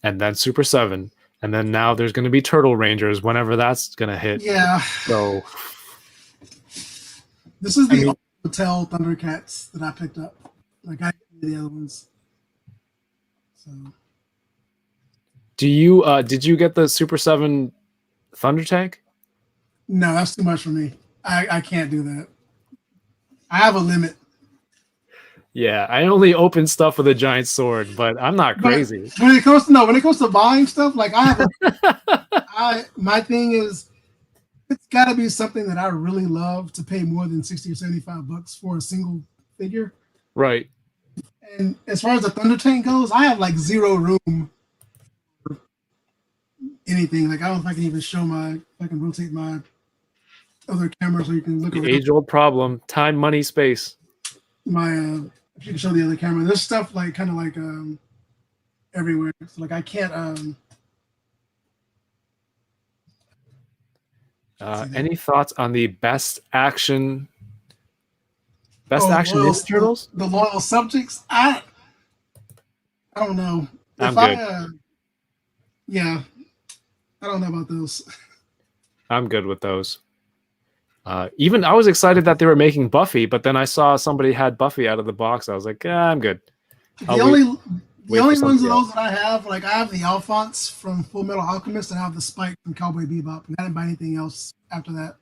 and then Super 7, and then now there's going to be Turtle Rangers whenever that's going to hit. Yeah. So this is the Hotel Thundercats that I picked up. Like I did the other ones. So. Do you did you get the Super 7 Thunder Tank? No, that's too much for me. I can't do that. I have a limit. Yeah, I only open stuff with a giant sword, but I'm not crazy. But when it comes to buying stuff, like my thing is, it's got to be something that I really love to pay more than $60 or $75 for a single figure. Right. And as far as the Thunder Tank goes, I have like zero room for anything. Like I don't know if I can even show my. If I can rotate my other camera so you can look The around. age-old problem: time, money, space. My if you can show the other camera, there's stuff like kind of like everywhere. So like I can't Any thoughts on the best action loyal- Ninja Turtles? The loyal subjects. I don't know. I'm If good. Yeah, I don't know about those. I'm good with those. Even I was excited that they were making Buffy, but then I saw somebody had Buffy out of the box. I was like, I'm good. The I'll only wait for ones of somebody those that I have, like I have the Alphonse from Full Metal Alchemist, and I have the Spike from Cowboy Bebop, and I didn't buy anything else after that.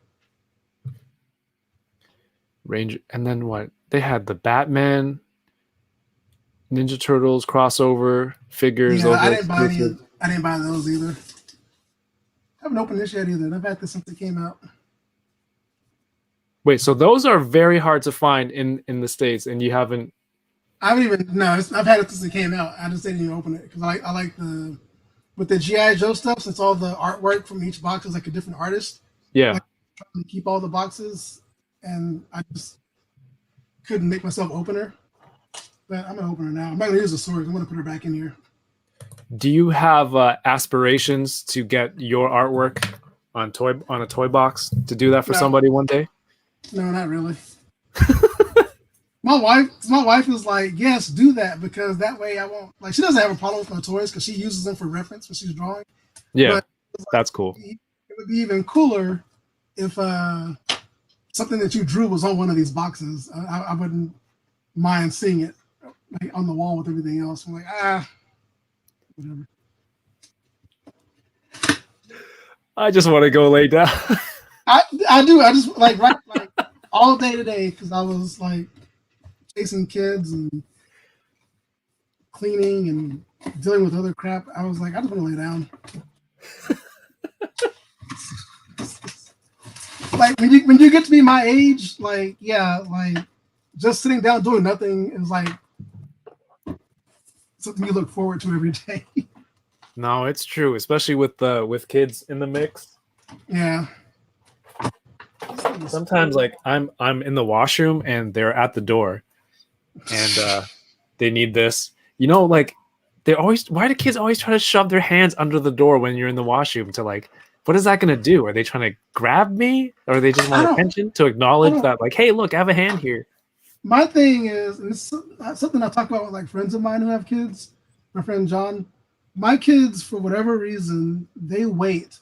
Ranger, and then what? They had the Batman, Ninja Turtles crossover figures. Yeah, Those I were didn't buy exclusive. I didn't buy those either. I haven't opened this yet either. I've had this since it came out. Wait, so those are very hard to find in the States, and you haven't. I haven't even I've had it since it came out. I just didn't even open it because I like the with the GI Joe stuff. Since all the artwork from each box is like a different artist, Yeah, trying to keep all the boxes, and I just couldn't make myself open her. But I'm gonna open her now. I'm not gonna use the sword. I'm gonna put her back in here. do you have aspirations to get your artwork on a toy box to do that for No. somebody one day? No, not really. My wife is like, yes, do that because that way I won't. Like, she doesn't have a problem with my toys because she uses them for reference when she's drawing. Yeah, But that's cool. it would be even cooler if something that you drew was on one of these boxes. I wouldn't mind seeing it like on the wall with everything else. I'm like, whatever. I just want to go lay down. I do. I just like all day today because I was like chasing kids and cleaning and dealing with other crap. I was like, I just want to lay down. Like when you get to be my age, like like just sitting down doing nothing is like something you look forward to every day. No, it's true, especially with kids in the mix. Yeah. Sometimes like I'm in the washroom and they're at the door and they need this. You know, like why do kids always try to shove their hands under the door when you're in the washroom to like, what is that gonna do? Are they trying to grab me? Or they just want attention to acknowledge that like, hey, look, I have a hand here. My thing is, and it's something I talk about with like friends of mine who have kids. My friend John, my kids, for whatever reason, they wait.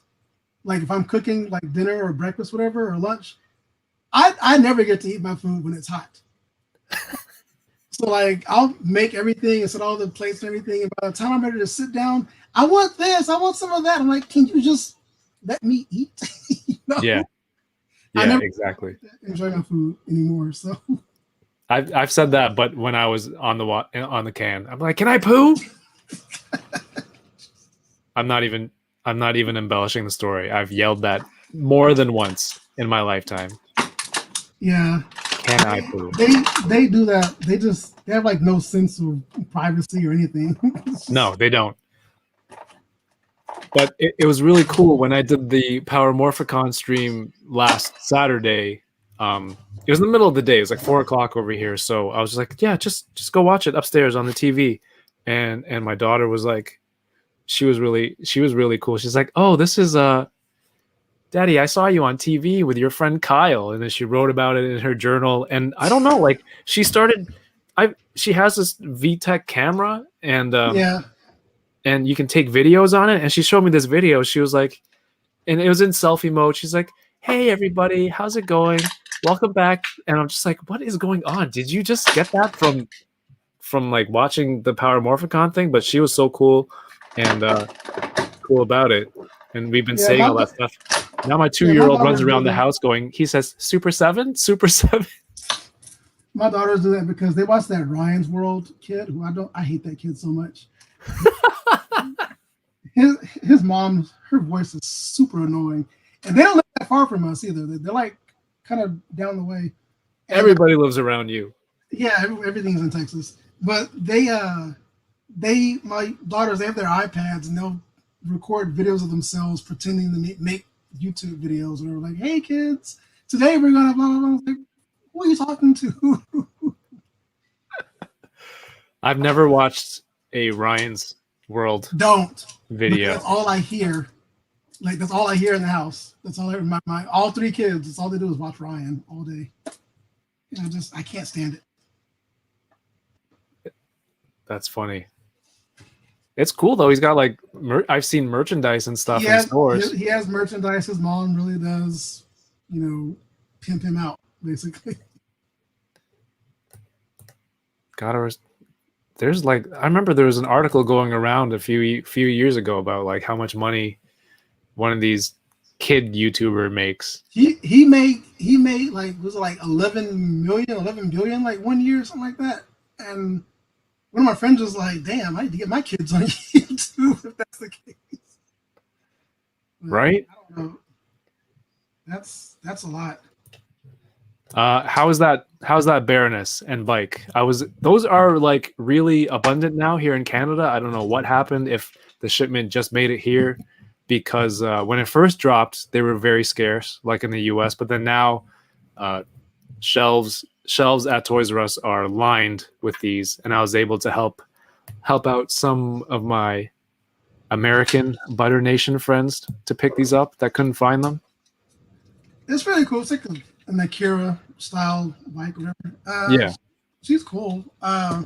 Like if I'm cooking like dinner or breakfast, whatever, or lunch, I never get to eat my food when it's hot. So like I'll make everything and set all the plates and everything, and by the time I'm ready to sit down, I want this, I want some of that. I'm like, can you just let me eat? You know? Yeah. I Yeah, never exactly. enjoy my food anymore. So I've said that, but when I was on the can, I'm like, can I poo? I'm not even embellishing the story. I've yelled that more than once in my lifetime. yeah. Can I poo? They do that. They have like no sense of privacy or anything. No, they don't. But it was really cool when I did the Power Morphicon stream last Saturday. It was in the middle of the day. It was like 4:00 over here. So I was just like, yeah, just go watch it upstairs on the TV. And my daughter was like, she was really cool. She's like, oh, this is Daddy, I saw you on TV with your friend Kyle. And then she wrote about it in her journal. And I don't know, like she has this VTech camera and Yeah. and you can take videos on it. And she showed me this video. She was like, and it was in selfie mode. She's like, hey everybody, how's it going? Welcome back. And I'm just like, what is going on? Did you just get that from like watching the Power Morphicon thing? But she was so cool and cool about it. And we've been saying all that stuff. Now my 2-year-old runs around the house going, he says, Super 7? Super 7? My daughters do that because they watch that Ryan's World kid who I hate that kid so much. His mom, her voice is super annoying. And they don't live that far from us either. They're like kind of down the way. And Everybody lives around you. yeah, everything's in Texas. But my daughters, they have their iPads and they'll record videos of themselves pretending to make YouTube videos. And they're like, "Hey kids, today we're gonna blah blah blah." Like, who are you talking to? I've never watched a Ryan's World Don't. video. That's all I hear. Like that's all I hear in the house. That's all my all three kids. That's all they do is watch Ryan all day. And I can't stand it. That's funny. It's cool though. He's got like I've seen merchandise and stuff in stores. He has merchandise. His mom really does, pimp him out basically. There's like I remember there was an article going around a few years ago about like how much money one of these kid YouTuber makes. He made like was it like 11 billion like 1 year or something like that. And one of my friends was like, "Damn, I need to get my kids on YouTube if that's the case." Right? I don't know. That's a lot. How's that Baroness and bike? Those are like really abundant now here in Canada. I don't know what happened if the shipment just made it here, because when it first dropped, they were very scarce, like in the US. But then now, shelves at Toys R Us are lined with these, and I was able to help out some of my American Butter Nation friends to pick these up that couldn't find them. It's really cool. It's like an Akira style bike, whatever. Yeah, she's cool. I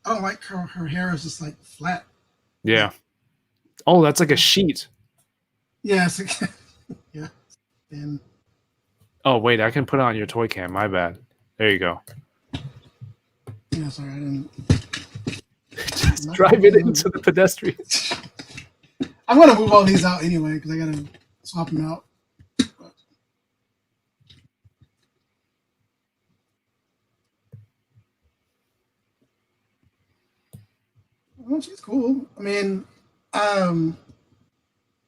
don't like her hair is just like flat. yeah. Oh, that's like a sheet. Yeah, yeah. And oh wait, I can put it on your toy cam. My bad. There you go. yeah, sorry, I didn't. Just drive it into the pedestrian. I'm gonna move all these out anyway because I gotta swap them out. Well, she's cool. I mean,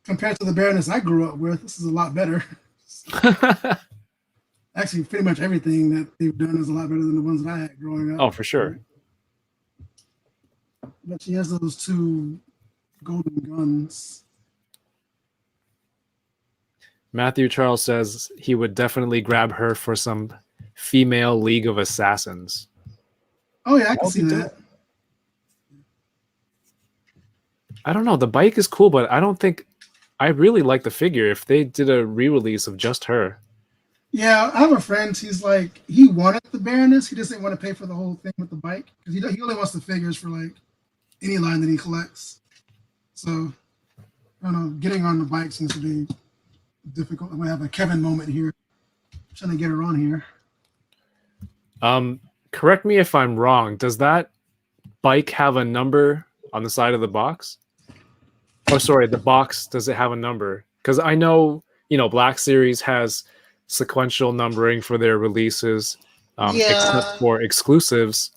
compared to the Baroness I grew up with, this is a lot better. Actually, pretty much everything that they've done is a lot better than the ones that I had growing up. Oh, for sure. But she has those two golden guns. Matthew Charles says he would definitely grab her for some female League of Assassins. Oh yeah, I can see that. I don't know. The bike is cool, but I really like the figure. If they did a re-release of just her. Yeah, I have a friend. He's like, he wanted the Baroness. He just didn't want to pay for the whole thing with the bike because he only wants the figures for like any line that he collects. So, I don't know. Getting on the bike seems to be difficult. I'm gonna have a Kevin moment here. I'm trying to get her on here. Correct me if I'm wrong. Does that bike have a number on the side of the box? Oh, sorry, the box, does it have a number? Because I know, Black Series has sequential numbering for their releases, except for exclusives.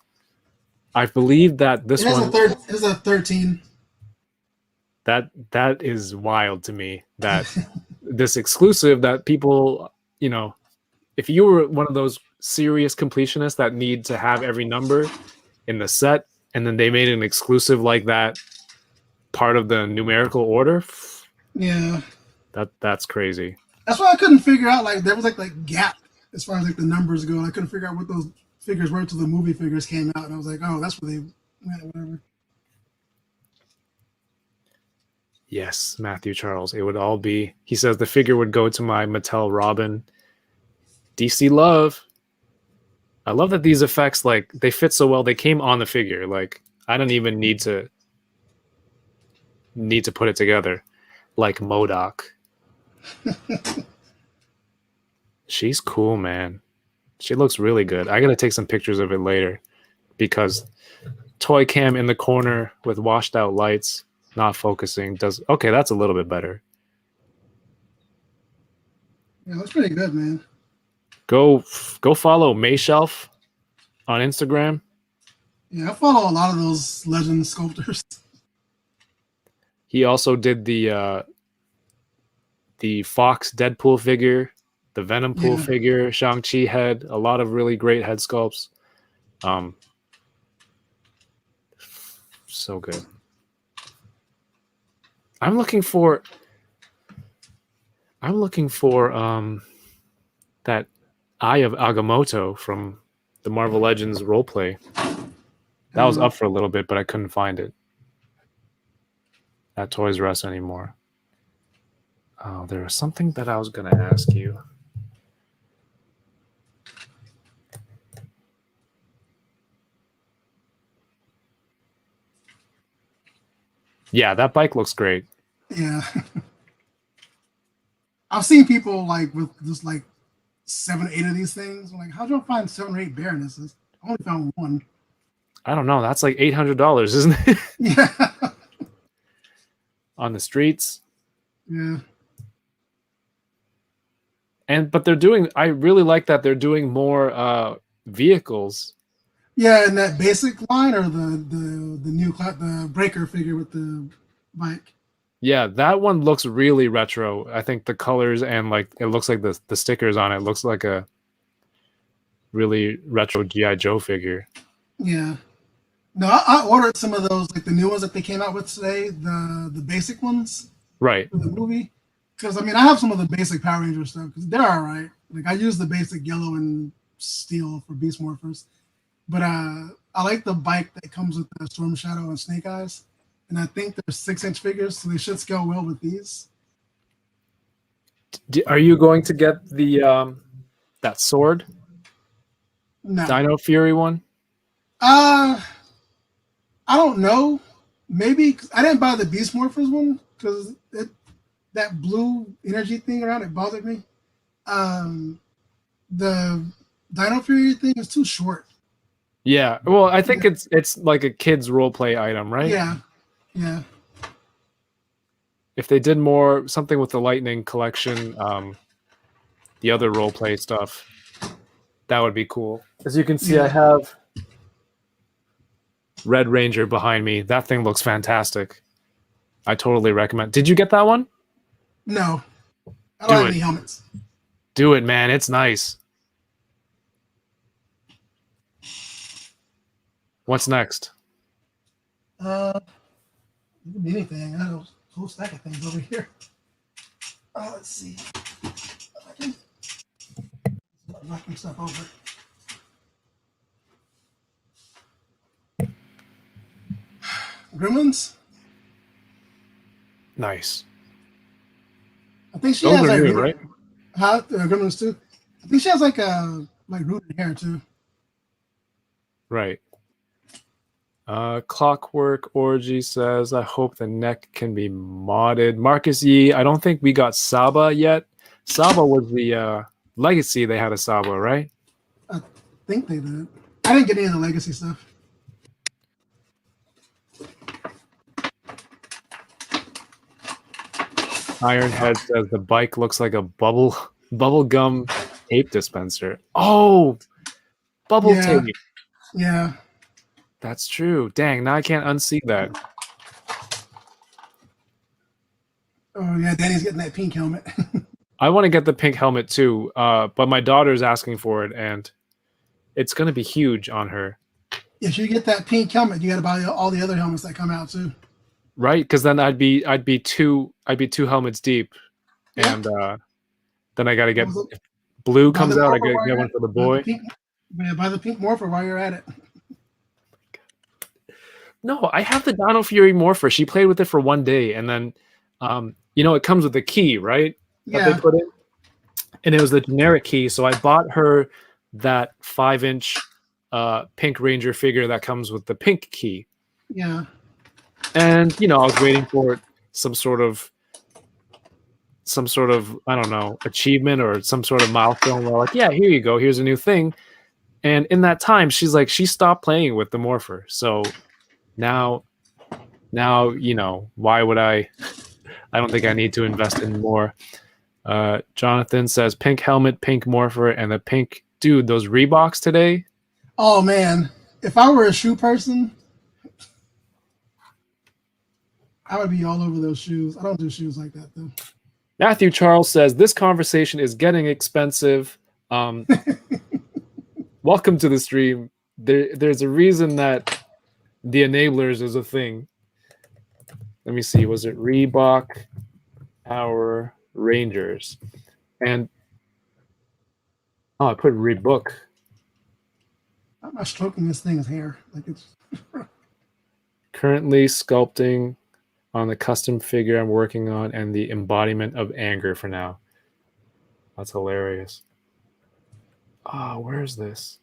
I believe that this one is a 13. That is wild to me. That this exclusive that people, if you were one of those serious completionists that need to have every number in the set, and then they made an exclusive like that part of the numerical order. Yeah, that's crazy. That's why I couldn't figure out, like, there was like gap as far as like the numbers go. I couldn't figure out what those figures were until the movie figures came out, and I was like, oh, that's where they went, whatever. Yes, Matthew Charles. It would all be. He says the figure would go to my Mattel Robin. DC love. I love that these effects, like, they fit so well. They came on the figure. Like, I don't even need to put it together. Like MODOK. She's cool, man. She looks really good. I gotta take some pictures of it later because toy cam in the corner with washed out lights, not focusing, does okay. That's a little bit better. Yeah, that's pretty good, man. Go follow Mayshelf on Instagram. Yeah, I follow a lot of those legend sculptors. He also did the Fox Deadpool figure, the Venom Pool figure, Shang-Chi head, a lot of really great head sculpts. So good. I'm looking for that Eye of Agamotto from the Marvel Legends roleplay. That was up for a little bit, but I couldn't find it at Toys R Us anymore. Oh, there was something that I was going to ask you. Yeah, that bike looks great. Yeah. I've seen people like with just like 7 or 8 of these things. I'm like, how'd y'all find 7 or 8 Baronesses? I only found one. I don't know. That's like $800, isn't it? Yeah. On the streets. Yeah. But they're doing, I really like that they're doing more vehicles. Yeah, and that basic line or the breaker figure with the bike. Yeah, that one looks really retro. I think the colors and like it looks like the stickers on it looks like a really retro G.I. Joe figure. Yeah. No, I ordered some of those, like the new ones that they came out with today, the basic ones. Right. For the movie. Because, I mean, I have some of the basic Power Ranger stuff, because they're all right. Like, I use the basic yellow and steel for Beast Morphers. But I like the bike that comes with the Storm Shadow and Snake Eyes. And I think they're 6-inch figures, so they should scale well with these. Are you going to get the that sword? No. Dino Fury one? I don't know. Maybe I didn't buy the Beast Morphers one because that blue energy thing around it bothered me. The Dino Fury thing is too short. Yeah. Well, I think it's like a kid's role play item, right? Yeah. Yeah. If they did more something with the Lightning collection, the other role play stuff, that would be cool. As you can see, I have Red Ranger behind me. That thing looks fantastic. I totally recommend. Did you get that one? No. I don't have any helmets. Do it, man. It's nice. What's next? It could be anything. I have a whole stack of things over here. Let's see. I can start knocking stuff over. Gremlins? Nice. I think she Those has are like new, right? Huh? Gremlins too. I think she has like rooted hair too. Right. Clockwork Orgy says, I hope the neck can be modded. Marcus Yee, I don't think we got Saba yet. Saba was the Legacy. They had a Saba, right? I think they did. I didn't get any of the Legacy stuff. Ironhead says the bike looks like a bubble gum tape dispenser. Oh, bubble tape. Yeah. That's true. Dang, now I can't unsee that. Oh yeah, Danny's getting that pink helmet. I want to get the pink helmet too, but my daughter's asking for it, and it's going to be huge on her. If you get that pink helmet, you got to buy all the other helmets that come out too. Right, because then I'd be two helmets deep, and then I got to get if blue comes out. I got to get one for the boy. Buy the pink Morpher while you're at it. No, I have the Dino Fury Morpher. She played with it for one day, and then, it comes with a key, right? That they put in, and it was the generic key. So I bought her that 5-inch Pink Ranger figure that comes with the pink key. Yeah. And I was waiting for some sort of I don't know, achievement or some sort of milestone. Where like, yeah, here you go. Here's a new thing. And in that time, she stopped playing with the Morpher. So now, why would I don't think I need to invest in more. Jonathan says pink helmet, pink Morpher, and the pink dude, those Reeboks today. Oh man. If I were a shoe person, I would be all over those shoes. I don't do shoes like that though. Matthew Charles says this conversation is getting expensive. Welcome to the stream. There's a reason that the enablers is a thing. Let me see. Was it Reebok Power Rangers? And I put Reebok. I'm not stroking this thing's hair. Like it's Currently sculpting on the custom figure I'm working on and the embodiment of anger for now. That's hilarious. Where is this?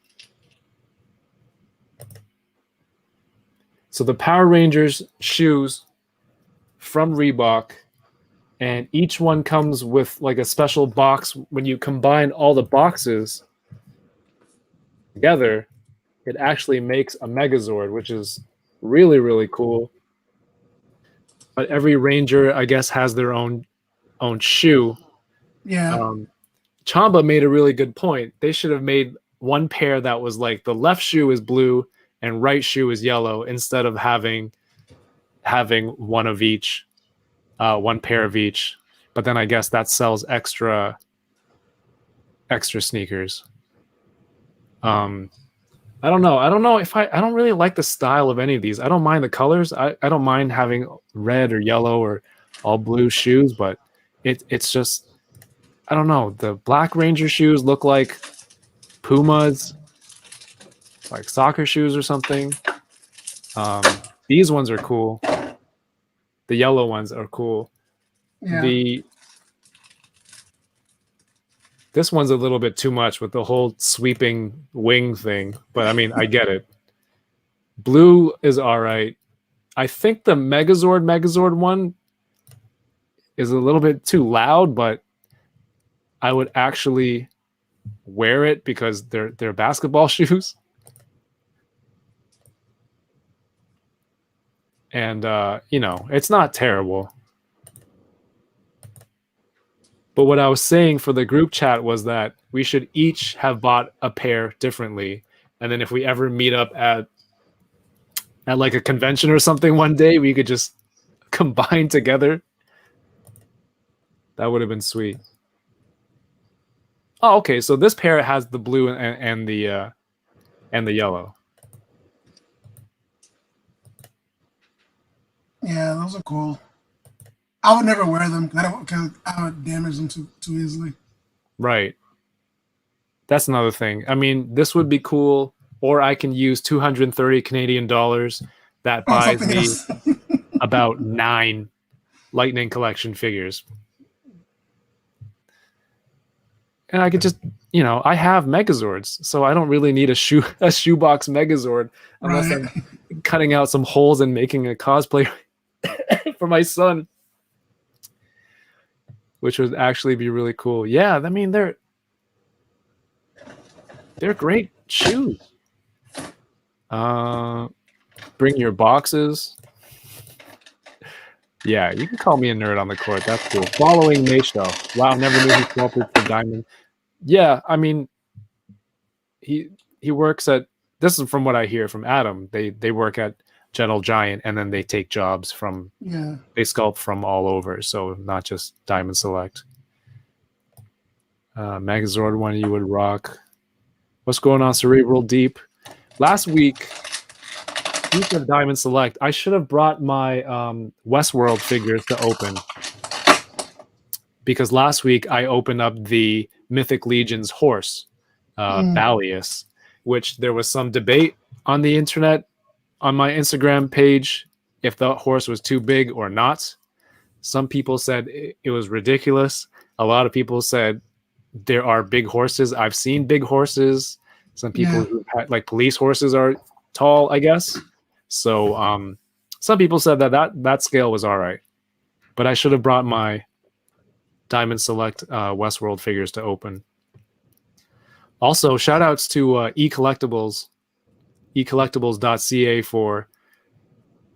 So the Power Rangers shoes from Reebok, and each one comes with like a special box. When you combine all the boxes together, it actually makes a Megazord, which is really, really cool. But every Ranger, I guess, has their own shoe. yeah. Chamba made a really good point. They should have made one pair that was like the left shoe is blue and right shoe is yellow, instead of having one of each, one pair of each. But then I guess that sells extra sneakers. I don't know. I don't know if I don't really like the style of any of these. I don't mind the colors. I don't mind having red or yellow or all blue shoes, but it's just, I don't know. The Black Ranger shoes look like Pumas, like soccer shoes or something. These ones are cool. The yellow ones are cool. Yeah. This one's a little bit too much with the whole sweeping wing thing, but I mean, I get it. Blue is all right. I think the Megazord one is a little bit too loud, but I would actually wear it because they're basketball shoes. And it's not terrible. But what I was saying for the group chat was that we should each have bought a pair differently. And then if we ever meet up at like a convention or something one day, we could just combine together. That would have been sweet. Oh, okay. So this pair has the blue and the yellow. Yeah, those are cool. I would never wear them because I would damage them too easily. Right. That's another thing. I mean, this would be cool, or I can use 230 Canadian dollars. That buys me about 9 Lightning Collection figures. And I could just, I have Megazords, so I don't really need a shoebox Megazord unless Right. I'm cutting out some holes and making a cosplay for my son, which would actually be really cool. Yeah, I mean they're great shoes. Bring your boxes. Yeah, you can call me a nerd on the court. That's cool. Following Mayshow. Wow, never knew he sculpted for Diamond. Yeah, I mean, he works at. This is from what I hear from Adam. They work at Gentle Giant, and then they take jobs from. Yeah. They sculpt from all over, so not just Diamond Select. Megazord one you would rock. What's going on, Cerebral Deep? Last week, speaking of Diamond Select, I should have brought my Westworld figures to open, because last week I opened up the Mythic Legion's horse, Balius, which there was some debate on the internet, on my Instagram page, if the horse was too big or not. Some people said it was ridiculous. A lot of people said there are big horses. I've seen big horses. Some people who had, like, police horses are tall, I guess. So some people said that scale was all right. But I should have brought my Diamond Select Westworld figures to open. Also, shout outs to E-Collectibles, ecollectibles.ca for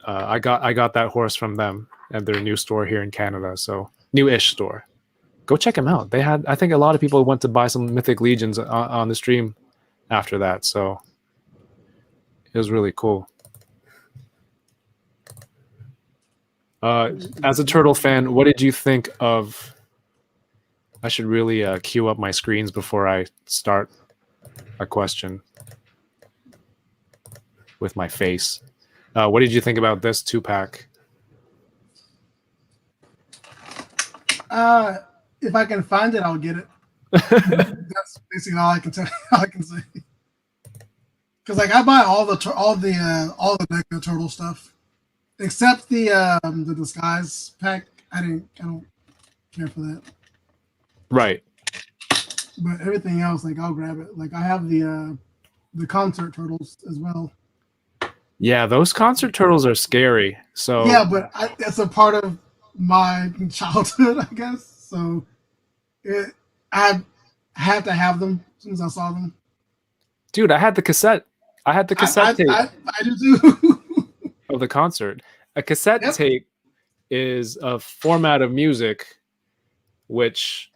I got that horse from them at their new store here in Canada. So new-ish store. Go check them out. They had, I think a lot of people went to buy some Mythic Legions on the stream after that. So it was really cool. As a Turtle fan, what did you think of... I should really queue up my screens before I start a question with my face. What did you think about this 2-pack? If I can find it, I'll get it. That's basically all I can tell. All I can say. Because like I buy all the NECA turtle stuff, except the disguise pack. I don't care for that. Right. But everything else, like I'll grab it. Like I have the concert turtles as well. Yeah, those concert turtles are scary. So Yeah, but it's a part of my childhood, I guess. So I had to have them as soon as I saw them. dude, I had the cassette. I had the cassette tape I do too. of the concert. A cassette Yep. tape is a format of music which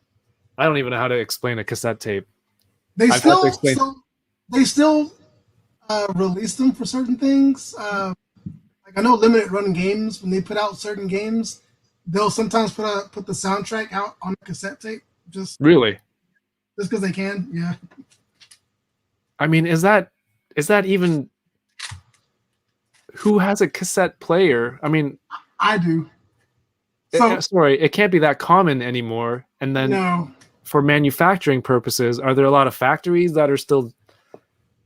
I don't even know how to explain a cassette tape. They I've had to explain- still release them for certain things. Like I know limited run games, when they put out certain games, they'll sometimes put the soundtrack out on a cassette tape just Really? because they can. Yeah. I mean, is that even who has a cassette player? I mean, I do. So sorry, it can't be that common anymore. And then no, for manufacturing purposes, are there a lot of factories that are still?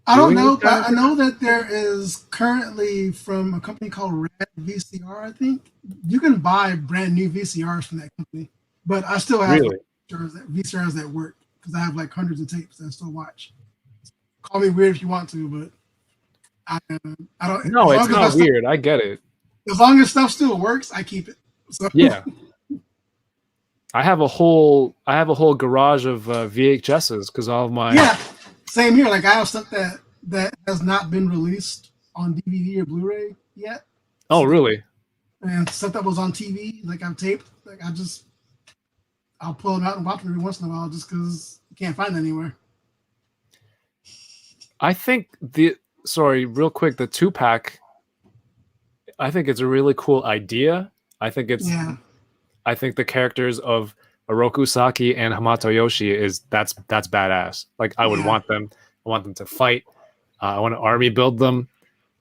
I don't doing know, this kind but of I know that there is currently from a company called Red VCR. I think you can buy brand new VCRs from that company, but I still have Really? VCRs that work because I have like hundreds of tapes that I still watch. Call me weird if you want to, but I don't. No, as it's long as not my stuff- weird. I get it. As long as stuff still works, I keep it. So Yeah. I have a whole garage of VHSs because all of my yeah, same here. Like I have stuff that has not been released on DVD or Blu-ray yet, Oh, really? and stuff that was on TV, like I've taped. Like I'll pull them out and watch them every once in a while, just because you can't find it anywhere. I think real quick, the 2-pack, I think it's a really cool idea. I think Yeah, I think the characters of Oroku Saki and Hamato Yoshi that's badass. Like I would Yeah. want them. I want them to fight. I want to army build them.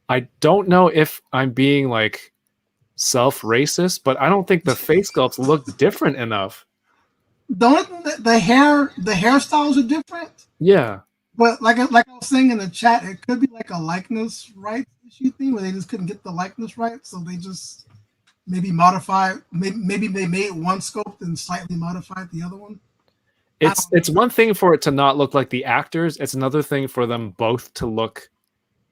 I don't know if I'm being like self-racist, but I don't think the face sculpts look different enough. the only thing the hairstyles are different, Yeah. but like I was saying in the chat, it could be like a likeness rights issue thing where they just couldn't get the likeness right, so they just maybe modify. Maybe they made one sculpt and slightly modified the other one. It's one thing for it to not look like the actors. It's another thing for them both to look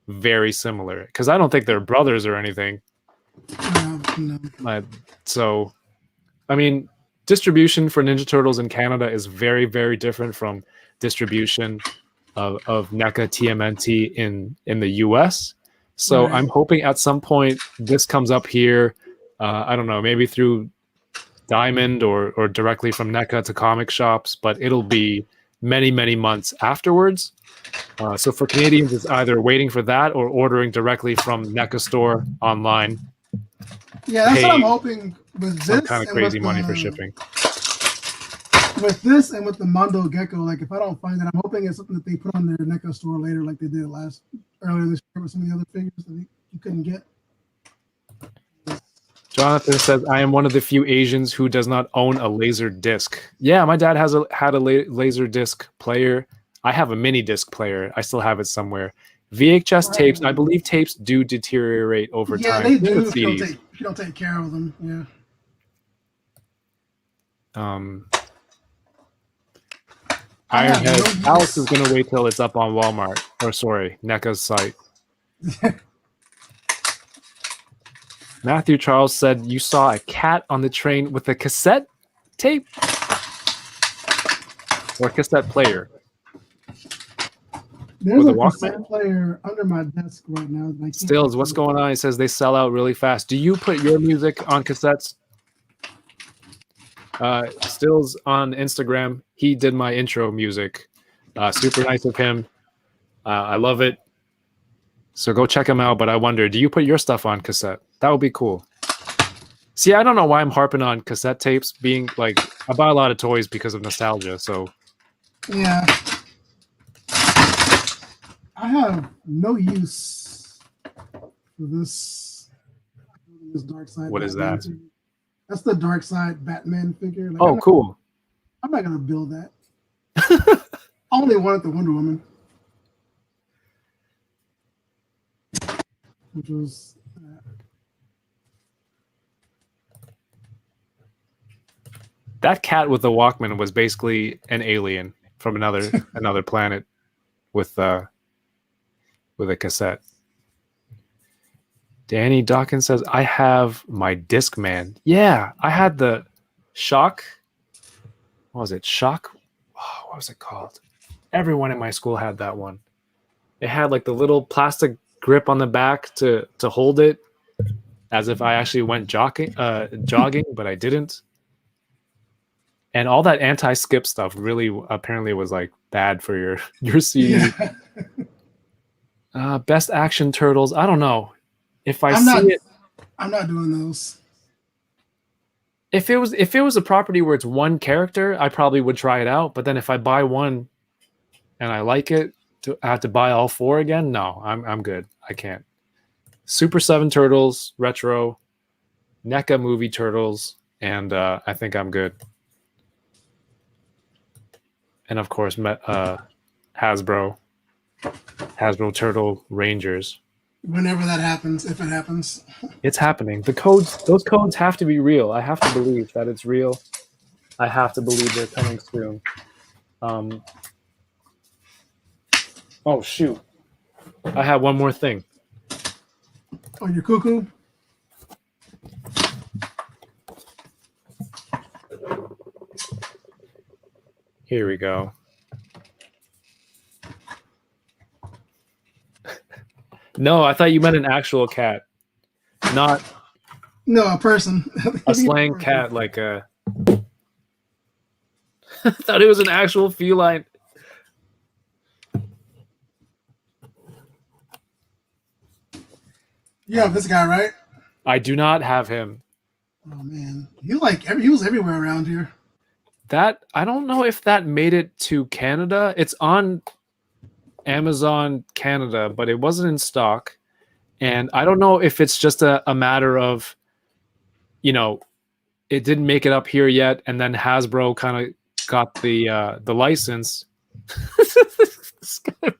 very similar. Because I don't think they're brothers or anything. No. So, I mean, distribution for Ninja Turtles in Canada is very, very different from distribution of NECA TMNT in the US. So Right. I'm hoping at some point this comes up here. I don't know, maybe through Diamond or directly from NECA to comic shops, but it'll be many, many months afterwards. So for Canadians, it's either waiting for that or ordering directly from NECA store online. Yeah, that's Pay what I'm hoping with this. Some kind of and crazy with money for the- shipping. With this and with the Mondo Gecko, like if I don't find it, I'm hoping it's something that they put on their NECA store later, like they did earlier this year with some of the other figures that you couldn't get. Jonathan says, "I am one of the few Asians who does not own a laser disc." Yeah, my dad had a laser disc player. I have a mini disc player. I still have it somewhere. VHS tapes, I believe tapes do deteriorate over Yeah, time. they do With if you, CDs. if you don't take care of them. Yeah. I have Ironhead. no Alex is going to wait till it's up on Walmart. Or sorry, NECA's site. Matthew Charles said, "You saw a cat on the train with a cassette tape? Or cassette player?" There's With a the cassette Walkman? player under my desk right now. That I can't Stills, what's going on? He says they sell out really fast. Do you put your music on cassettes? Stills on Instagram. He did my intro music. Super nice of him. I love it. So go check him out. But I wonder, do you put your stuff on cassette? That would be cool. See, I don't know why I'm harping on cassette tapes. Being like, I buy a lot of toys because of nostalgia. So Yeah. I have no use for this dark side. What is Batman that? figure. That's the dark side Batman figure. Like, Oh, cool. I'm not gonna build that. I only wanted the Wonder Woman, which was. That cat with the Walkman was basically an alien from another planet with a cassette. Danny Dawkins says, I have my Discman. Yeah, I had the Shock. What was it? Shock? Oh, what was it called? Everyone in my school had that one. It had like the little plastic grip on the back to hold it, as if I actually went jogging, but I didn't. And all that anti-skip stuff really apparently was like bad for your CD. Yeah. Best Action Turtles. I don't know. If I'm not doing those. If it was a property where it's one character, I probably would try it out. But then if I buy one and I like it, I have to buy all four again? No, I'm good. I can't. Super 7 Turtles, Retro, NECA Movie Turtles, and I think I'm good. And of course, Hasbro Turtle Rangers. Whenever that happens, if it happens. It's happening. Those codes have to be real. I have to believe that it's real. I have to believe they're coming soon. Oh, shoot. I have one more thing. Oh, you're cuckoo? Here we go. No, I thought you meant an actual cat, not No, a person. a slang cat like a. I thought it was an actual feline. You have this guy, right? I do not have him. Oh man, he was everywhere around here. That I don't know if that made it to Canada. It's on Amazon Canada, but it wasn't in stock. And I don't know if it's just a matter of, it didn't make it up here yet, and then Hasbro kind of got the license. This guy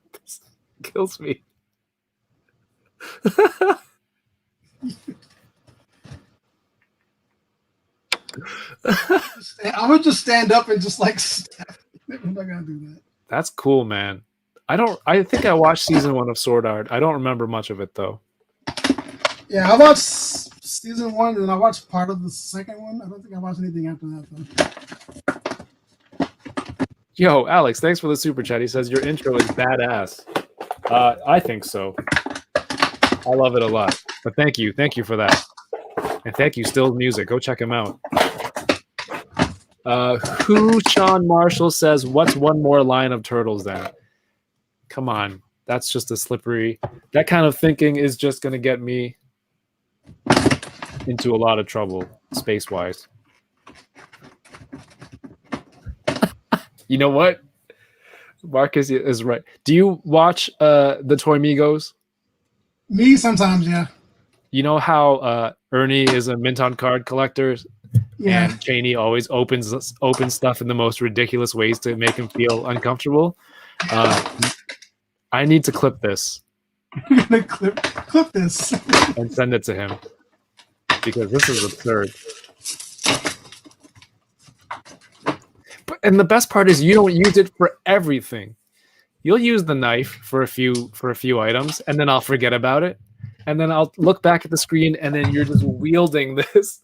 kills me. I would just stand up and just like stab. I'm not gonna do that. That's cool, man. I think I watched season 1 of Sword Art. I don't remember much of it though. Yeah, I watched season 1 and I watched part of the second one. I don't think I watched anything after that though. Yo, Alex, thanks for the super chat. He says your intro is badass. I think so. I love it a lot. But thank you for that. And thank you, Still Music. Go check him out. Who Sean Marshall says, what's one more line of Turtles then? Come on. That's just a slippery. That kind of thinking is just going to get me into a lot of trouble, space-wise. You know what? Marcus is right. Do you watch the Toy Migos? Me sometimes, yeah. You know how Ernie is a mint on card collector, Yeah. and Cheney always opens stuff in the most ridiculous ways to make him feel uncomfortable. I need to clip this I'm gonna clip this. and send it to him because this is absurd. And the best part is you don't use it for everything. You'll use the knife for a few items, and then I'll forget about it. And then I'll look back at the screen, and then you're just wielding this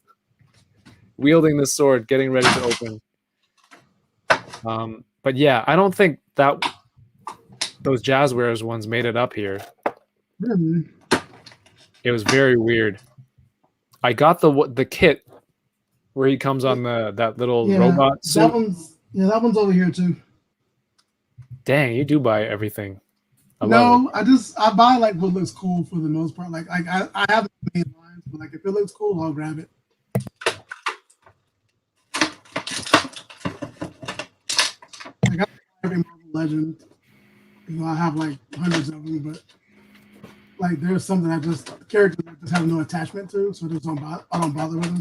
sword, getting ready to open. But yeah, I don't think that those Jazzwares ones made it up here. Really? It was very weird. I got the kit where he comes on that little robot suit. That one's over here too. Dang, you do buy everything. I buy like what looks cool for the most part. Like I have the main lines, but like if it looks cool, I'll grab it. Like I have every Marvel Legend. I have like hundreds of them, but Like there's some that characters I just have no attachment to, so I don't bother with them.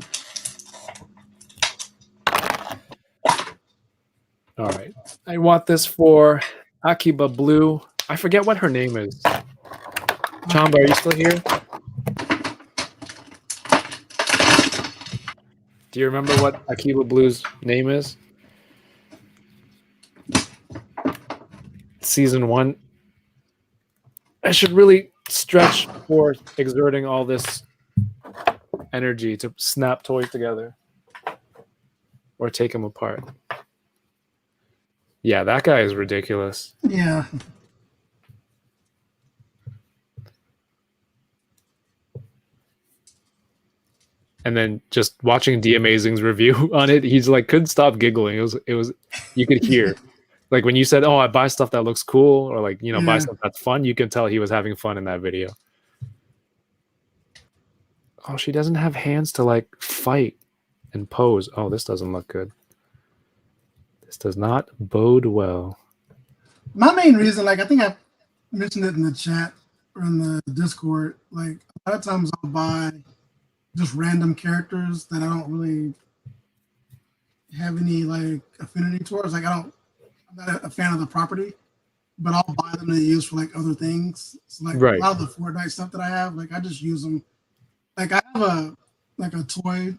All right. I want this for Akiba Blue. I forget what her name is. Chamba, are you still here? Do you remember what Akiba Blue's name is? Season 1. I should really stretch for exerting all this energy to snap toys together or take them apart. Yeah, that guy is ridiculous. Yeah. And then just watching D Amazing's review on it, he's like couldn't stop giggling. It was you could hear. Like when you said, "Oh, I buy stuff that looks cool," or like, you know, buy stuff that's fun, you can tell he was having fun in that video. Oh, she doesn't have hands to like fight and pose. Oh, this doesn't look good. This does not bode well. My main reason, like I think I mentioned it in the chat or in the Discord, like a lot of times I'll buy just random characters that I don't really have any like affinity towards. Like I'm not a fan of the property, but I'll buy them to use for like other things. So like a lot of the Fortnite stuff that I have, like I just use them. Like I have a toy,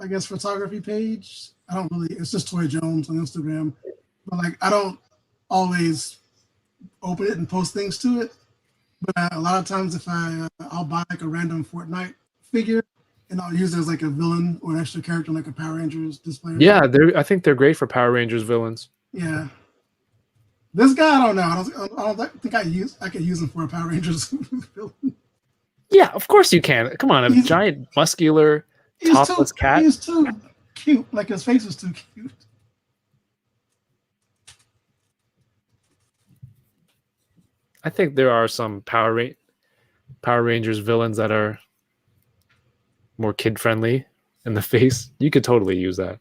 I guess, photography page. I don't really, it's just Toy Jonz on Instagram, but like I don't always open it and post things to it. But a lot of times if I'll buy like a random Fortnite figure and I'll use it as like a villain or an extra character like a Power Rangers display. Yeah, I think they're great for Power Rangers villains. Yeah. This guy, I don't know. I don't think I could use him for a Power Rangers villain. Yeah, of course you can. Come on, a giant, muscular, topless cat. He's too cute. Like his face is too cute. I think there are some Power Rangers villains that are more kid-friendly in the face. You could totally use that.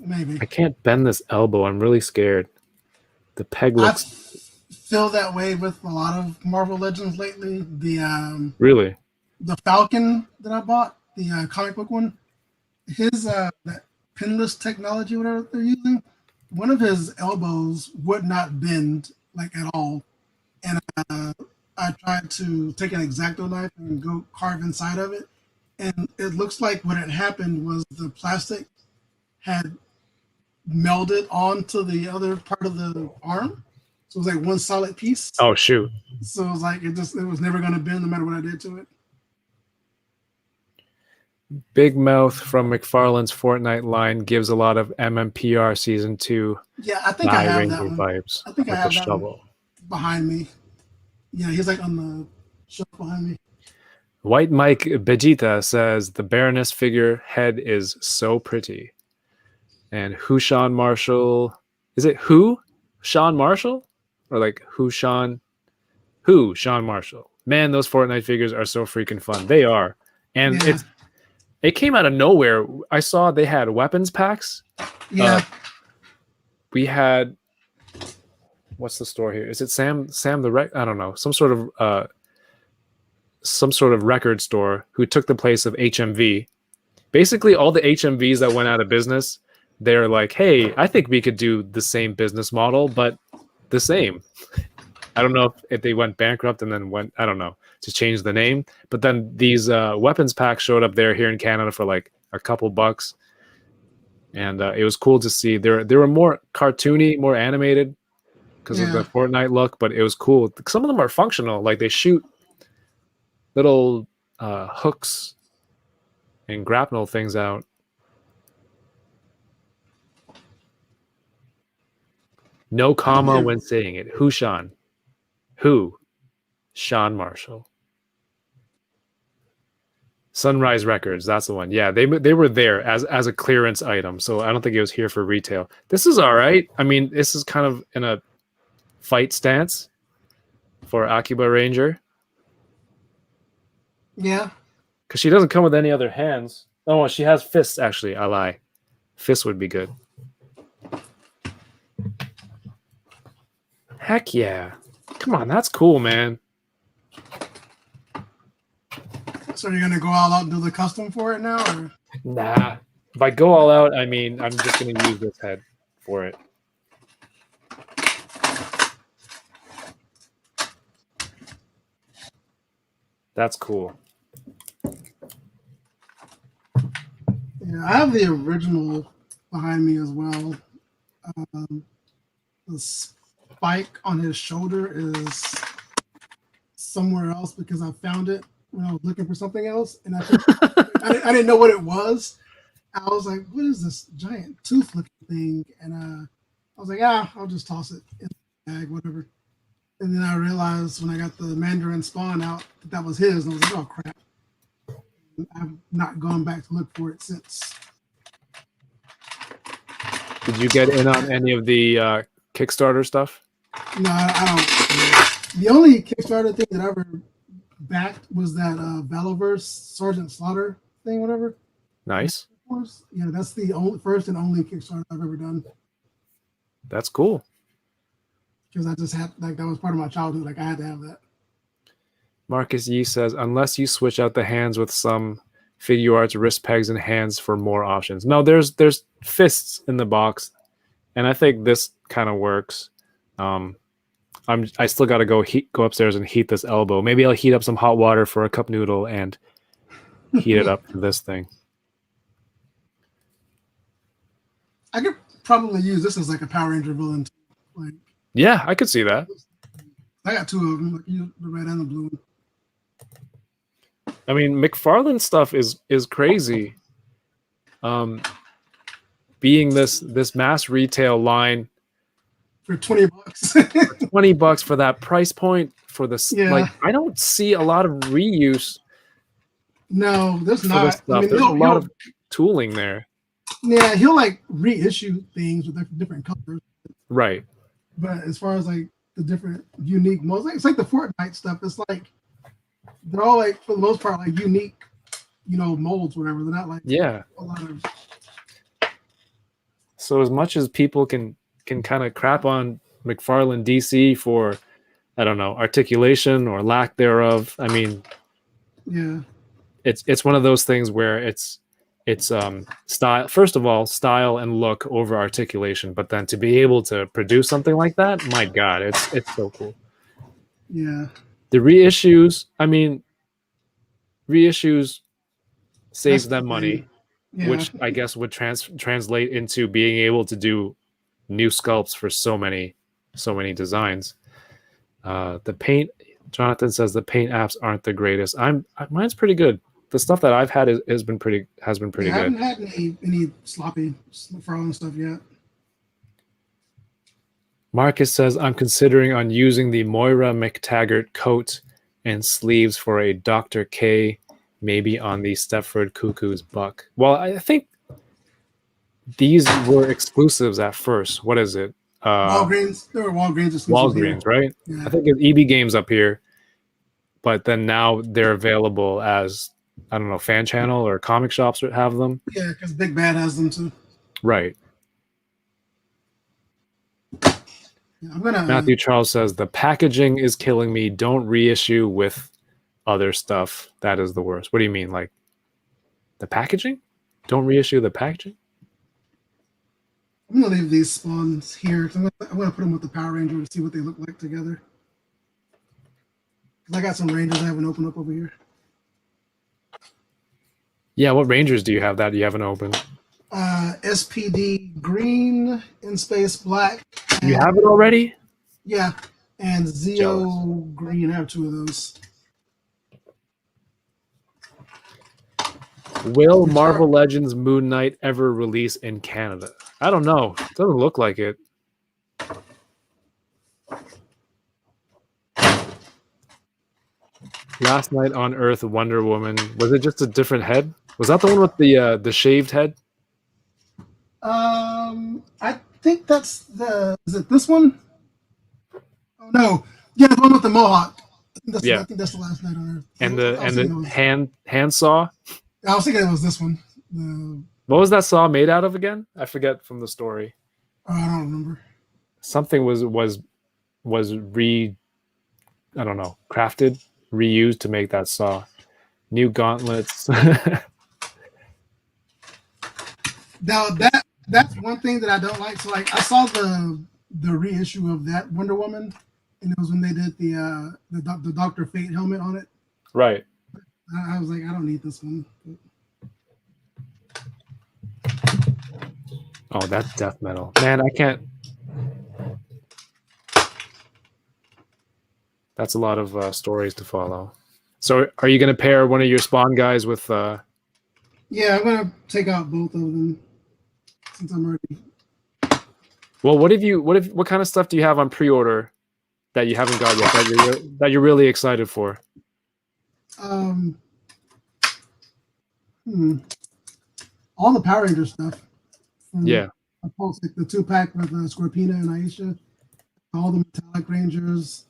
Maybe. I can't bend this elbow. I'm really scared. The peg looks... I feel that way with a lot of Marvel Legends lately. Really? The Falcon that I bought, the comic book one, his that pinless technology, whatever they're using, one of his elbows would not bend like at all. And I tried to take an X-Acto knife and go carve inside of it. And it looks like what had happened was the plastic had melded onto the other part of the arm. So it was like one solid piece. Oh, shoot. So it was like, it was never going to bend no matter what I did to it. Big Mouth from McFarlane's Fortnite line gives a lot of MMPR Season 2. Yeah, I think I have Ranger that one. Vibes. I think I have that shovel. one behind me. Yeah, he's like on the shelf behind me. White Mike Vegeta says the Baroness figure head is so pretty. And who Sean Marshall? Is it who? Sean Marshall? Or like who Sean Marshall? Man, those Fortnite figures are so freaking fun. They are. And it came out of nowhere. I saw they had weapons packs. Yeah. We had, what's the store here? Is it Sam the I don't know. Some sort of record store who took the place of HMV. Basically, all the HMVs that went out of business, they're like, hey, I think we could do the same business model, but the same. I don't know if they went bankrupt and then went, I don't know, to change the name. But then these weapons packs showed up there here in Canada for like a couple bucks. And it was cool to see. They were more cartoony, more animated because of the Fortnite look, but it was cool. Some of them are functional. Like they shoot little hooks and grapnel things out. No comma when saying it. Who Sean? Who? Sean Marshall. Sunrise Records, that's the one. Yeah, they were there as a clearance item, so I don't think it was here for retail. This is all right. I mean, this is kind of in a fight stance for Akiba Ranger. Yeah. Because she doesn't come with any other hands. Oh, she has fists, actually. I lie. Fists would be good. Heck yeah. Come on, that's cool, man. So you're gonna go all out and do the custom for it now, or Nah. If I go all out, I mean, I'm just going to use this head for it. That's cool. yeah, I have the original behind me as well. The spike on his shoulder is somewhere else because I found it when I was looking for something else, and I didn't know what it was. I was like, "What is this giant tooth-looking thing?" And I was like, I'll just toss it in the bag, whatever." And then I realized when I got the Mandarin Spawn out that was his, and I was like, "Oh crap!" I've not gone back to look for it since. Did you get in on any of the Kickstarter stuff? No, I don't. The only Kickstarter thing that I ever backed was that Valoverse Sergeant Slaughter thing, whatever. Nice. Yeah, that's the first and only Kickstarter I've ever done. That's cool. Because I just had, like, that was part of my childhood. Like, I had to have that. Marcus Yee says, unless you switch out the hands with some figure arts, wrist pegs, and hands for more options. No, there's fists in the box, and I think this kind of works. I still got to go upstairs and heat this elbow. Maybe I'll heat up some hot water for a cup noodle and heat it up for this thing. I could probably use this as like a Power Ranger villain. Like, Yeah, I could see that. I got two of them, like the red and the blue one. I mean, McFarlane stuff is crazy. Being this mass retail line For $20. $20 for that price point for this, Yeah. like, I don't see a lot of reuse No, there's for not. this stuff. I mean, There's a lot of tooling there. Yeah, he'll like reissue things with like different colors. Right. But as far as like the different unique modes, like, it's like the Fortnite stuff. It's like they're all like, for the most part, like unique, molds, whatever. They're not like Yeah. a lot of. So as much as people can kind of crap on McFarlane DC for, I don't know, articulation or lack thereof, I mean, Yeah. it's one of those things where it's style, first of all, style and look over articulation, but then to be able to produce something like that, my God, it's so cool. Yeah. The reissues, I mean, reissues saves That's them the money, thing. Yeah. which I guess would translate into being able to do new sculpts for so many designs. The paint, Jonathan says the paint apps aren't the greatest. Mine's pretty good. The stuff that I've had has been pretty I good. haven't had any sloppy Farland stuff yet. Marcus says, I'm considering on using the Moira McTaggart coat and sleeves for a Dr. K, maybe on the Stepford Cuckoo's buck. Well, I think these were exclusives at first. What is it? Walgreens. There were Walgreens exclusives. Walgreens, right? Yeah. I think it's EB Games up here, but then now they're available as, I don't know, fan channel or comic shops that have them. Yeah, because Big Bad has them too. Right. Yeah, I'm gonna. Matthew Charles says, the packaging is killing me. Don't reissue with other stuff. That is the worst. What do you mean? Like the packaging? Don't reissue the packaging? I'm gonna leave these spawns here. I'm gonna put them with the Power Ranger to see what they look like together. 'Cause I got some Rangers I haven't opened up over here. Yeah, what Rangers do you have that you haven't opened? SPD Green, In Space Black. You have it already? Yeah, and Zeo Green. I have two of those. Will Marvel Legends Moon Knight ever release in Canada? I don't know. It doesn't look like it. Last Night on Earth, Wonder Woman. Was it just a different head? Was that the one with the shaved head? I think that's is it this one? Oh no, yeah, the one with the mohawk. I think that's the Last Night on Earth. And the hand saw. I was thinking it was this one. What was that saw made out of again? I forget from the story. I don't remember. Something was I don't know, crafted, reused to make that saw. New gauntlets. Now that's one thing that I don't like. So like I saw the reissue of that Wonder Woman, and it was when they did the Doctor Fate helmet on it. Right. I was like, I don't need this one. Oh, that's death metal. Man, I can't. That's a lot of stories to follow. So are you going to pair one of your Spawn guys with... Yeah, I'm going to take out both of them since I'm already... Well, what kind of stuff do you have on pre-order that you haven't got yet that you're really excited for? All the Power Ranger stuff. Yeah. I posted the 2-pack with Scorpina and Aisha. All the Metallic Rangers.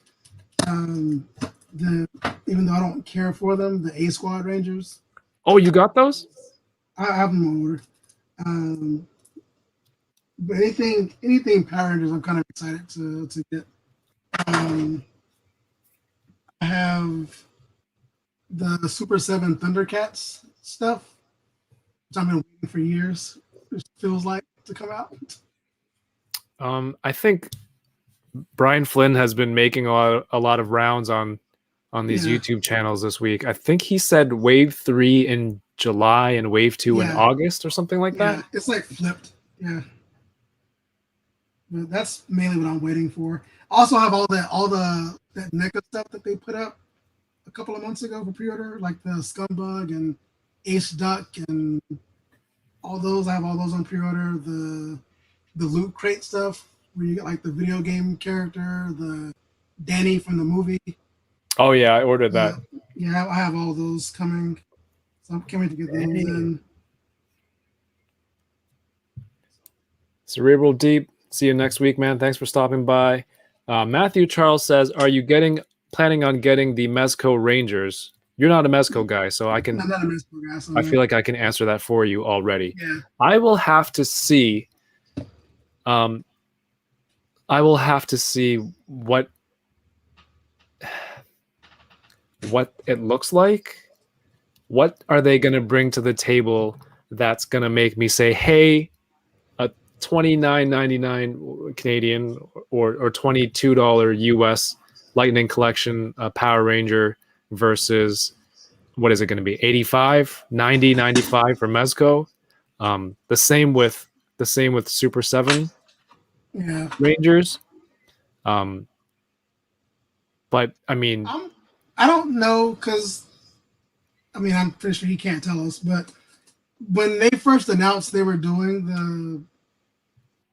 Even though I don't care for them, the A Squad Rangers. Oh, you got those? I have them on order. But anything Power Rangers, I'm kind of excited to get. I have the Super 7 Thundercats stuff, which I've been waiting for years. It feels like to come out. I think Brian Flynn has been making a lot of rounds on these YouTube channels this week. I think he said Wave 3 in July and Wave 2 in August or something like that. It's like flipped. Yeah. But that's mainly what I'm waiting for. I also have that NECA stuff that they put up a couple of months ago for pre-order, like the Scumbug and Ace Duck and all those. I have all those on pre-order. The Loot Crate stuff where you get like the video game character, the Danny from the movie. Oh yeah, I ordered that. Yeah, I have all those coming. So I'm coming to get those in. Cerebral Deep. See you next week, man. Thanks for stopping by. Matthew Charles says, "Are you planning on getting the Mezco Rangers?" You're not a Mezco guy, so I can. I'm not a Mezco guy. So I feel like I can answer that for you already. Yeah. I will have to see. I will have to see what it looks like. What are they going to bring to the table that's going to make me say, "Hey, a $29.99 Canadian or $22 US Lightning Collection Power Ranger versus what is it going to be? 85, 90, 95 for Mezco." The same with Super 7 Rangers. But I mean, I don't know, because I mean, I'm pretty sure he can't tell us, but when they first announced they were doing the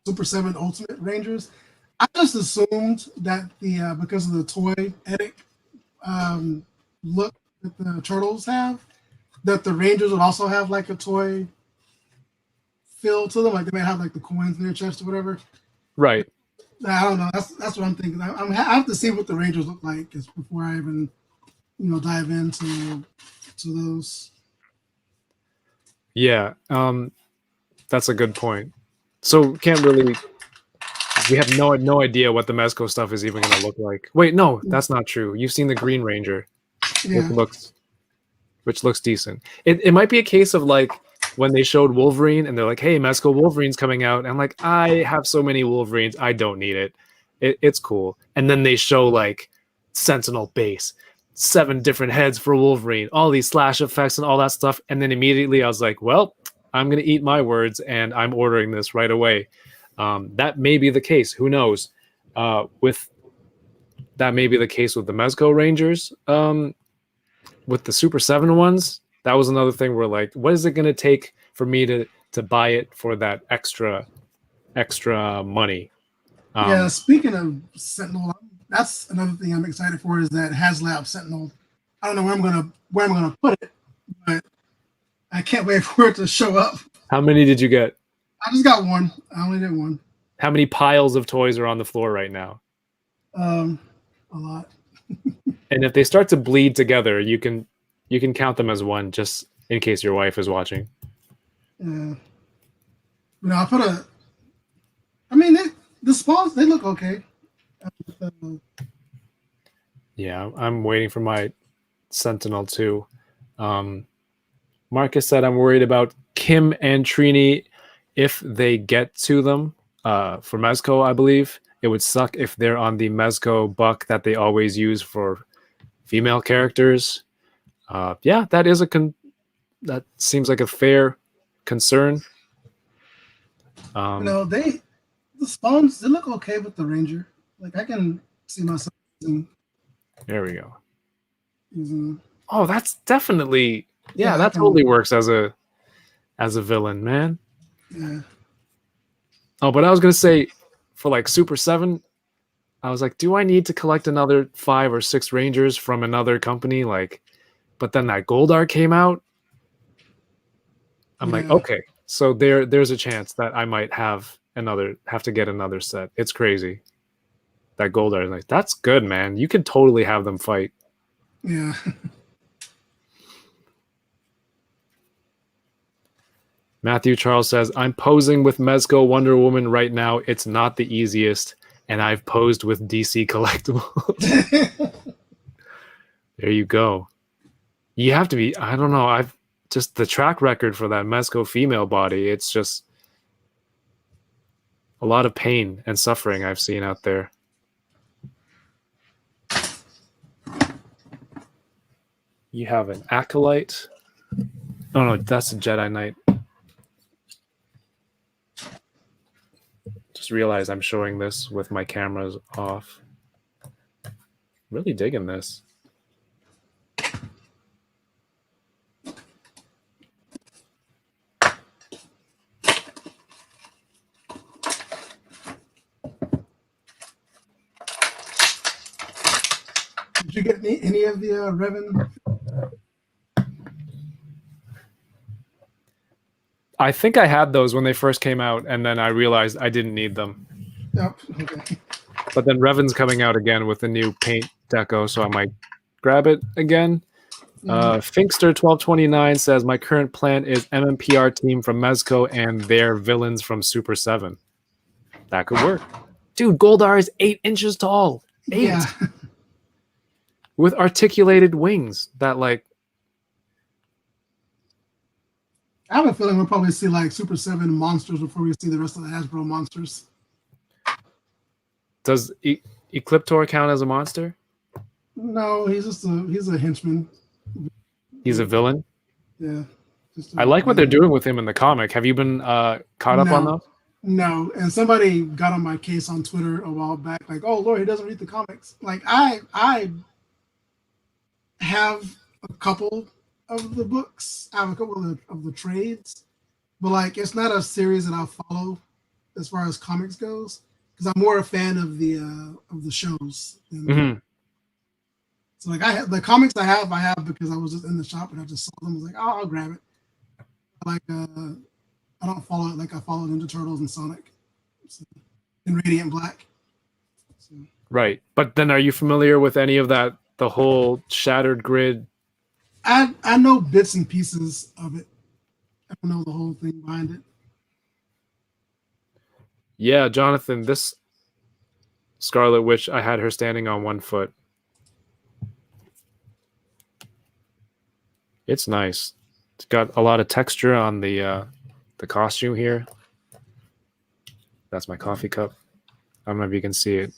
Super 7 Ultimate Rangers, I just assumed that because of the toyetic look that the Turtles have, that the Rangers would also have like a toy feel to them, like they might have like the coins in their chest or whatever. Right. I don't know. That's what I'm thinking. I have to see what the Rangers look like before I even dive into those. Yeah, that's a good point. So we have no idea what the Mezco stuff is even going to look like. Wait, no, that's not true. You've seen the Green Ranger, which looks decent. It might be a case of like when they showed Wolverine and they're like, "Hey, Mezco Wolverine's coming out," and I'm like, I have so many Wolverines, I don't need it. It's cool. And then they show like Sentinel base, 7 different heads for Wolverine, all these slash effects and all that stuff. And then immediately I was like, well, I'm going to eat my words and I'm ordering this right away. That may be the case. Who knows? That may be the case with the Mezco Rangers. With the Super 7 ones, that was another thing where like, what is it going to take for me to buy it for that extra money? Speaking of Sentinel, that's another thing I'm excited for, is that HasLab Sentinel. I don't know where I'm gonna put it, but I can't wait for it to show up. How many did you get? I just got one. I only did one. How many piles of toys are on the floor right now? A lot. And if they start to bleed together, you can count them as one, just in case your wife is watching. Yeah. The spawns, they look okay. Yeah, I'm waiting for my Sentinel too. Marcus said, I'm worried about Kim and Trini if they get to them for Mezco, I believe. It would suck if they're on the Mezco buck that they always use for female characters. Yeah, that is that seems like a fair concern. The spawns, they look okay with the Ranger. Like, I can see myself There we go. using. Oh, that's definitely Yeah, that totally works as a villain, man. Yeah. Oh, but I was gonna say for like Super 7, I was like, do I need to collect another 5 or 6 Rangers from another company? Like, but then that Goldar came out. I'm like, okay, so there's a chance that I might have to get another set. It's crazy. That Goldar is like, that's good, man. You can totally have them fight. Yeah. Matthew Charles says, I'm posing with Mezco Wonder Woman right now. It's not the easiest, and I've posed with DC Collectibles. There you go. You have to be, I don't know, I've just the track record for that Mezco female body, it's just a lot of pain and suffering I've seen out there. You have an Acolyte. Oh no, that's a Jedi Knight. Just realized I'm showing this with my cameras off. Really digging this. Did you get any of the Revan? I think I had those when they first came out, and then I realized I didn't need them. Yep. Okay. But then Revan's coming out again with a new paint deco, so I might grab it again. Finkster1229 says, my current plan is MMPR team from Mezco and their villains from Super 7. That could work. Dude, Goldar is 8 inches tall. 8. Yeah. With articulated wings that, like... I have a feeling we'll probably see like Super 7 monsters before we see the rest of the Hasbro monsters. Does Ecliptor count as a monster? No, he's a henchman. He's a villain? Yeah. I like what they're doing with him in the comic. Have you been caught up on those? No, and somebody got on my case on Twitter a while back, like, "Oh Lord, he doesn't read the comics." Like, I have a couple of the books, I have a couple of the trades, but like, it's not a series that I'll follow as far as comics goes, because I'm more a fan of the shows. Mm-hmm. So like, the comics I have because I was just in the shop and I just saw them. I was like, "Oh, I'll grab it." Like, I don't follow it like I follow Ninja Turtles and Sonic, and Radiant Black. So. Right, but then are you familiar with any of that? The whole Shattered Grid. I know bits and pieces of it. I don't know the whole thing behind it. Yeah, Jonathan, this Scarlet Witch, I had her standing on 1 foot. It's nice. It's got a lot of texture on the costume here. That's my coffee cup. I don't know if you can see it.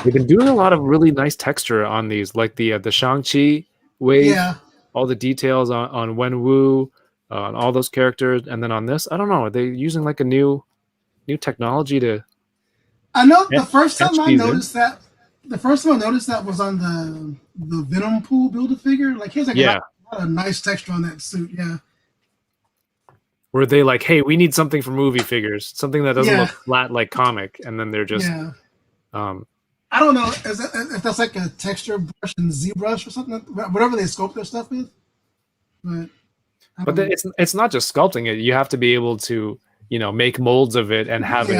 They've been doing a lot of really nice texture on these, like the Shang-Chi wave. Yeah. All the details on Wenwu, on all those characters, and then on this, I don't know. Are they using like a new technology to? I know the first time I noticed that. The first time I noticed that was on the Venom Pool Build-A-Figure. Like, here's like a lot of nice texture on that suit. Yeah. Were they like, hey, we need something for movie figures, something that doesn't look flat like comic, and then they're just. Yeah. I don't know if that's like a texture brush and ZBrush or something, whatever they sculpt their stuff with. But it's not just sculpting it. You have to be able to, make molds of it and have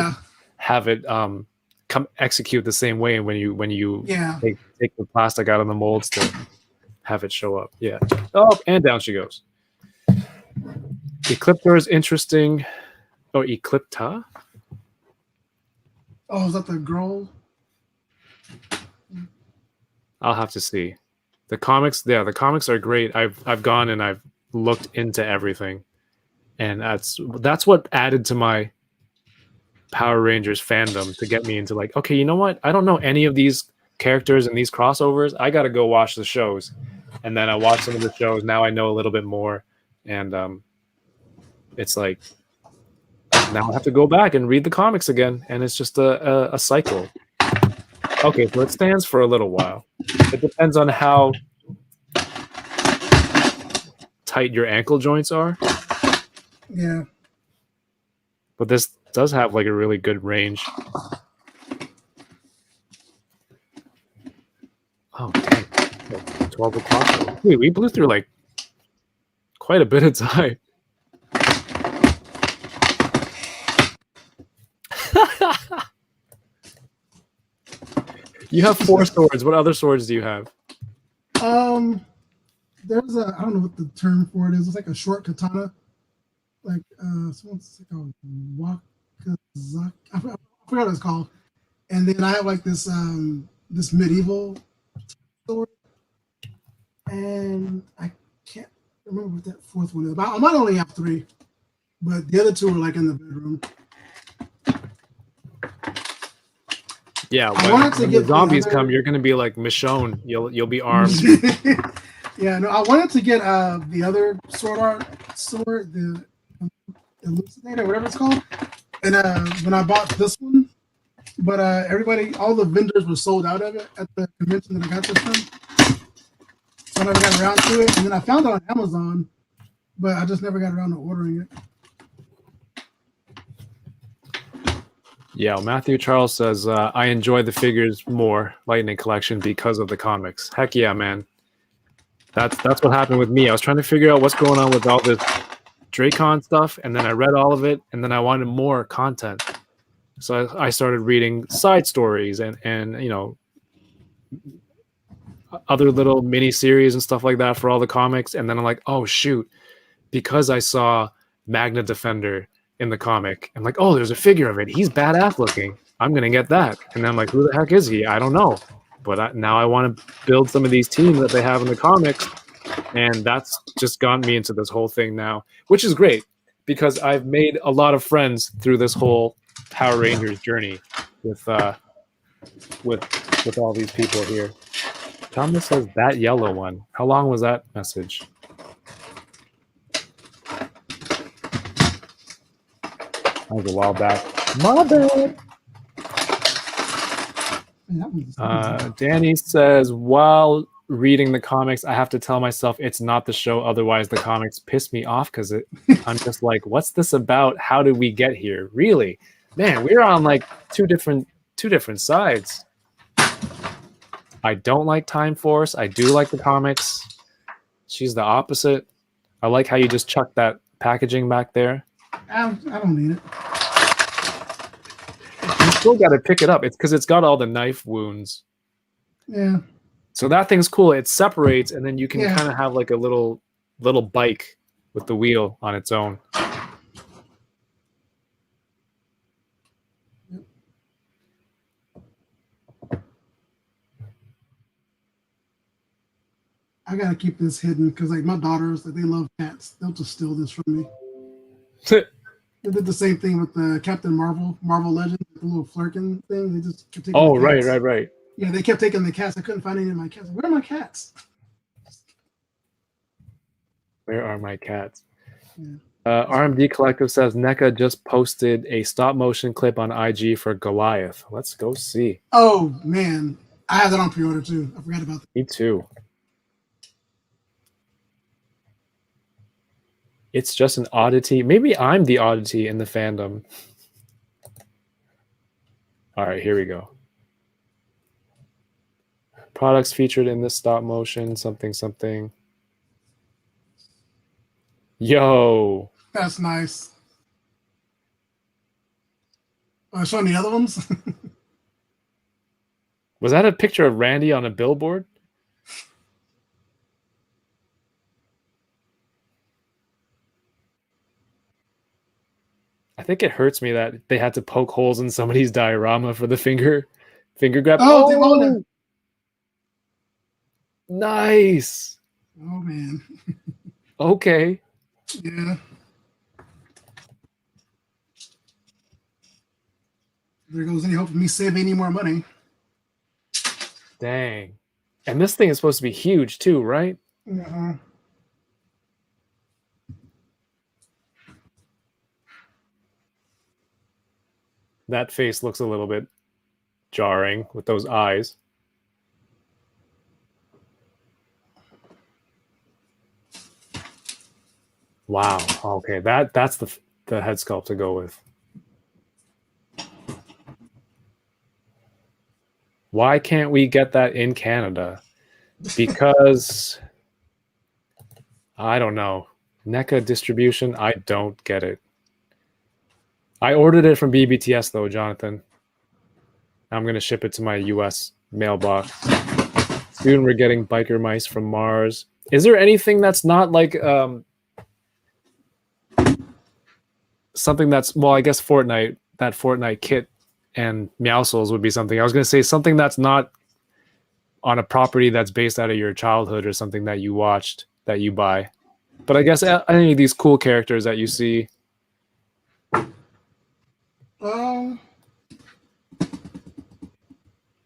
it come execute the same way when you take the plastic out of the molds to have it show up. Yeah. Oh, and down she goes. Ecliptor is interesting. Oh, Eclipta? Oh, is that the girl? I'll have to see. The comics, yeah, the comics are great. I've gone and I've looked into everything, and that's what added to my Power Rangers fandom to get me into like, okay, you know what? I don't know any of these characters and these crossovers. I got to go watch the shows, and then I watch some of the shows. Now I know a little bit more, and it's like now I have to go back and read the comics again, and it's just a cycle. Okay, so it stands for a little while. It depends on how tight your ankle joints are. Yeah. But this does have like a really good range. Oh, dang. Like 12 o'clock. Wait, we blew through like quite a bit of time. You have 4 swords. What other swords do you have? There's I don't know what the term for it is. It's like a short katana. Like someone's like a wakazaki. I forgot what it's called. And then I have like this this medieval sword. And I can't remember what that 4th one is. I might only have 3, but the other 2 are like in the bedroom. Yeah, when the zombies come, you're gonna be like Michonne. You'll be armed. Yeah, no, I wanted to get the other sword, the elucidator, whatever it's called. And when I bought this one, but all the vendors were sold out of it at the convention that I got this from. So I never got around to it. And then I found it on Amazon, but I just never got around to ordering it. Yeah, Matthew Charles says, I enjoy the figures more, Lightning Collection, because of the comics. Heck yeah, man. That's what happened with me. I was trying to figure out what's going on with all this Dracon stuff, and then I read all of it, and then I wanted more content. So I started reading side stories and you know, other little mini series and stuff like that for all the comics. And then I'm like, oh shoot, because I saw Magna Defender in the comic, I'm like, oh, there's a figure of it. He's badass looking. I'm gonna get that. And then I'm like, who the heck is he? I don't know. But now I want to build some of these teams that they have in the comics, and that's just gotten me into this whole thing now, which is great because I've made a lot of friends through this whole Power Rangers journey with all these people here. Thomas says that yellow one. How long was that message? That was a while back. My bad. Danny says, while reading the comics, I have to tell myself it's not the show. Otherwise, the comics piss me off because I'm just like, what's this about? How did we get here? Really? Man, we're on like two different sides. I don't like Time Force. I do like the comics. She's the opposite. I like how you just chuck that packaging back there. I don't need it. You still got to pick it up. It's because it's got all the knife wounds. Yeah. So that thing's cool. It separates, and then you can kind of have like a little bike with the wheel on its own. I gotta keep this hidden because like my daughters, like, they love cats. They'll just steal this from me. They did the same thing with the Captain Marvel Legends, the little flirkin thing. They just kept taking the cats. Right. Yeah, they kept taking the cats. I couldn't find any of my cats. Where are my cats? Where are my cats? Yeah. RMD Collective says NECA just posted a stop motion clip on IG for Goliath. Let's go see. Oh man, I have that on pre-order too. I forgot about that. Me too. It's just an oddity. Maybe I'm the oddity in the fandom. All right, here we go. Products featured in this stop motion, something. Yo. That's nice. Showing the other ones? Was that a picture of Randy on a billboard? I think it hurts me that they had to poke holes in somebody's diorama for the finger grab. Oh, they own it. Nice. Oh man. Okay. Yeah. There goes any hope of me saving any more money. Dang. And this thing is supposed to be huge too, right? Uh-huh. That face looks a little bit jarring with those eyes. Wow. Okay, that's the head sculpt to go with. Why can't we get that in Canada? Because I don't know. NECA distribution, I don't get it. I ordered it from BBTS though, Jonathan. I'm gonna ship it to my US mailbox. Soon we're getting biker mice from Mars. Is there anything that's not like something that's, well, I guess Fortnite, that Fortnite kit and Meowscles would be something. I was gonna say something that's not on a property that's based out of your childhood or something that you watched that you buy. But I guess any of these cool characters that you see.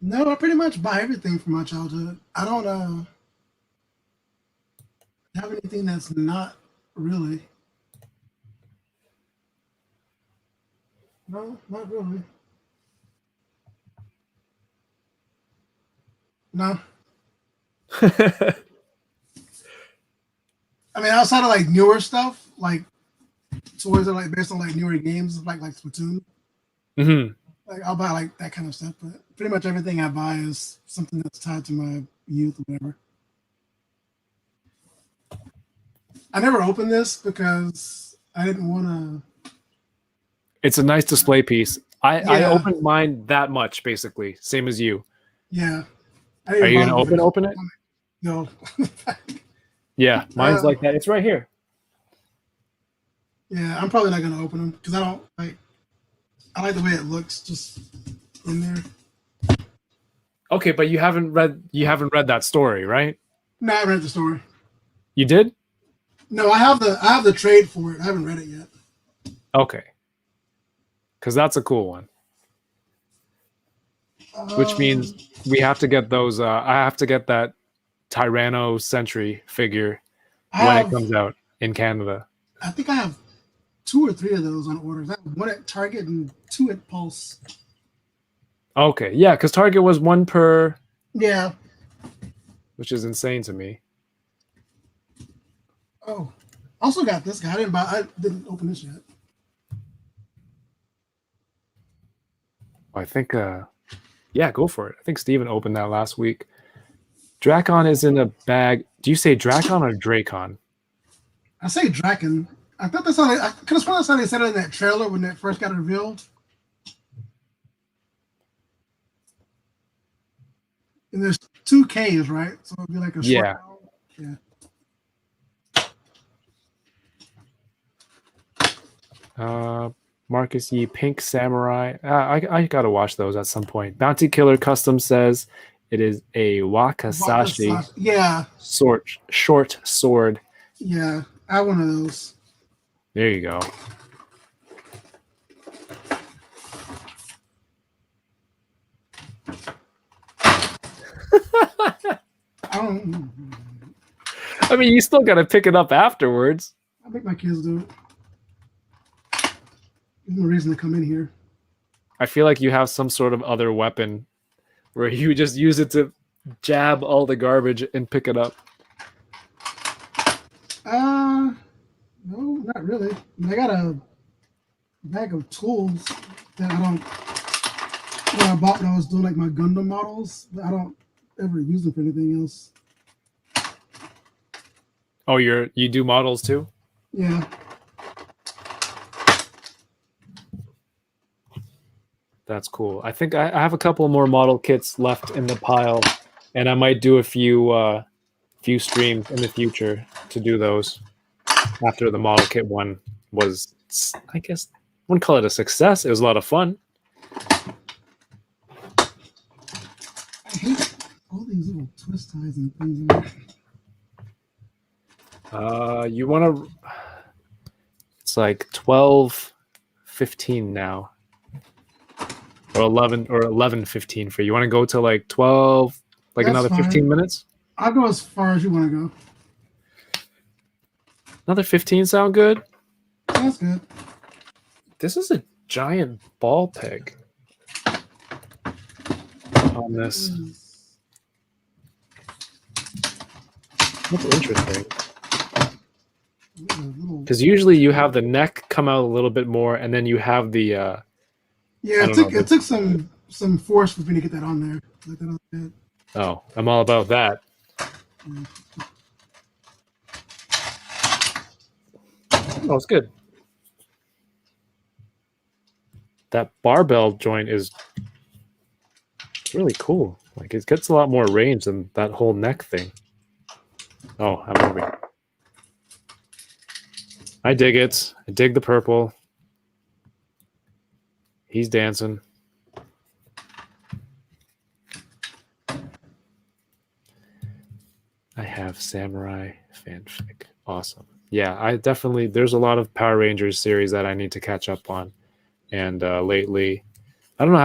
No, I pretty much buy everything from my childhood. I don't have anything that's not really. No, not really. No. I mean, outside of like newer stuff, like toys that are like based on like newer games, like Splatoon. Mm-hmm. Like I'll buy like that kind of stuff, but pretty much everything I buy is something that's tied to my youth or whatever. I never opened this because I didn't want to. It's a nice display piece. I Yeah. opened mine that much, basically, same as you. Yeah. Are you gonna open it? No. Yeah, mine's like that. It's right here. Yeah, I'm probably not gonna open them because I don't like. I like the way it looks just in there. Okay, but you haven't read that story, right? No, I read the story. You did? No, I have the trade for it. I haven't read it yet. Okay. Because that's a cool one. Which means we have to get those. I have to get that Tyranno Sentry figure when it comes out in Canada. I think I have 2 or 3 of those on orders. I have 1 at Target and 2 at Pulse. Okay, yeah, because Target was 1 per. Yeah. Which is insane to me. Oh, also got this guy. I didn't open this yet. I think. Yeah, go for it. I think Steven opened that last week. Dracon is in a bag. Do you say Dracon or Dracon? I say Draken. I thought that's how I could have sworn that's how they said it in that trailer when it first got revealed. And there's 2 Ks, right? So it'd be like a short vowel. Yeah. Marcus Yee, Pink Samurai. I gotta watch those at some point. Bounty Killer Custom says it is a Wakasashi. Yeah. Short sword. Yeah, I have one of those. There you go. I mean, you still gotta pick it up afterwards. I make my kids do it. There's no reason to come in here. I feel like you have some sort of other weapon where you just use it to jab all the garbage and pick it up. No, not really. I mean, I got a bag of tools that I bought when I was doing like my Gundam models, but I don't ever use them for anything else. Oh, you do models too? Yeah. That's cool. I think I have a couple more model kits left in the pile, and I might do a few streams in the future to do those after the model kit one was, I guess, I wouldn't call it a success. It was a lot of fun. I hate all these little twist ties and things. You want to? It's like 12:15 now, or 11:15 for you. You want to go to like 12, like That's another fine. 15 minutes? I'll go as far as you want to go. Another 15 sound good? That's good. This is a giant ball peg on this. That's interesting. Because usually you have the neck come out a little bit more, and then you have the Yeah, it took some force for me to get that on there. Like that on the oh, I'm all about that. Oh, it's good. That barbell joint is really cool. Like it gets a lot more range than that whole neck thing. Oh, I'm moving. I dig it. I dig the purple. He's dancing. I have Samurai fanfic. Awesome. Yeah, I definitely, there's a lot of Power Rangers series that I need to catch up on. And lately, I don't know,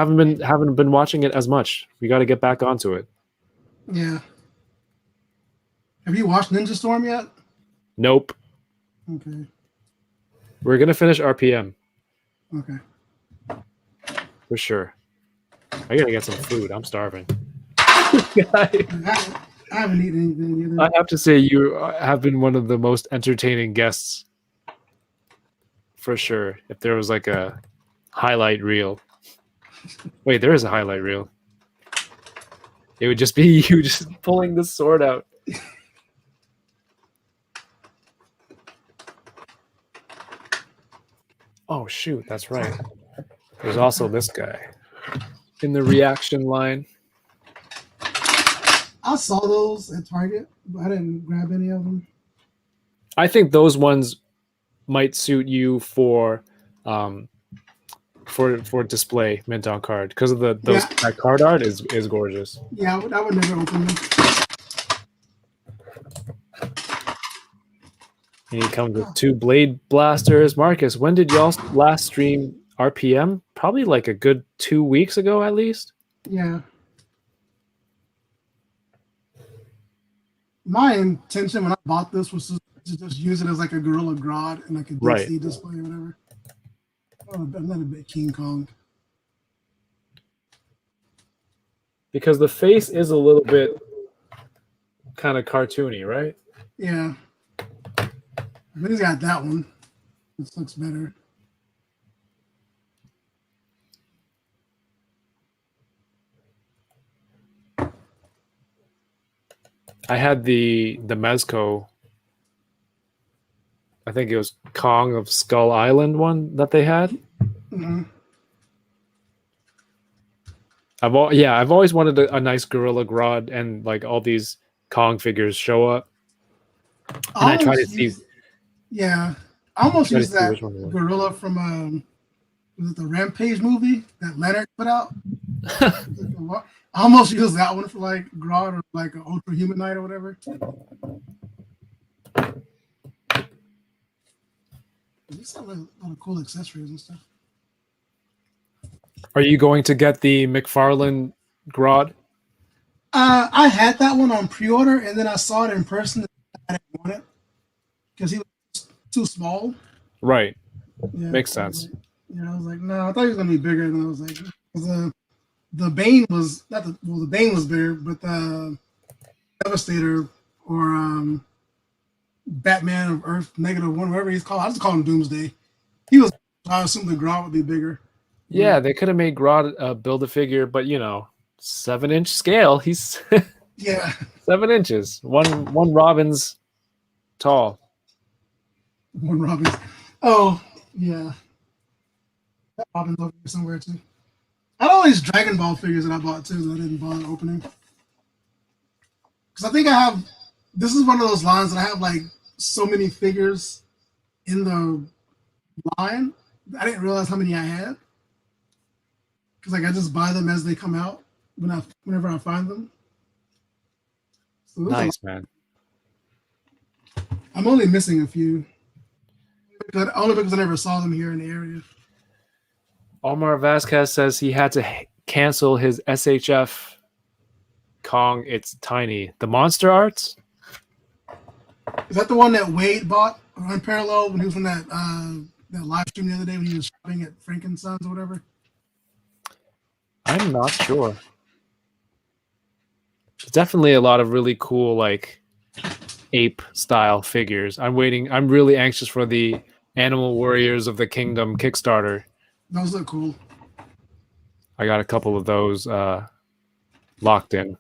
haven't been watching it as much. We got to get back onto it. Yeah. Have you watched Ninja Storm yet? Nope. Okay. We're gonna finish RPM Okay. for sure. I gotta get some food. I'm starving. I haven't eaten anything I either. have to say you have been one of the most entertaining guests for sure. If there was like a highlight reel. Wait, there is a highlight reel. It would just be you just pulling the sword out. Oh shoot, that's right. There's also this guy in the reaction line. I saw those at Target, but I didn't grab any of them. I think those ones might suit you for display mint on card because of that card art is gorgeous. Yeah, I would never open them. And he comes with 2 blade blasters. Marcus, when did y'all last stream RPM? Probably like a good 2 weeks ago at least. Yeah. My intention when I bought this was to just use it as like a Gorilla Grodd and like a DC display or whatever. I'm not a big King Kong. Because the face is a little bit kind of cartoony, right? Yeah. But he's got that one. This looks better. I had the Mezco. I think it was Kong of Skull Island one that they had. Mm-hmm. I've always wanted a nice Gorilla Grodd, and like all these Kong figures show up. And I try to see. Yeah, I almost Try to used see that which one it was. gorilla from was it the Rampage movie that Leonard put out? I almost used that one for like Grodd or like an Ultra Humanite or whatever. There's a lot of cool accessories and stuff. Are you going to get the McFarlane Grodd? I had that one on pre-order, and then I saw it in person. I didn't want it because he was too small. Right. Yeah, Makes sense. I was like, no, I thought he was gonna be bigger. And I was like, the Bane was not the Bane was bigger, but the Devastator or Batman of Earth -1, whatever he's called. I just call him Doomsday. He was. I assumed the Grodd would be bigger. Yeah, they could have made Grodd build a figure, but 7-inch scale. He's Yeah. 7 inches. One Robin's tall. One Robin's. Oh, yeah. That Robin's over here somewhere too. I had all these Dragon Ball figures that I bought too that I didn't bother opening. Because I think this is one of those lines that I have like so many figures in the line. I didn't realize how many I had. Because like I just buy them as they come out whenever I find them. So there's a lot. Nice, man. I'm only missing a few. Only because I never saw them here in the area. Omar Vasquez says he had to cancel his SHF Kong. It's tiny. The monster arts. Is that the one that Wade bought Unparalleled when he was on that live stream the other day when he was shopping at Frankensons or whatever? I'm not sure. There's definitely a lot of really cool like ape style figures. I'm waiting. I'm really anxious for the Animal Warriors of the Kingdom Kickstarter. Those look cool. I got a couple of those locked in.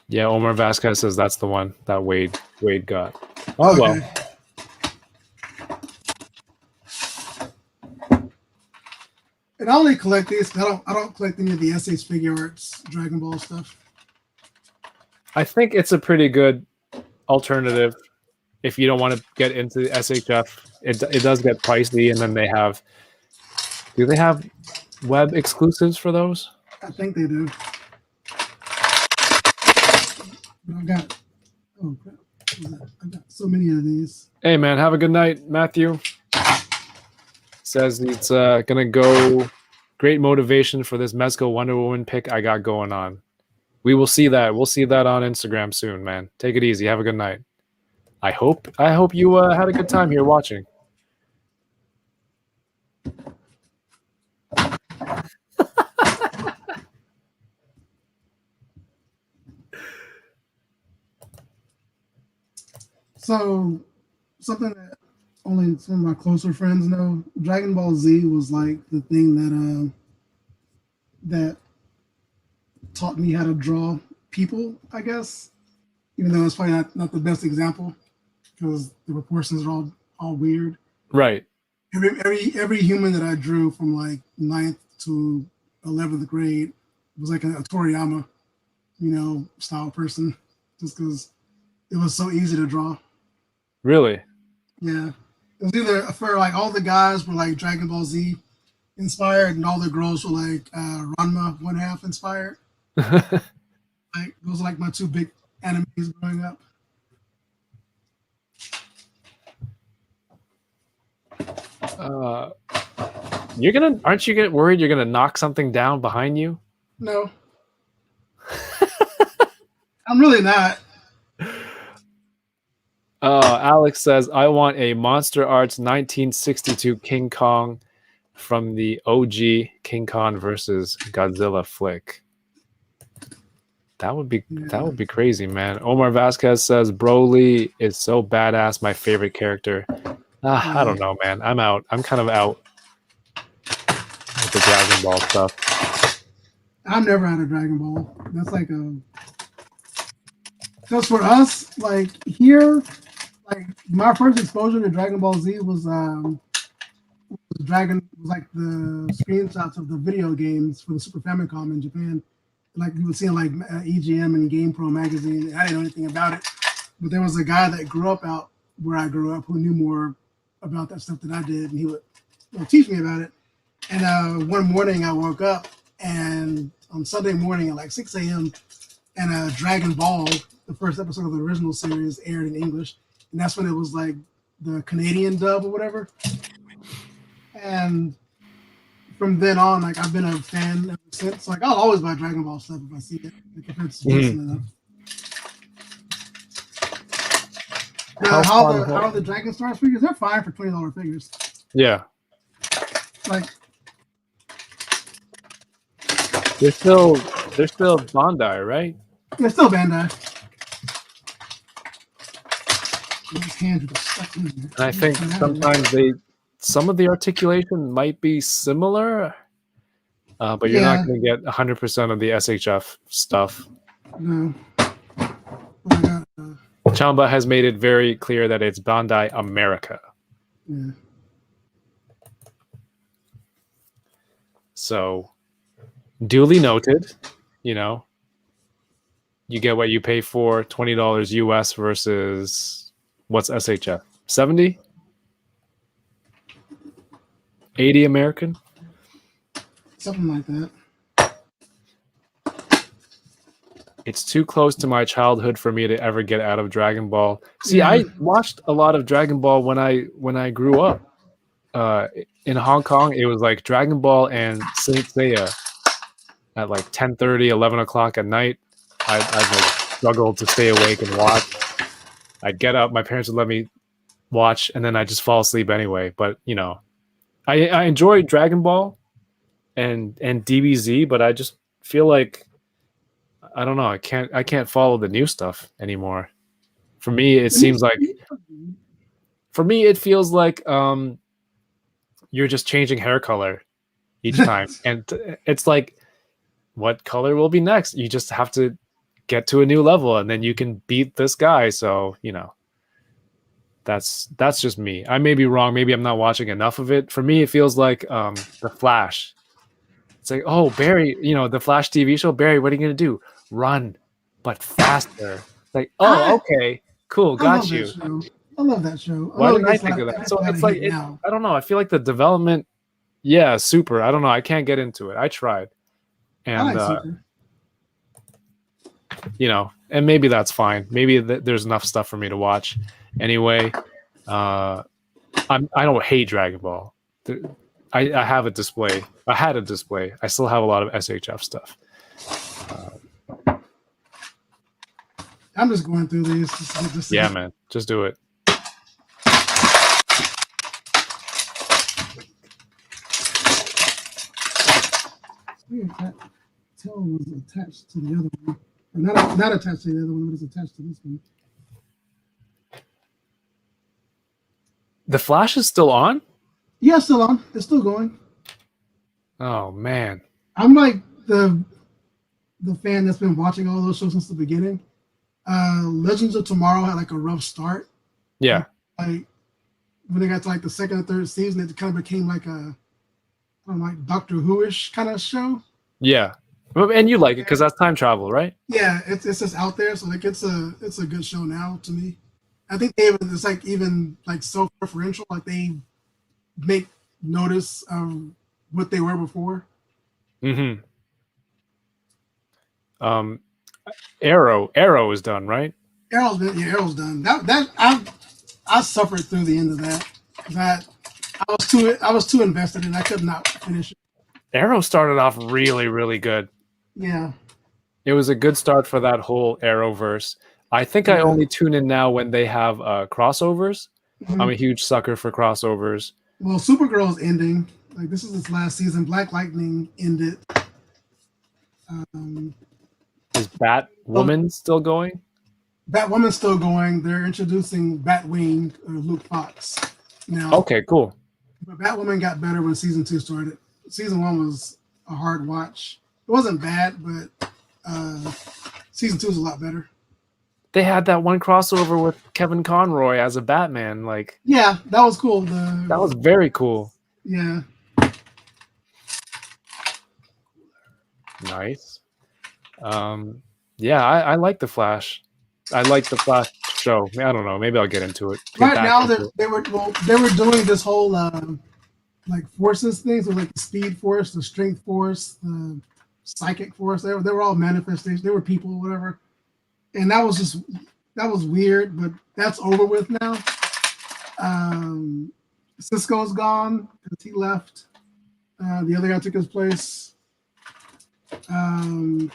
Yeah, Omar Vasquez says that's the one that Wade got. Oh well. And I only collect these. I don't collect any of the SH Figure Arts Dragon Ball stuff. I think it's a pretty good alternative if you don't want to get into SHF. It does get pricey, and then they have. Do they have web exclusives for those? I think they do. But I got. Oh crap! I got so many of these. Hey man, have a good night, Matthew. Says it's gonna go. Great motivation for this Mezco Wonder Woman pick I got going on. We will see that. We'll see that on Instagram soon, man. Take it easy. Have a good night. I hope you had a good time here watching. So, something that only some of my closer friends know, Dragon Ball Z was like the thing that taught me how to draw people, I guess. Even though it's probably not the best example because the proportions are all weird. Right. Every human that I drew from like 9th to 11th grade was like a Toriyama, style person, just because it was so easy to draw. Really? Yeah. It was either for like all the guys were like Dragon Ball Z inspired and all the girls were like Ranma 1/2 inspired. Like those are like my two big animes growing up. Aren't you worried you're gonna knock something down behind you? No. I'm really not. Alex says, I want a Monster Arts 1962 King Kong from the OG King Kong versus Godzilla flick. That would be crazy, man. Omar Vasquez says, Broly is so badass, my favorite character. I don't know, man. I'm out. I'm kind of out with the Dragon Ball stuff. I'm never out of Dragon Ball. That's like just for us, like here, like my first exposure to Dragon Ball Z was like the screenshots of the video games for the Super Famicom in Japan. Like you would see in like EGM and GamePro magazine. I didn't know anything about it, but there was a guy that grew up out where I grew up who knew more about that stuff than I did, and he would teach me about it. And one morning I woke up, and on Sunday morning at like 6 a.m. and Dragon Ball, the first episode of the original series, aired in English, and that's when it was like the Canadian dub or whatever. And from then on, like I've been a fan ever since. Like I'll always buy Dragon Ball stuff if I see it, like if it's decent enough. How are the Dragon Stars figures? They're fine for $20 figures. Yeah. Like they're still Bandai, right? they're still Bandai. And I think sometimes some of the articulation might be similar, but you're not going to get 100% of the SHF stuff. No. Chamba has made it very clear that it's Bandai America. Yeah. So, duly noted, you get what you pay for, $20 US versus what's SHF? 70? 80 American? Something like that. It's too close to my childhood for me to ever get out of Dragon Ball. See, Yeah. I watched a lot of Dragon Ball when I grew up. In Hong Kong, it was like Dragon Ball and Saint Seiya at like 10:30, 11 o'clock at night. I'd like struggle to stay awake and watch. I'd get up, my parents would let me watch, and then I just fall asleep anyway. But you know, I enjoy Dragon Ball and DBZ, but I just feel like I don't know. I can't follow the new stuff anymore. For me, it seems like it feels like you're just changing hair color each time, and it's like, what color will be next? You just have to get to a new level, and then you can beat this guy. So you know, that's just me. I may be wrong. Maybe I'm not watching enough of it. For me, it feels like the Flash. It's like, oh, Barry, you know, the Flash TV show. Barry, what are you gonna do? Run, but faster. Like, oh, okay, cool, got you. I love that show. Why didn't I think of that? So it's like, I don't know. I feel like the development, yeah, super. I don't know. I can't get into it. I tried, and you know, and maybe that's fine. Maybe there's enough stuff for me to watch. Anyway, I don't hate Dragon Ball. I have a display. I had a display. I still have a lot of SHF stuff. I'm just going through these. Just yeah, man. Just do it. That tail was attached to the other one. Or not attached to the other one, but it's attached to this one. The Flash is still on? Yeah, it's still on. It's still going. Oh man. I'm like the fan that's been watching all those shows since the beginning. Legends of Tomorrow had like a rough start. Yeah. Like when they got to like the second or third season, it kind of became like a like Doctor Who-ish kind of show. Yeah. And you like it because that's time travel, right? Yeah, it's just out there, so like it's a good show now to me. I think it's like even like self-referential, like they make notice of what they were before. Mm-hmm. Arrow is done, right? Arrow's done. That I suffered through the end of that. That I was too invested in. I could not finish it. Arrow started off really, really good. Yeah. It was a good start for that whole Arrowverse. I think I only tune in now when they have crossovers. Mm-hmm. I'm a huge sucker for crossovers. Well, Supergirl's ending. Like this is its last season. Black Lightning ended. Is Batwoman still going? Batwoman's still going. They're introducing Batwing or Luke Fox now. Okay, cool. But Batwoman got better when season 2 started. Season 1 was a hard watch. It wasn't bad, but season 2 is a lot better. They had that one crossover with Kevin Conroy as a Batman. Like, yeah, that was cool. That was very cool. Yeah. Nice. Yeah, I like the Flash. I like the Flash show. I don't know. Maybe I'll get into it. Right now, they were doing this whole like forces things, so like the speed force, the strength force, the psychic force. They were all manifestations. They were people, whatever. And that was weird, but that's over with now. Cisco's gone because he left. The other guy took his place. Yeah.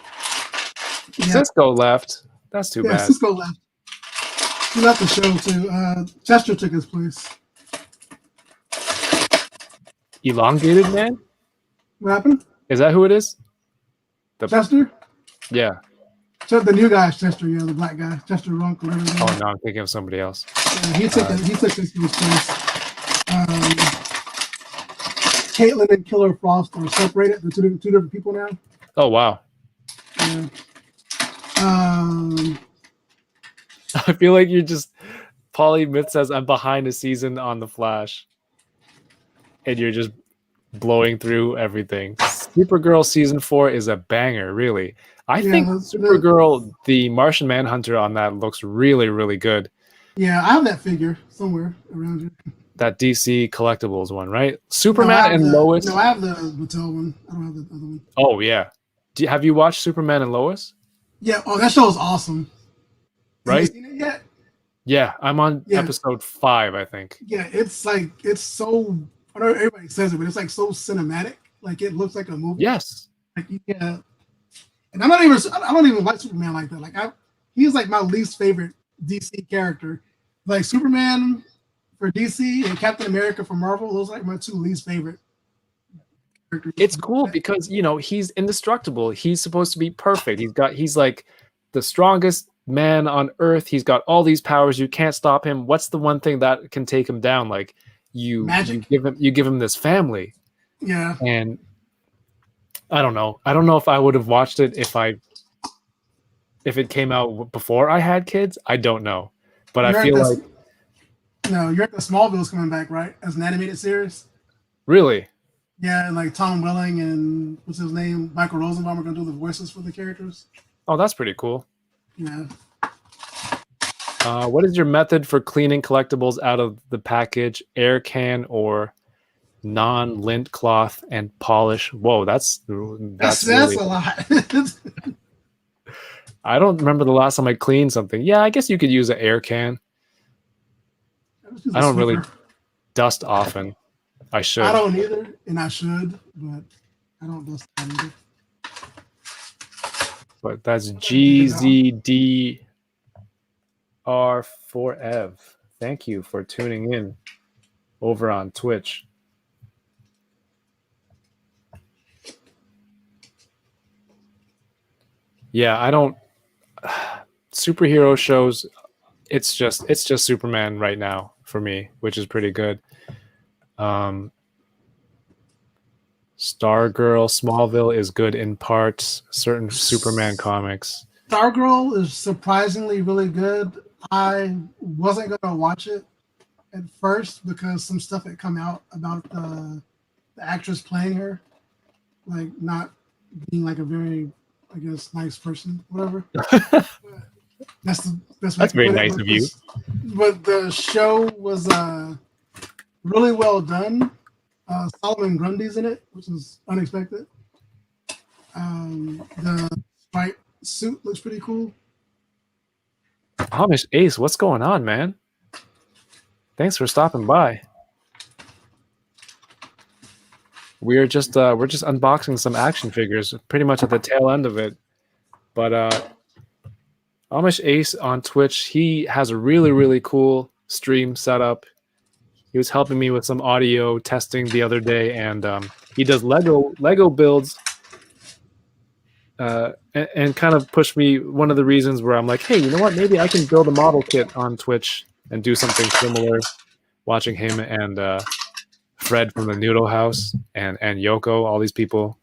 Cisco left. That's too bad. Cisco left. He left the show too. Chester took his place. Elongated Man? What happened? Is that who it is? Chester? Yeah. So the new guy is Chester, yeah, the black guy, Chester Runk, whatever. Oh no, I'm thinking of somebody else. Yeah, he took Cisco's place. Caitlin and Killer Frost are separated. They're two different people now. Oh wow. Yeah. I feel like you're just Polly Myth says I'm behind a season on the Flash. And you're just blowing through everything. Supergirl season 4 is a banger, really. I think Supergirl, the Martian Manhunter on that looks really, really good. Yeah, I have that figure somewhere around here. That DC collectibles one, right? Superman and Lois. No, I have the Mattel one. I don't have the other one. Oh yeah. Have you watched Superman and Lois? Yeah. Oh, that show is awesome. Have you right? seen it yet? Yeah, I'm on Yeah. episode 5, I think. Yeah. It's like it's so. I know everybody says it, but it's like so cinematic. Like it looks like a movie. Yes. Like yeah. And I'm not even. I don't even like Superman like that. He's like my least favorite DC character. Like Superman for DC and Captain America for Marvel. Those are like my two least favorite characters. It's cool because, he's indestructible. He's supposed to be perfect. He's like the strongest man on earth. He's got all these powers. You can't stop him. What's the one thing that can take him down? Like you Magic. you give him this family. Yeah. And I don't know. I don't know if I would have watched it if it came out before I had kids. I don't know. But I feel like you're at the Smallville's coming back, right? As an animated series. really. Yeah, and like Tom Welling and what's his name, Michael Rosenbaum are gonna do the voices for the characters. Oh, that's pretty cool. Yeah. What is your method for cleaning collectibles out of the package? Air can or non-lint cloth and polish? Whoa, that's That's a lot. I don't remember the last time I cleaned something. Yeah, I guess you could use an air can. I don't really dust often. I should. I don't either, and I should, but I don't dust either. But that's GZDR4Ev. Thank you for tuning in over on Twitch. Yeah, I don't superhero shows, it's just Superman right now for me, which is pretty good. Stargirl, Smallville is good in parts. Certain Superman comics. Stargirl is surprisingly really good. I wasn't gonna watch it at first because some stuff had come out about the actress playing her, like not being like a very, I guess, nice person, whatever. That's very nice of you. But the show was really well done. Solomon Grundy's in it, which is unexpected. The stripe suit looks pretty cool. Amish Ace, what's going on, man? Thanks for stopping by. We're just unboxing some action figures, pretty much at the tail end of it. But Amish Ace on Twitch, he has a really, really cool stream setup. He was helping me with some audio testing the other day, and he does Lego builds, and kind of pushed me. One of the reasons where I'm like, hey, you know what? Maybe I can build a model kit on Twitch and do something similar. Watching him and Fred from the Noodle House and Yoko, all these people.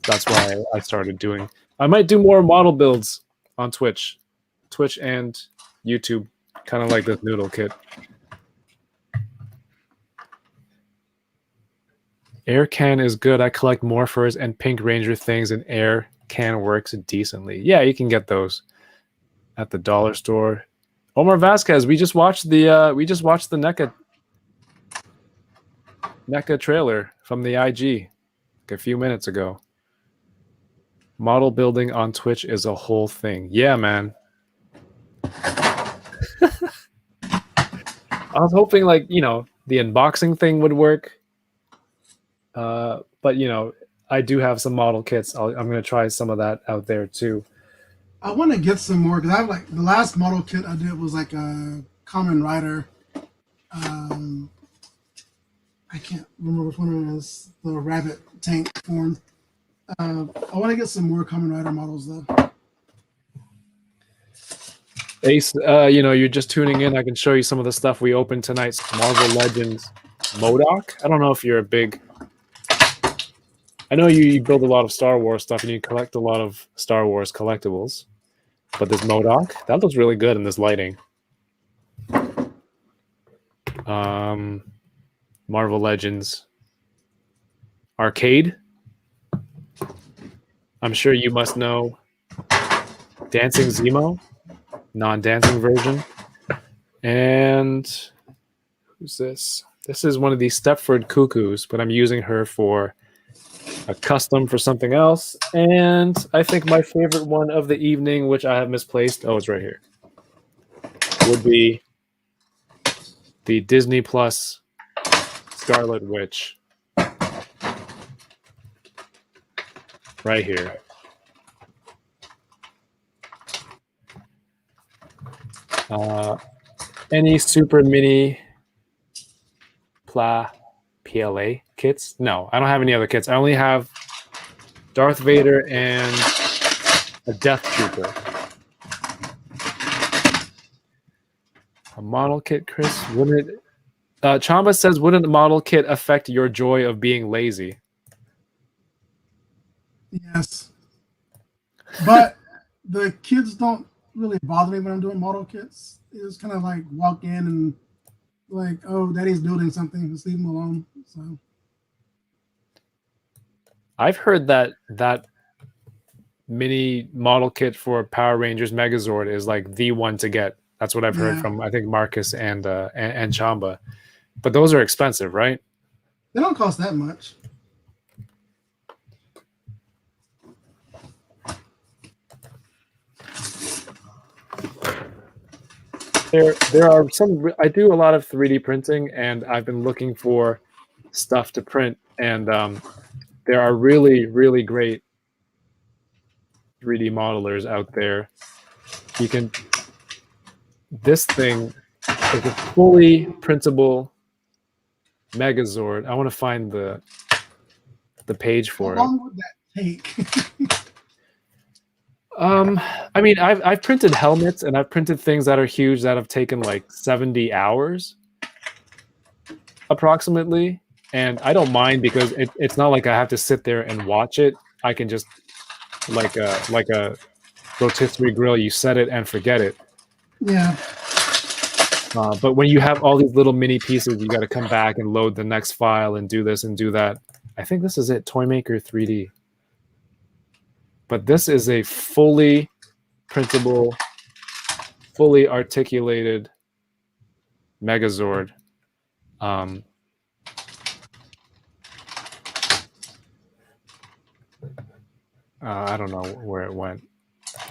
That's why I started doing. I might do more model builds on Twitch and YouTube, kind of like this noodle kit. Air can is good. I collect Morphers and Pink Ranger things, and Air can works decently. Yeah, you can get those at the dollar store. Omar Vasquez, we just watched the NECA trailer from the IG like a few minutes ago. Model building on Twitch is a whole thing. Yeah, man. I was hoping the unboxing thing would work. But I do have some model kits. I'm going to try some of that out there too. I want to get some more because I have the last model kit I did was like a Common Rider. I can't remember which one it is. The rabbit tank form. I want to get some more Common Rider models though. Ace, you're just tuning in. I can show you some of the stuff we opened tonight. Marvel Legends MODOK. I don't know if you're a big... I know you build a lot of Star Wars stuff and you collect a lot of Star Wars collectibles. But this MODOK, that looks really good in this lighting. Marvel Legends Arcade. I'm sure you must know Dancing Zemo, non-dancing version. And who's this? This is one of these Stepford Cuckoos, but I'm using her for a custom for something else, and I think my favorite one of the evening, which I have misplaced, oh, it's right here, would be the Disney Plus Scarlet Witch. Right here. Any super mini PLA kits? No, I don't have any other kits. I only have Darth Vader and a Death Trooper. A model kit, Chris? Wouldn't it? Chamba says, wouldn't a model kit affect your joy of being lazy? Yes. But the kids don't really bother me when I'm doing model kits. It's kind of like walk in and like, oh, daddy's building something. Just leave him alone. So I've heard that mini model kit for Power Rangers Megazord is like the one to get. That's what I've heard from, I think, Marcus and Chamba. But those are expensive, right? They don't cost that much. There are some. I do a lot of 3D printing, and I've been looking for stuff to print, and there are really, really great 3D modelers out there. You can. This thing is a fully printable Megazord. I want to find the page for it. How long would that take? I mean, I've printed helmets and I've printed things that are huge that have taken like 70 hours approximately. And I don't mind because it's not like I have to sit there and watch it. I can just like a rotisserie grill, you set it and forget it. Yeah. But when you have all these little mini pieces, you got to come back and load the next file and do this and do that. I think this is it, Toymaker 3D. But this is a fully printable, fully articulated Megazord. I don't know where it went.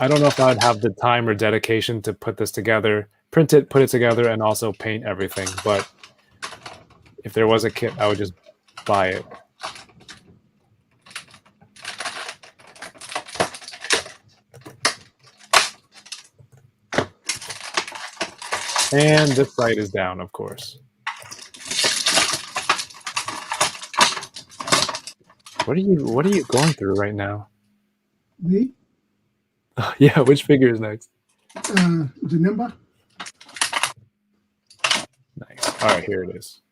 I don't know if I'd have the time or dedication to put this together, print it, put it together, and also paint everything. But if there was a kit, I would just buy it. And this site is down, of course. What are you going through right now? Me? Yeah, which figure is next? Remember? Nice. All right, here it is.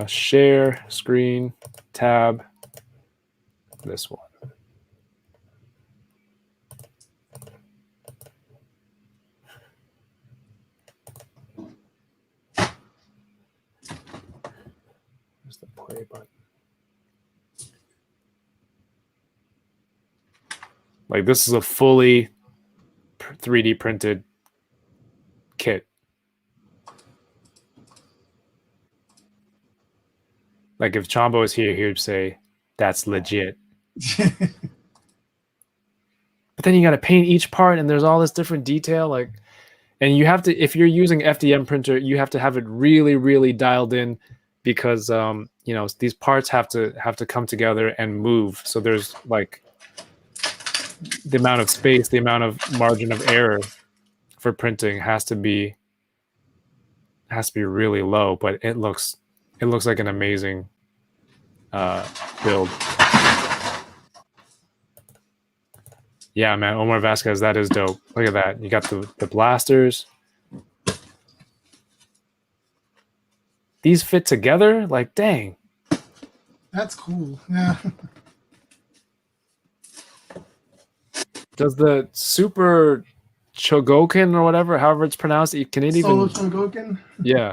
Share, screen, tab, this one. Where's the play button? Like, this is a fully 3D printed kit. Like, if Chombo was here, he would say, that's legit. But then you got to paint each part, and there's all this different detail. Like, and you have to, if you're using FDM printer, you have to have it really, really dialed in because, you know, these parts have to come together and move. So there's like the amount of space, the amount of margin of error for printing has to be really low, but it looks like an amazing build. Yeah, man, Omar Vasquez, that is dope. Look at that. You got the blasters. These fit together? Like, dang. That's cool. Yeah. Does the Super Chogokin or whatever, however it's pronounced, can it Solo even... Chogokin? Yeah.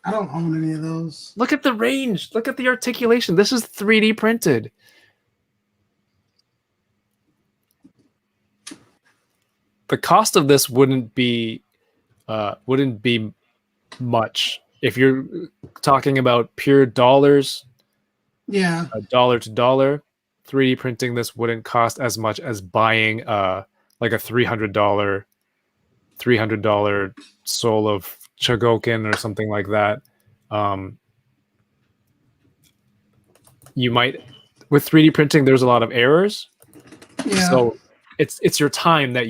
I don't own any of those. Look at the range. Look at the articulation. This is 3D printed. The cost of this wouldn't be much if you're talking about pure dollars, Yeah. dollar to dollar, 3D printing this wouldn't cost as much as buying like a $300 soul of Chogokin or something like that. You might, with 3D printing, there's a lot of errors. Yeah. So it's your time that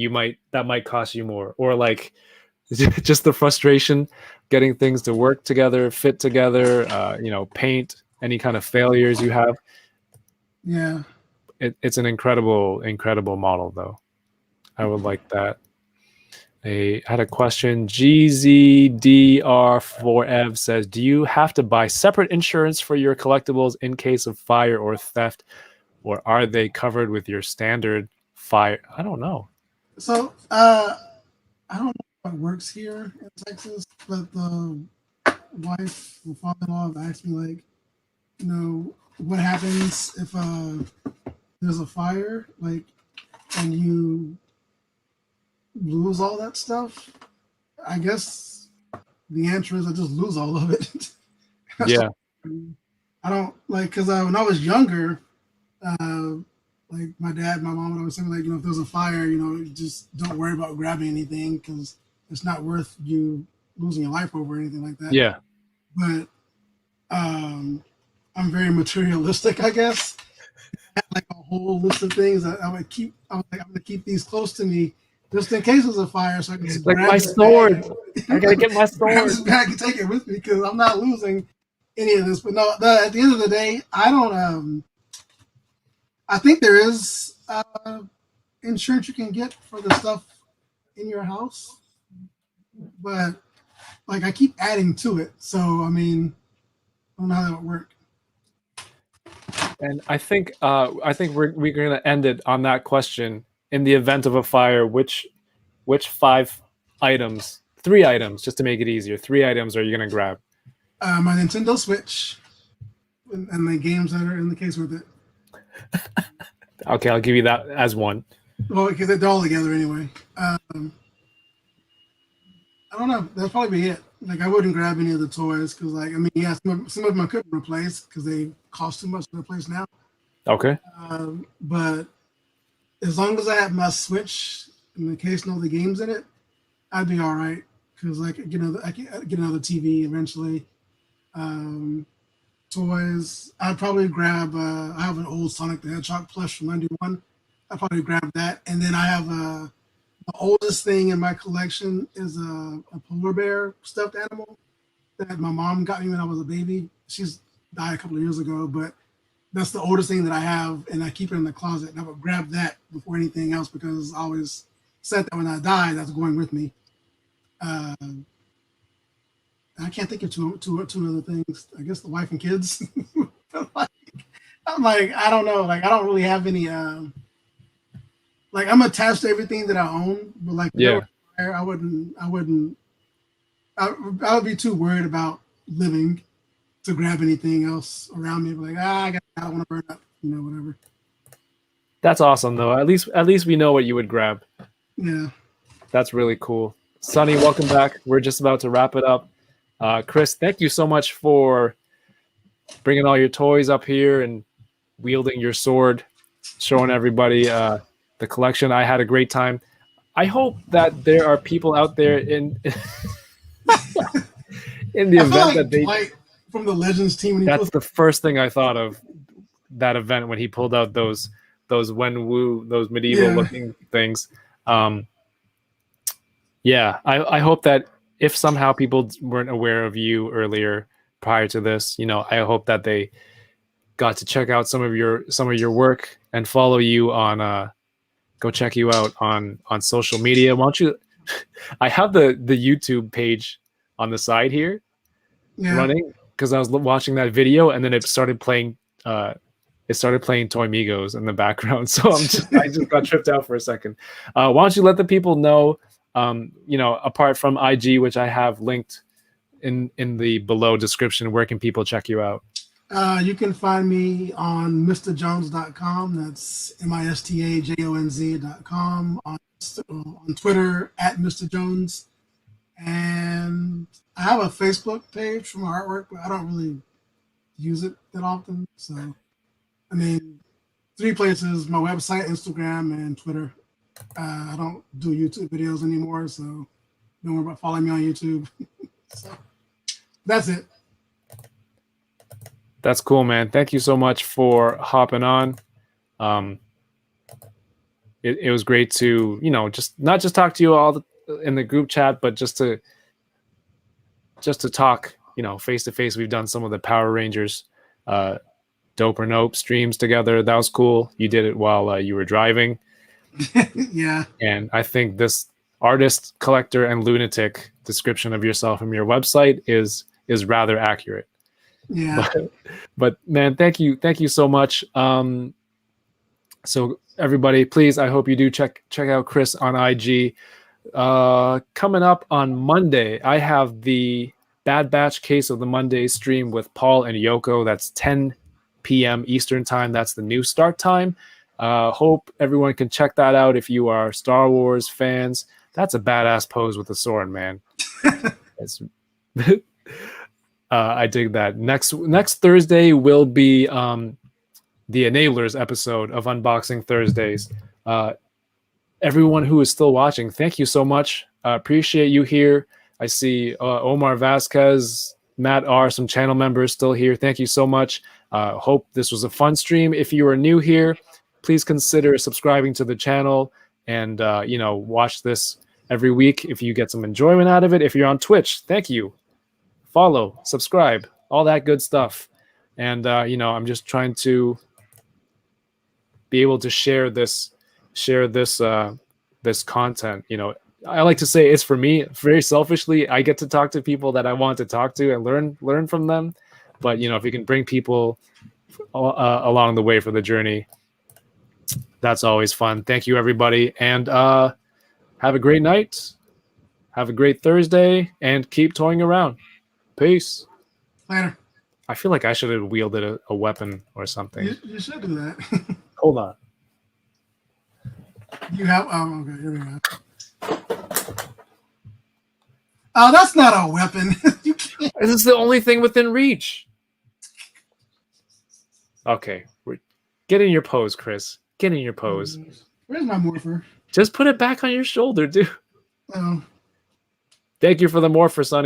might cost you more, or like just the frustration getting things to work together, fit together, paint, any kind of failures you have. Yeah. It's an incredible model, though. I would like that. I had a question. GZDR4Ev says, do you have to buy separate insurance for your collectibles in case of fire or theft, or are they covered with your standard fire? I don't know. So I don't know how it works here in Texas, but the wife or father-in-law have asked me, like, what happens if there's a fire, like, and you lose all that stuff? I guess the answer is I just lose all of it. Yeah. I don't like, because when I was younger, like my dad, my mom would always say, like, if there's a fire, just don't worry about grabbing anything because it's not worth you losing your life over or anything like that. Yeah. But I'm very materialistic, I guess. I had like a whole list of things that I would keep. I was like, I'm gonna keep these close to me just in case there's a fire, so I can just like grab my this sword. bag. I gotta get my Grab sword. this bag and take it with me because I'm not losing any of this. But no, at the end of the day, I don't. I think there is insurance you can get for the stuff in your house, but like I keep adding to it. So I mean, I don't know how that would work. And I think we're gonna end it on that question. In the event of a fire, which 5 items, 3 items, just to make it easier, 3 items are you gonna grab? My Nintendo Switch and the games that are in the case with it. Okay, I'll give you that as one. Well, because they're all together anyway. I don't know. That'll probably be it. Like, I wouldn't grab any of the toys because, like, I mean, yeah, some of them I couldn't replace because they cost too much to replace now. Okay. But as long as I have my Switch in the case no other games in it, I'd be all right because, like, I can get another TV eventually. Toys, I'd probably grab. I have an old Sonic the Hedgehog plush from '91. I'd probably grab that, and then I have the oldest thing in my collection is a polar bear stuffed animal that my mom got me when I was a baby. She's died a couple of years ago, but that's the oldest thing that I have, and I keep it in the closet. And I would grab that before anything else because I always said that when I die, that's going with me. I can't think of two other things. I guess the wife and kids. I'm like, I don't know. Like, I don't really have any. Like, I'm attached to everything that I own, but like, yeah, I would be too worried about living to grab anything else around me. Like, I don't want to burn up, whatever. That's awesome, though. At least we know what you would grab. Yeah, that's really cool. Sonny, welcome back. We're just about to wrap it up. Chris, thank you so much for bringing all your toys up here and wielding your sword, showing everybody the collection. I had a great time. I hope that there are people out there in in the event that they from the Legends team. That's the first thing I thought of that event when he pulled out those Wenwu, those medieval looking things. Yeah, I hope that if somehow people weren't aware of you earlier prior to this, I hope that they got to check out some of your work and follow you on go check you out on social media. Why don't you I have the YouTube page on the side here running because I was watching that video and then it started playing Toy Migos in the background. So I just got tripped out for a second. Why don't you let the people know, apart from IG, which I have linked in the below description, where can people check you out? You can find me on MistaJonz.com. That's MistaJonz.com. On Twitter @Mista Jonz. And I have a Facebook page for my artwork, but I don't really use it that often. So, I mean, 3 places: my website, Instagram, and Twitter. I don't do YouTube videos anymore, so don't worry about following me on YouTube. So that's it. That's cool, man. Thank you so much for hopping on. It was great to, just not just talk to you all in the group chat, but just to talk, face to face. We've done some of the Power Rangers Dope or Nope streams together. That was cool. You did it while you were driving. Yeah. And I think this artist, collector, and lunatic description of yourself from your website is rather accurate. Yeah. But man, thank you so much. So everybody, please, I hope you do check out Chris on IG. Coming up on Monday, I have the Bad Batch Case of the Monday stream with Paul and Yoko. That's 10 p.m. Eastern time. That's the new start time. Hope everyone can check that out if you are Star Wars fans. That's a badass pose with a sword, man. It's I dig that. Next Thursday will be the Enablers episode of Unboxing Thursdays. Everyone who is still watching, thank you so much. Appreciate you here. I see Omar Vasquez, Matt R., some channel members still here. Thank you so much. Hope this was a fun stream. If you are new here, please consider subscribing to the channel and watch this every week if you get some enjoyment out of it. If you're on Twitch, thank you. Follow, subscribe, all that good stuff. And I'm just trying to be able to share this content. I like to say it's for me. Very selfishly, I get to talk to people that I want to talk to and learn from them. But if you can bring people along the way for the journey, that's always fun. Thank you, everybody, and have a great night. Have a great Thursday, and keep toying around. Peace. Later. I feel like I should have wielded a weapon or something. You should do that. Hold on. You have. Okay. Here we go. Oh, that's not a weapon. You can't. This is the only thing within reach. Okay, get in your pose, Chris. Get in your pose. Where's my morpher? Just put it back on your shoulder, dude. Oh. Thank you for the morpher, Sonny.